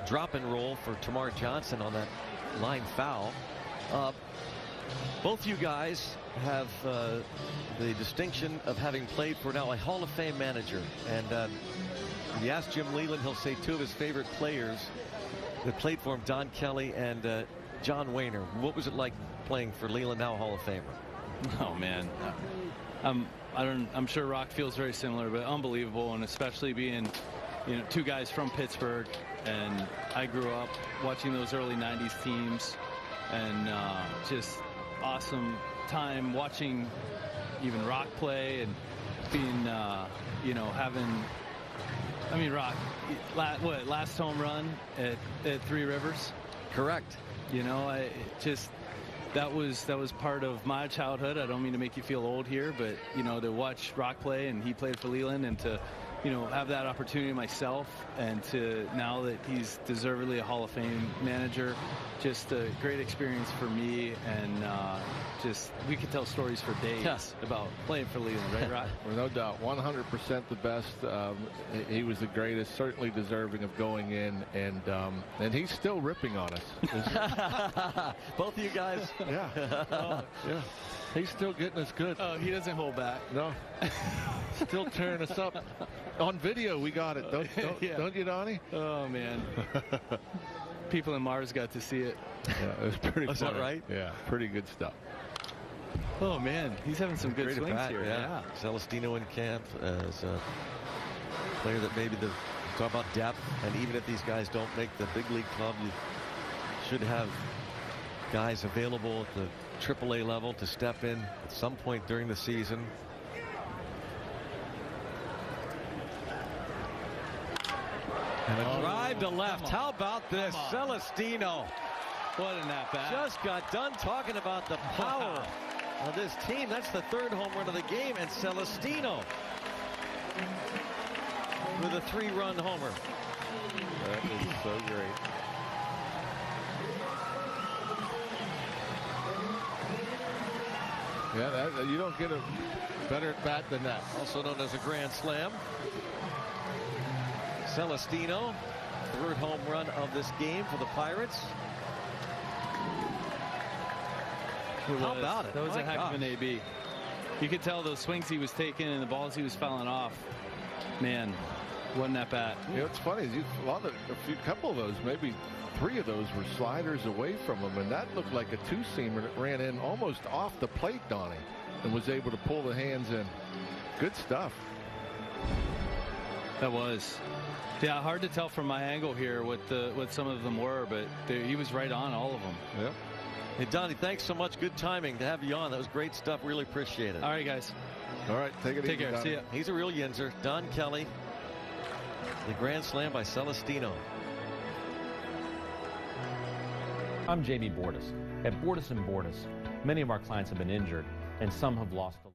Drop and roll for Tamar Johnson on that line foul. Both you guys have the distinction of having played for now a Hall of Fame manager. And if you ask Jim Leland, he'll say two of his favorite players that played for him, Don Kelly and John Wehner. What was it like playing for Leland, now a Hall of Famer? Oh, man. I'm sure Rock feels very similar, but unbelievable. And especially being, you know, two guys from Pittsburgh. And I grew up watching those early 90s teams, and just awesome time watching even Rock play and being, you know, having, I mean, Rock, last home run at Three Rivers? Correct. You know, that was part of my childhood. I don't mean to make you feel old here, but, you know, to watch Rock play, and he played for Leland, and to, you know, have that opportunity myself, and to now that he's deservedly a Hall of Fame manager, just a great experience for me. And just, we could tell stories for days about playing for Leland, right, Rock? Well, no doubt, 100% the best. He was the greatest, certainly deserving of going in, and he's still ripping on us. Both of you guys. Yeah. Yeah. He's still getting us good. Oh, he doesn't hold back. No. Still tearing us up. On video, we got it. Don't you, Donnie? Oh, man. People in Mars got to see it. Yeah, it was pretty funny. Is that right? Yeah, pretty good stuff. Oh, man. He's having some good swings here. Yeah. Celestino in camp as a player that maybe talk about depth, and even if these guys don't make the big league club, you should have guys available at the AAA level to step in at some point during the season. And a drive to left. How about this? Celestino. What an at-bat. Just got done talking about the power of this team. That's the 3rd home run of the game, and Celestino with a 3-run homer. That is so great. Yeah, you don't get a better at bat than that. Also known as a grand slam. Celestino, 3rd home run of this game for the Pirates. How about it? That was a heck of an AB. You could tell those swings he was taking and the balls he was fouling off. Man, wasn't that bad? You know, it's funny. A couple of those, maybe 3 of those, were sliders away from him, and that looked like a two-seamer that ran in almost off the plate, Donnie, and was able to pull the hands in. Good stuff. That was. Yeah, hard to tell from my angle here what some of them were, but he was right on all of them. Yep. Hey, Donnie, thanks so much. Good timing to have you on. That was great stuff. Really appreciate it. All right, guys. All right, take it easy. Take care. Donnie. See ya. He's a real Yinzer. Don Kelly. The grand slam by Celestino. I'm Jamie Bordas. At Bordas & Bordas, many of our clients have been injured, and some have lost a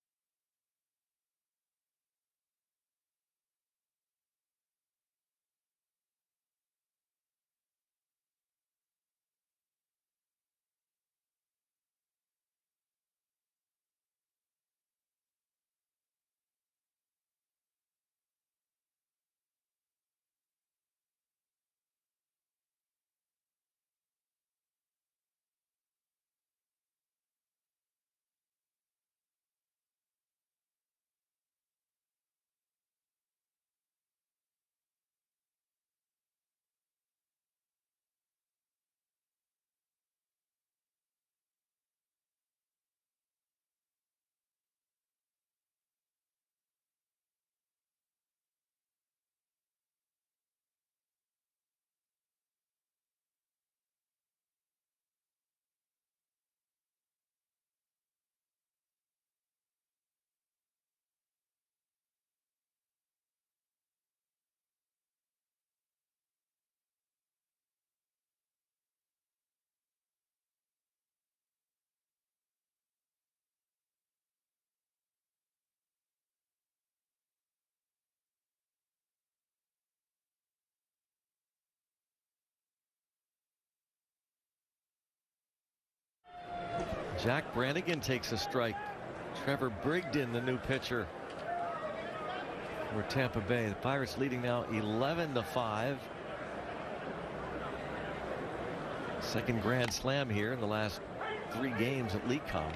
Jack Brannigan takes a strike. Trevor Brigden, the new pitcher for Tampa Bay. The Pirates leading now 11-5. Second grand slam here in the last 3 games at Lecom.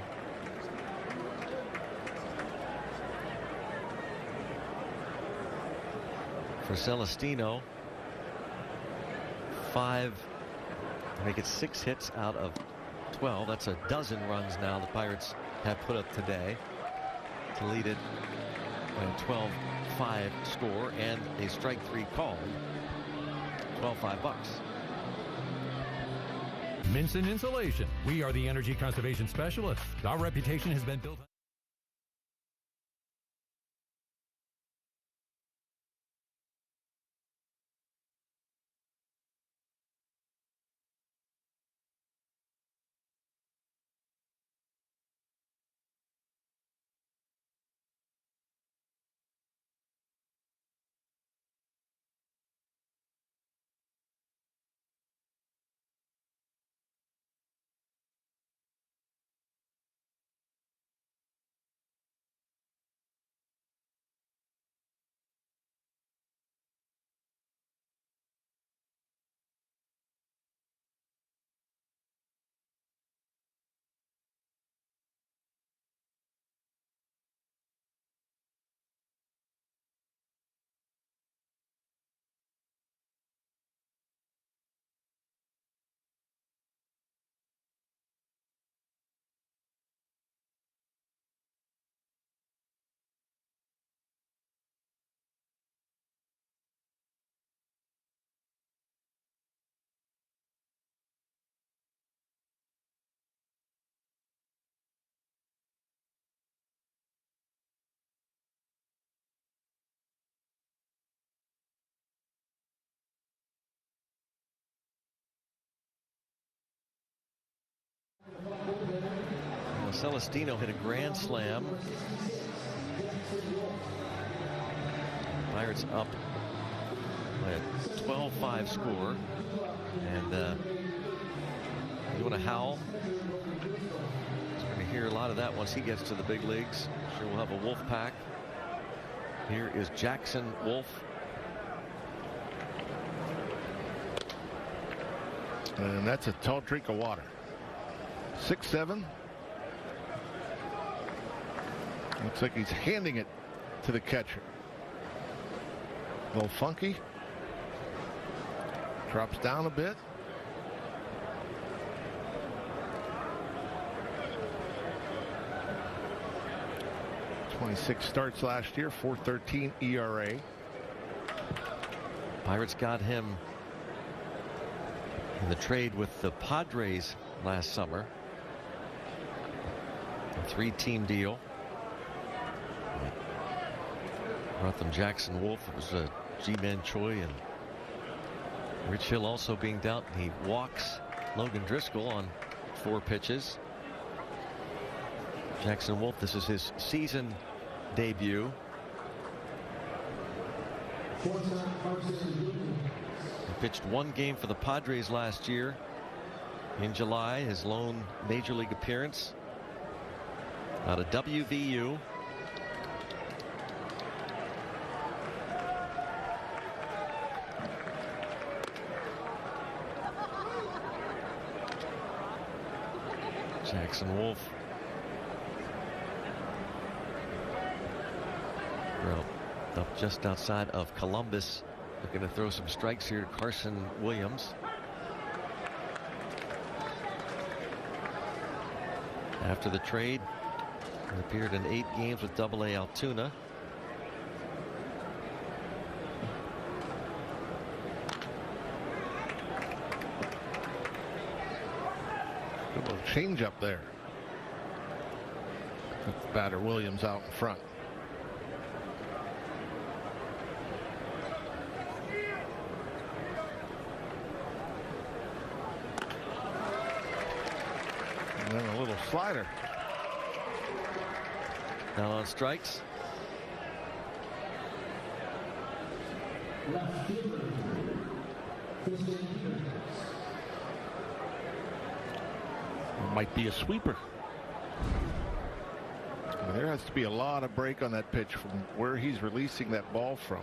For Celestino, 5, make it 6 hits out of 12. That's a dozen runs now the Pirates have put up today to lead it a 12-5 score and a strike 3 call. 12-5 bucks. Minson Insulation. We are the energy conservation specialists. Our reputation has been built. Celestino hit a grand slam. Pirates up by a 12-5 score. And you want to howl? We're going to hear a lot of that once he gets to the big leagues. Sure, we'll have a Wolf pack. Here is Jackson Wolf. And that's a tall drink of water. 6'7". Looks like he's handing it to the catcher. A little funky. Drops down a bit. .26 starts last year, .413 ERA. Pirates got him in the trade with the Padres last summer. A 3-team deal. Brought them Jackson Wolf. It was G-Man Choi and Rich Hill also being dealt. He walks Logan Driscoll on 4 pitches. Jackson Wolf, this is his season debut. He pitched 1 game for the Padres last year in July, his lone major league appearance out of WVU. Jackson Wolf. Well, up just outside of Columbus. Looking to throw some strikes here to Carson Williams. After the trade, he appeared in 8 games with AA Altoona. Good little change up there. With the batter Williams out in front. And then a little slider. Now on strikes. It might be a sweeper. There has to be a lot of break on that pitch from where he's releasing that ball from.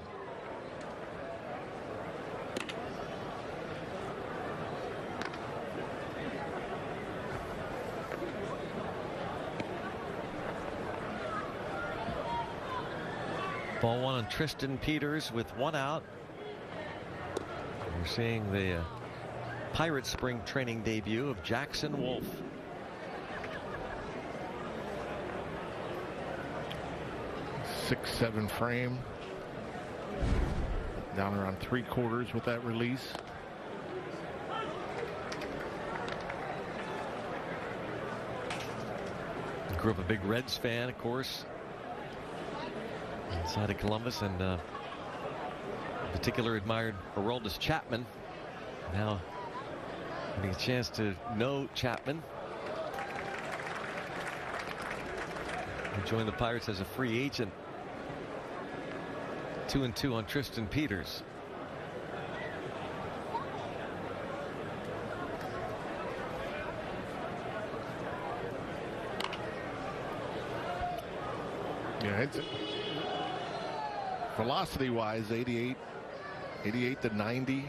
Ball one on Tristan Peters with one out. We're seeing the Pirates spring training debut of Jackson Wolf. 6'7" frame. Down around 3/4 with that release. Grew up a big Reds fan, of course, inside of Columbus, and in particular admired Aroldis Chapman. Now getting a chance to know Chapman. He joined the Pirates as a free agent. 2-2 on Tristan Peters. Yeah, it's velocity-wise, 88 to 90.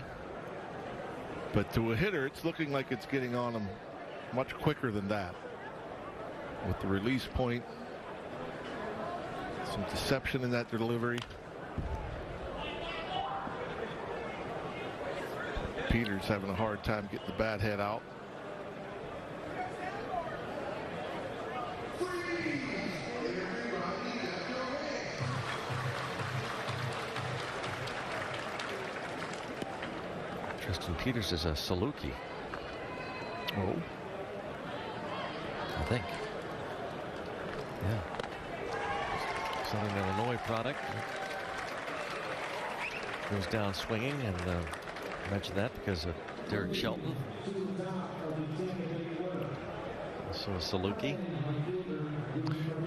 But to a hitter, it's looking like it's getting on him much quicker than that. With the release point, some deception in that delivery. Peters having a hard time getting the bat head out. Tristan Peters is a Saluki. Oh. I think. Yeah. Southern Illinois product. Goes down swinging, and I mentioned that because of Derek Shelton. Also a Saluki.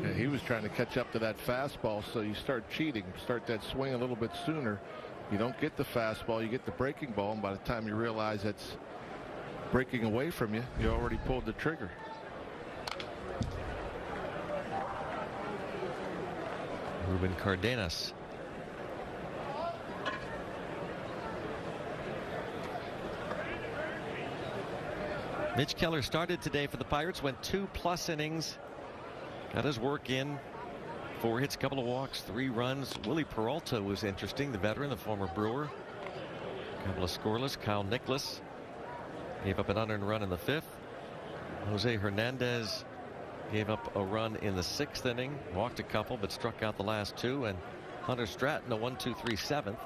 Yeah, he was trying to catch up to that fastball, so you start cheating. Start that swing a little bit sooner. You don't get the fastball, you get the breaking ball, and by the time you realize it's breaking away from you, you already pulled the trigger. Ruben Cardenas. Mitch Keller started today for the Pirates, went 2+ innings, got his work in. 4 hits, couple of walks, 3 runs. Willie Peralta was interesting, the veteran, the former Brewer. Couple of scoreless. Kyle Nicholas gave up an unearned run in the 5th. Jose Hernandez gave up a run in the 6th inning, walked a couple but struck out the last 2, and Hunter Stratton a 1-2-3 7th.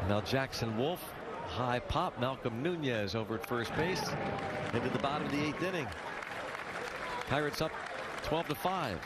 Now Jackson Wolf, high pop. Malcolm Nunez over at first base into the bottom of the 8th inning. Pirates up 12-5.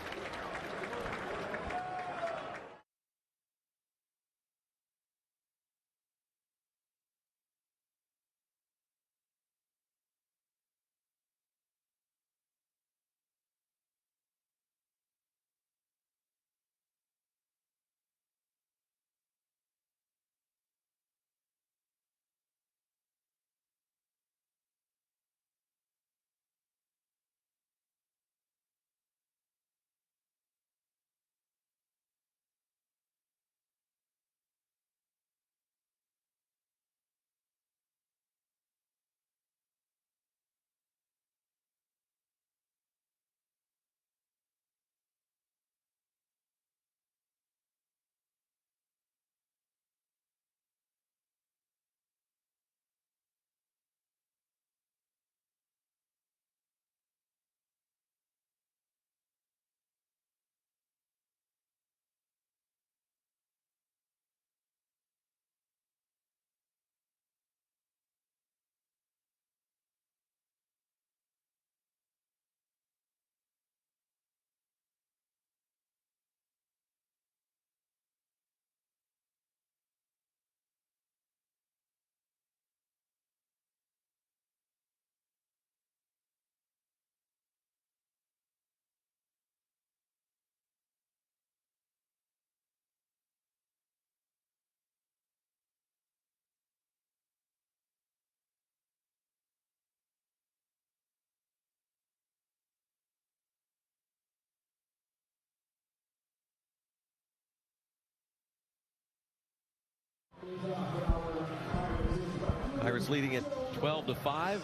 Pirates leading it 12-5 in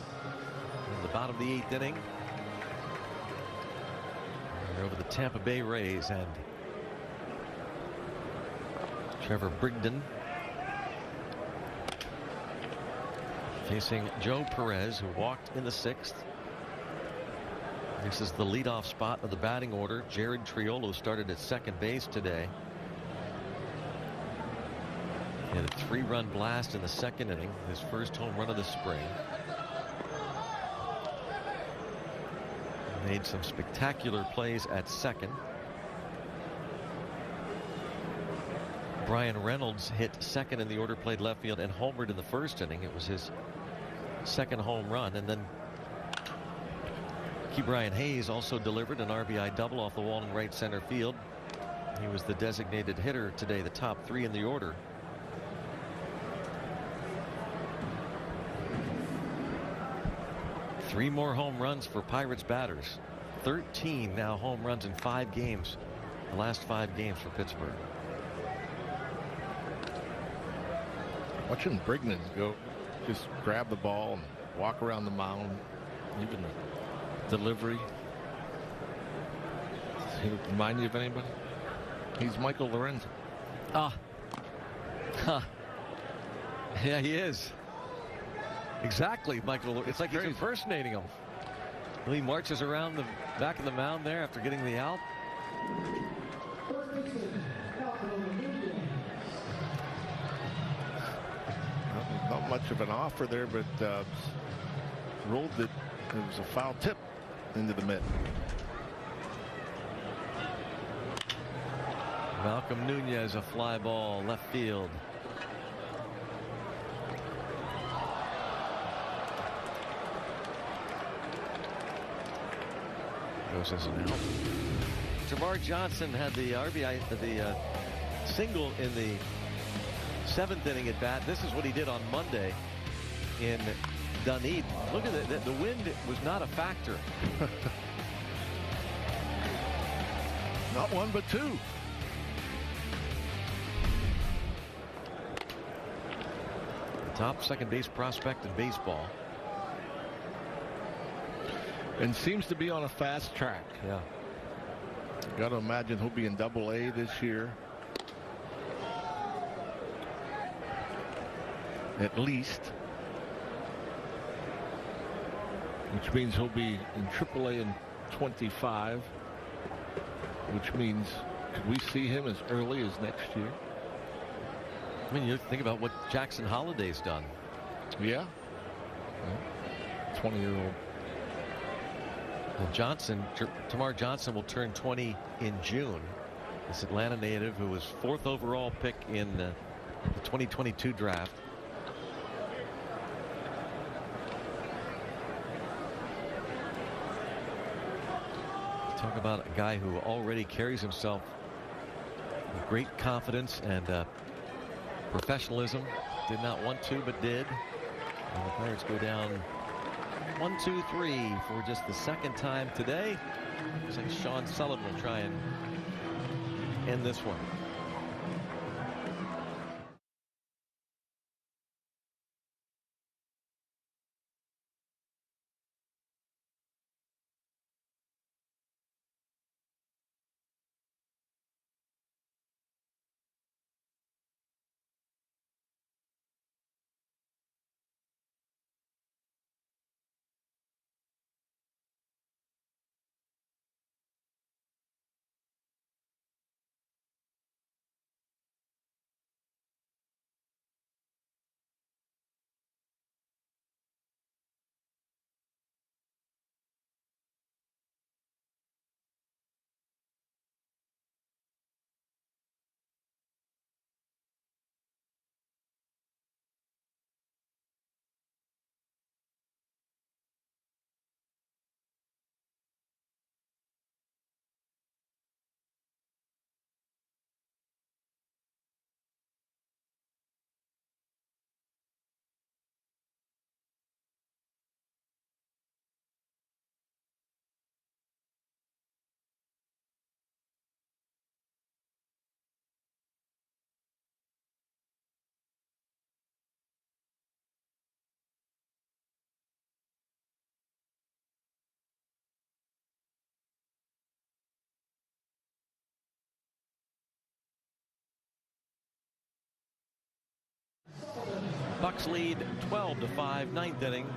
the bottom of the 8th inning. They're over the Tampa Bay Rays, and Trevor Brigden facing Joe Perez, who walked in the 6th. This is the leadoff spot of the batting order. Jared Triolo started at second base today. He had a 3-run blast in the 2nd inning, his first home run of the spring. Made some spectacular plays at second. Brian Reynolds hit second in the order, played left field, and homered in the 1st inning. It was his 2nd home run. And then Brian Hayes also delivered an RBI double off the wall in right center field. He was the designated hitter today, the top 3 in the order. Three more home runs for Pirates batters. 13 now home runs in 5 games. The last 5 games for Pittsburgh. Watching Brignan go, just grab the ball and walk around the mound, even the delivery. Does he remind you of anybody? He's Michael Lorenzen. Yeah, he is. Exactly, Michael. It's like crazy. He's impersonating him. He marches around the back of the mound there after getting the out. Not much of an offer there, but rolled it. It was a foul tip into the mid. Malcolm Nunez, a fly ball left field. Goes as an out. Tamar Johnson had the RBI, the single in the 7th inning at bat. This is what he did on Monday in Dunedin. Look at it. The wind was not a factor. Not one, but 2. Top second base prospect in baseball. And seems to be on a fast track. Yeah. Got to imagine he'll be in Double-A this year. At least. Which means he'll be in Triple-A in 25. Which means, could we see him as early as next year? I mean, you think about what Jackson Holliday's done. Yeah. 20-year-old. Tamar Johnson will turn 20 in June. This Atlanta native who was 4th overall pick in the 2022 draft. Talk about a guy who already carries himself with great confidence and professionalism. Did not want to, but did. And the Pirates go down 1-2-3 for just the 2nd time today. Looks like Sean Sullivan will try and end this one. Bucks lead 12-5, ninth inning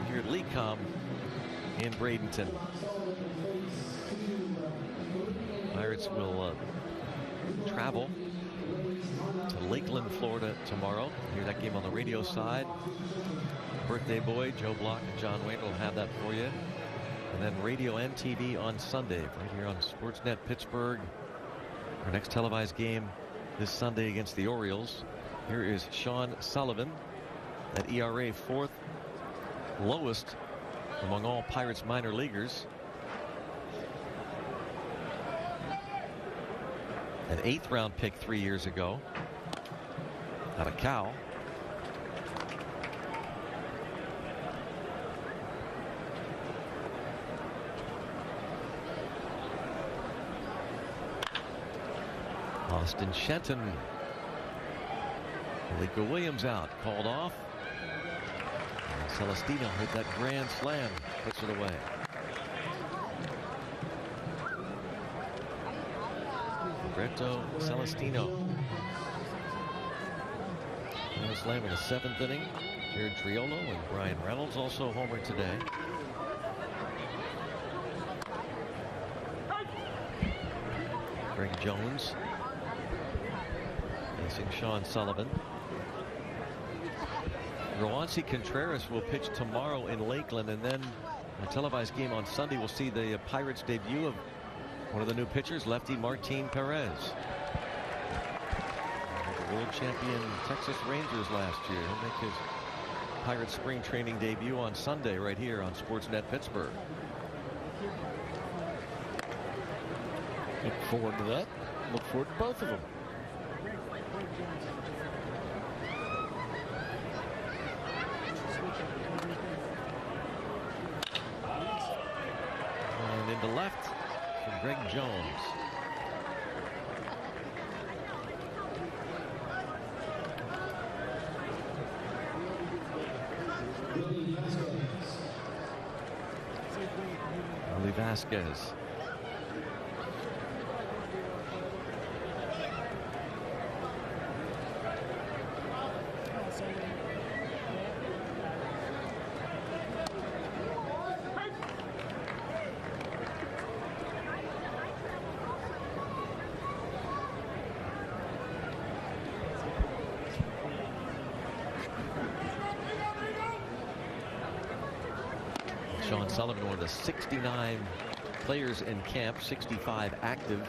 here at Lecom in Bradenton. Pirates will travel to Lakeland, Florida tomorrow. Hear that game on the radio side. Birthday boy Joe Block and John Wayne will have that for you. And then radio and TV on Sunday right here on Sportsnet Pittsburgh. Our next televised game this Sunday against the Orioles. Here is Sean Sullivan. That ERA 4th lowest among all Pirates minor leaguers. An 8th round pick 3 years ago out of Cal. Austin Shenton. Nico Williams out, called off. And Celestino hit that grand slam, puts it away. Roberto Celestino. Grand slam in the 7th inning. Jared Triolo and Brian Reynolds also homered today. Greg Jones facing Sean Sullivan. Roansy Contreras will pitch tomorrow in Lakeland, and then a televised game on Sunday will see the Pirates debut of one of the new pitchers, lefty Martin Perez. The world champion Texas Rangers last year. He'll make his Pirates spring training debut on Sunday right here on Sportsnet Pittsburgh. Look forward to that. Look forward to both of them. And into left from Greg Jones. Willie Vasquez. Sean Sullivan, one of the 69 players in camp, 65 active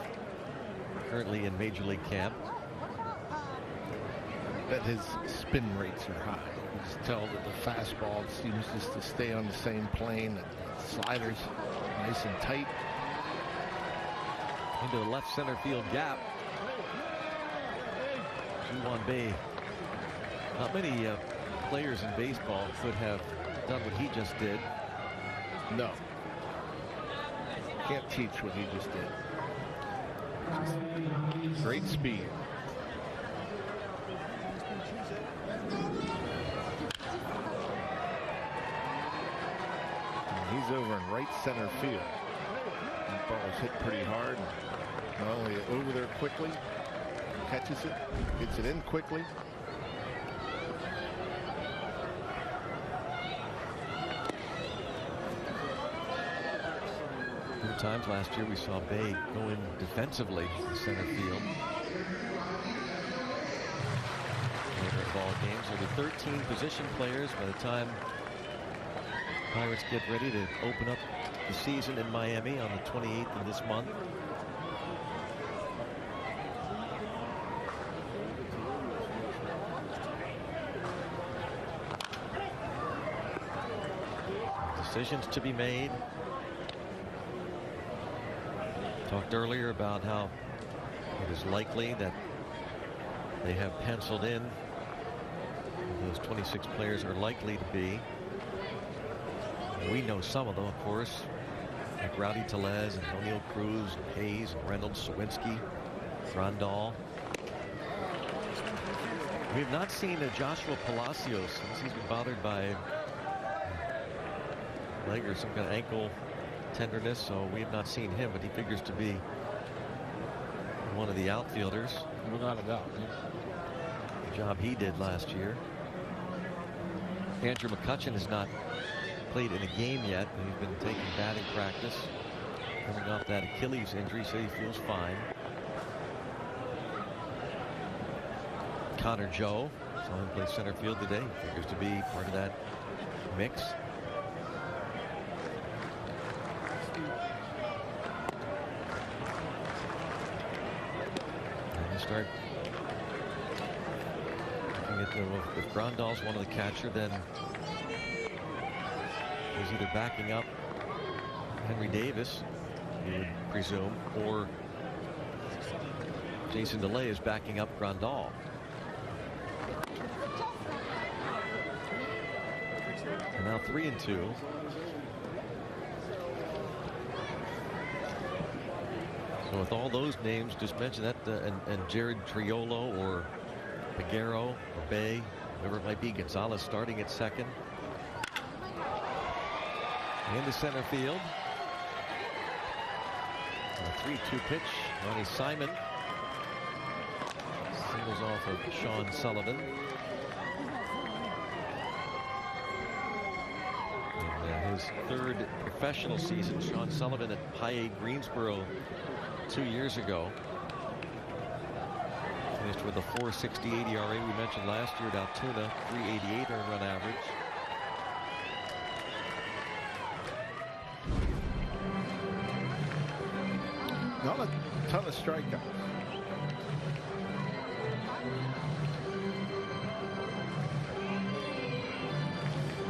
currently in Major League camp. Bet his spin rates are high. You can just tell that the fastball seems just to stay on the same plane. The sliders nice and tight. Into the left center field gap. Juwan Bay. Not many players in baseball could have done what he just did. No. Can't teach what he just did. Just great speed. And he's over in right center field. That ball is hit pretty hard. Not only over there quickly, catches it, gets it in quickly. Times last year we saw Bay go in defensively in center field. Later ball games, there'll be 13 position players by the time Pirates get ready to open up the season in Miami on the 28th of this month. Decisions to be made. Talked earlier about how it is likely that they have penciled in those 26 players are likely to be. And we know some of them, of course, like Rowdy Tellez and O'Neill Cruz, and Hayes, and Reynolds, Sawinski, Grandal. We have not seen Joshua Palacios since he's been bothered by leg or some kind of ankle tenderness, so we have not seen him, but he figures to be one of the outfielders. Without a doubt. job he did last year. Andrew McCutchen has not played in a game yet, but he's been taking batting practice coming off that Achilles injury, so he feels fine. Connor Joe saw him play center field today. He figures to be part of that mix. And you start looking at if Grandal's one of the catcher, then he's either backing up Henry Davis, you would presume, or Jason DeLay is backing up Grandal. And now 3-2. So with all those names just mentioned, that and Jared Triolo or Peguero or Bay, whoever it might be, Gonzalez starting at second. Into center field. A 3-2 pitch. Ronnie Simon singles off of Sean Sullivan. In his third professional season, Sean Sullivan at High A Greensboro 2 years ago. Finished with a .468 ERA. We mentioned last year at Altoona, .388 earned run average. Not a ton of strikeouts.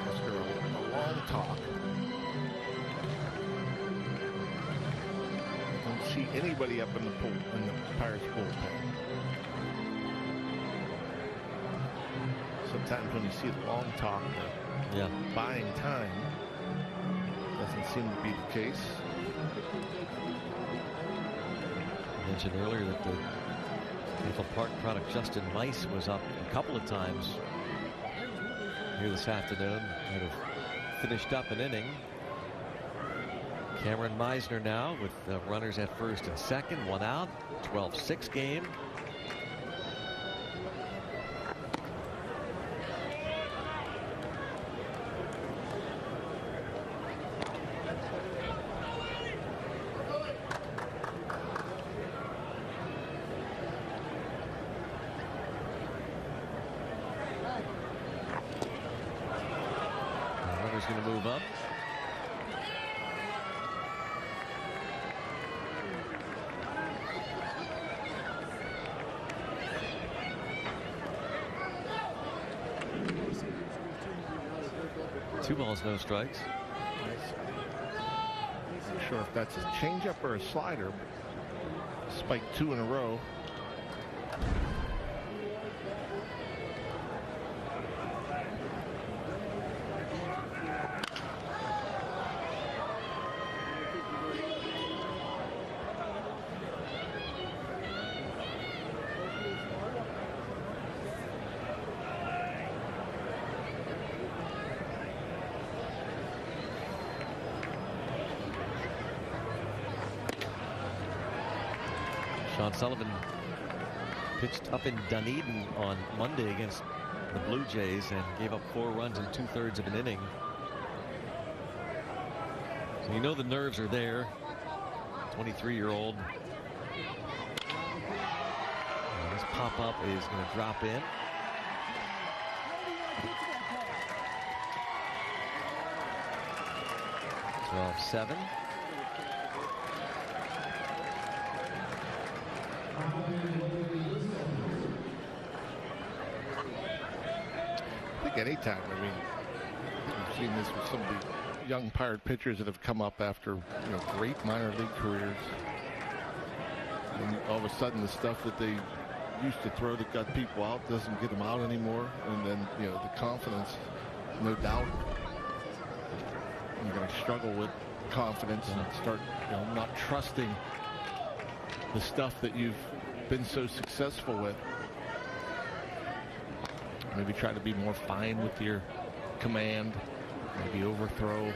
After a long talk. Don't see anybody up in the pool, in the Pirates bullpen. Sometimes when you see the long talk, buying time, doesn't seem to be the case. I mentioned earlier that the Maple Park product Justin Mice was up a couple of times here this afternoon. Might have finished up an inning. Cameron Meisner now with runners at first and second, one out, 12-6 game. Going to move up. Two balls, no strikes. Not sure if that's a changeup or a slider. Spiked two in a row. Sean Sullivan pitched up in Dunedin on Monday against the Blue Jays and gave up 4 runs in 2/3 of an inning. So you know the nerves are there. 23-year-old. This pop-up is going to drop in. It's 12-7. I think anytime, I mean, we've seen this with some of the young Pirate pitchers that have come up after, great minor league careers. And all of a sudden the stuff that they used to throw that got people out doesn't get them out anymore. And then, the confidence, no doubt, you're going to struggle with confidence and start, not trusting the stuff that you've been so successful with. Maybe try to be more fine with your command, maybe overthrow,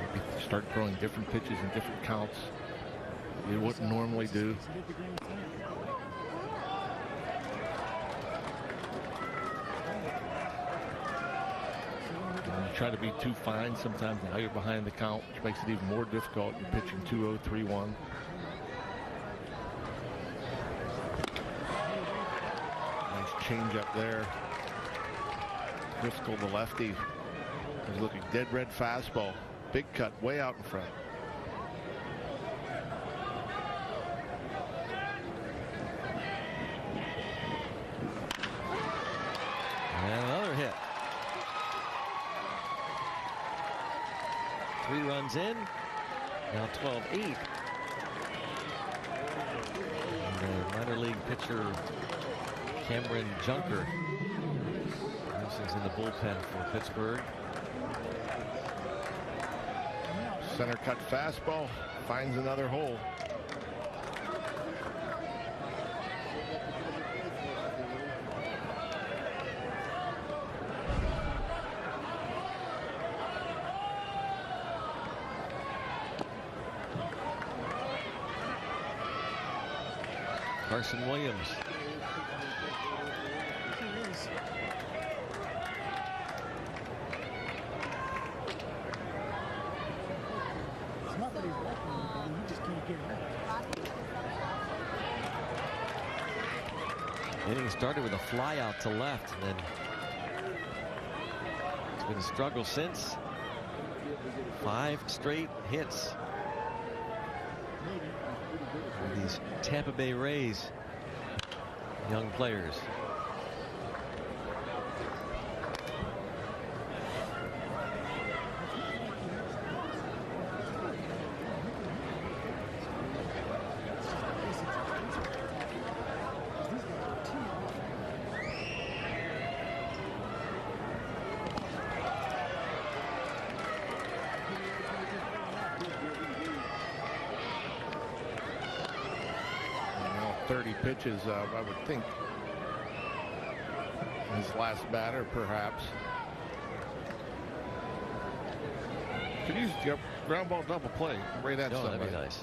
maybe start throwing different pitches in different counts you wouldn't normally do. try to be too fine sometimes. Now you're behind the count, which makes it even more difficult. You're pitching 2-0, 3-1. Nice change up there. Driscoll, the lefty, is looking dead red fastball. Big cut way out in front. And another hit. 3 runs in. Now 12-8. And the minor league pitcher Cameron Junker. This is in the bullpen for Pittsburgh. Center cut fastball finds another hole. Carson Williams. Inning started with a fly out to left, and then it's been a struggle since. 5 straight hits for these Tampa Bay Rays young players. Pitches, I would think his last batter, perhaps. Could use ground ball double play right at somebody. That'd be nice.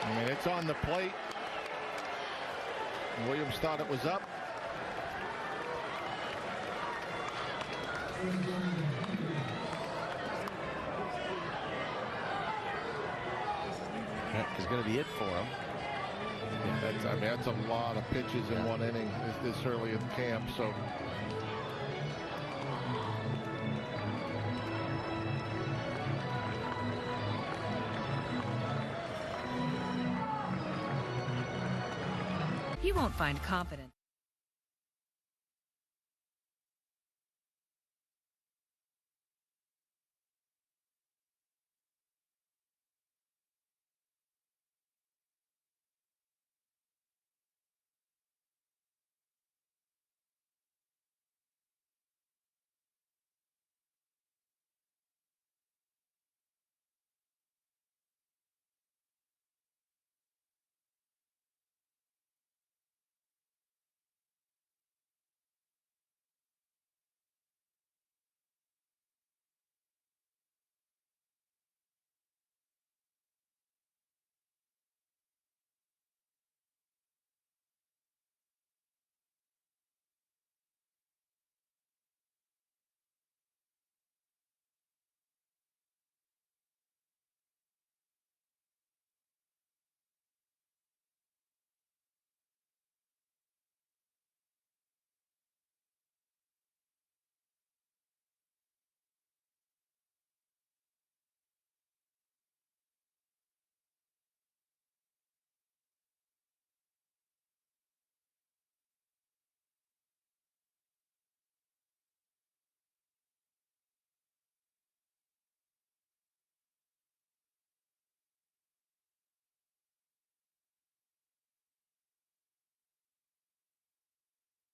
I mean, it's on the plate. Williams thought it was up. That is going to be it for him. Yeah, that's a lot of pitches in one inning this early in camp. So. He won't find confidence.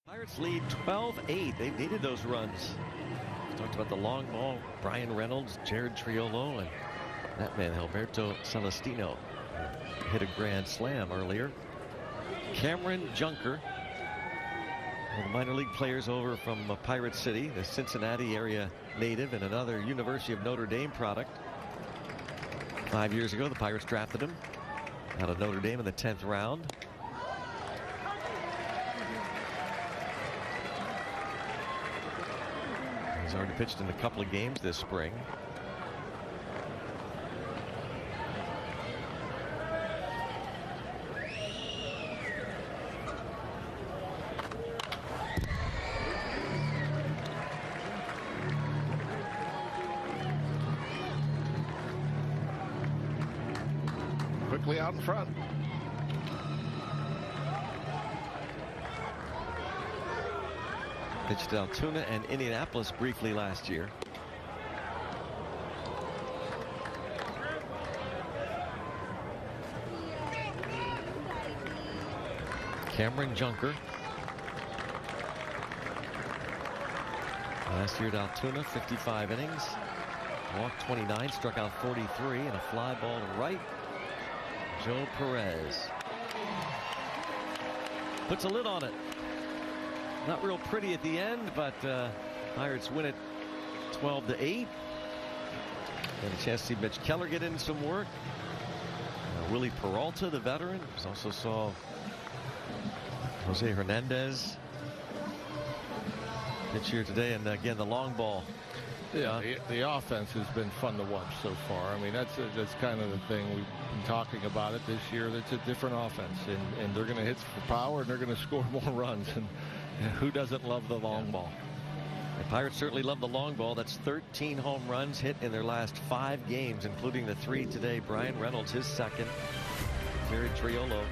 Pirates lead 12-8. They needed those runs. We talked about the long ball. Brian Reynolds, Jared Triolo, and that man, Alberto Celestino. hit a grand slam earlier. Cameron Junker, one of the minor league players over from Pirate City, the Cincinnati area native, and another University of Notre Dame product. 5 years ago, the Pirates drafted him out of Notre Dame in the 10th round. He's already pitched in a couple of games this spring. Quickly out in front. Pitched Altoona and Indianapolis briefly last year. Cameron Junker. Last year at Altoona, 55 innings. Walked 29, struck out 43, and a fly ball to right. Joe Perez puts a lid on it. Not real pretty at the end, but Pirates win it 12-8. And a chance to see Mitch Keller get in some work. Willie Peralta, the veteran. We also saw Jose Hernandez pitch here today, and again the long ball. Yeah, the offense has been fun to watch so far. I mean, that's kind of the thing we've been talking about it this year. It's a different offense, and they're going to hit for power, and they're going to score more runs. And who doesn't love the long ball? The Pirates certainly love the long ball. That's 13 home runs hit in their last 5 games, including the 3 today. Brian Reynolds, his second. Terry Triolo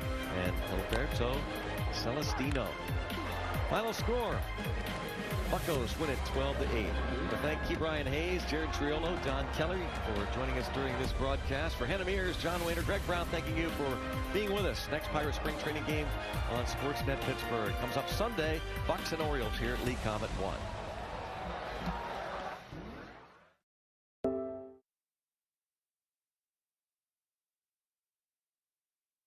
and Alberto Celestino. Final score. Buccos win it 12-8. To thank Key Brian Hayes, Jared Triolo, Don Kelly for joining us during this broadcast. For Hannah Mears, John Wayner, Greg Brown, thanking you for being with us. Next Pirates spring training game on Sportsnet Pittsburgh comes up Sunday. Bucks and Orioles here at Lee Comet 1.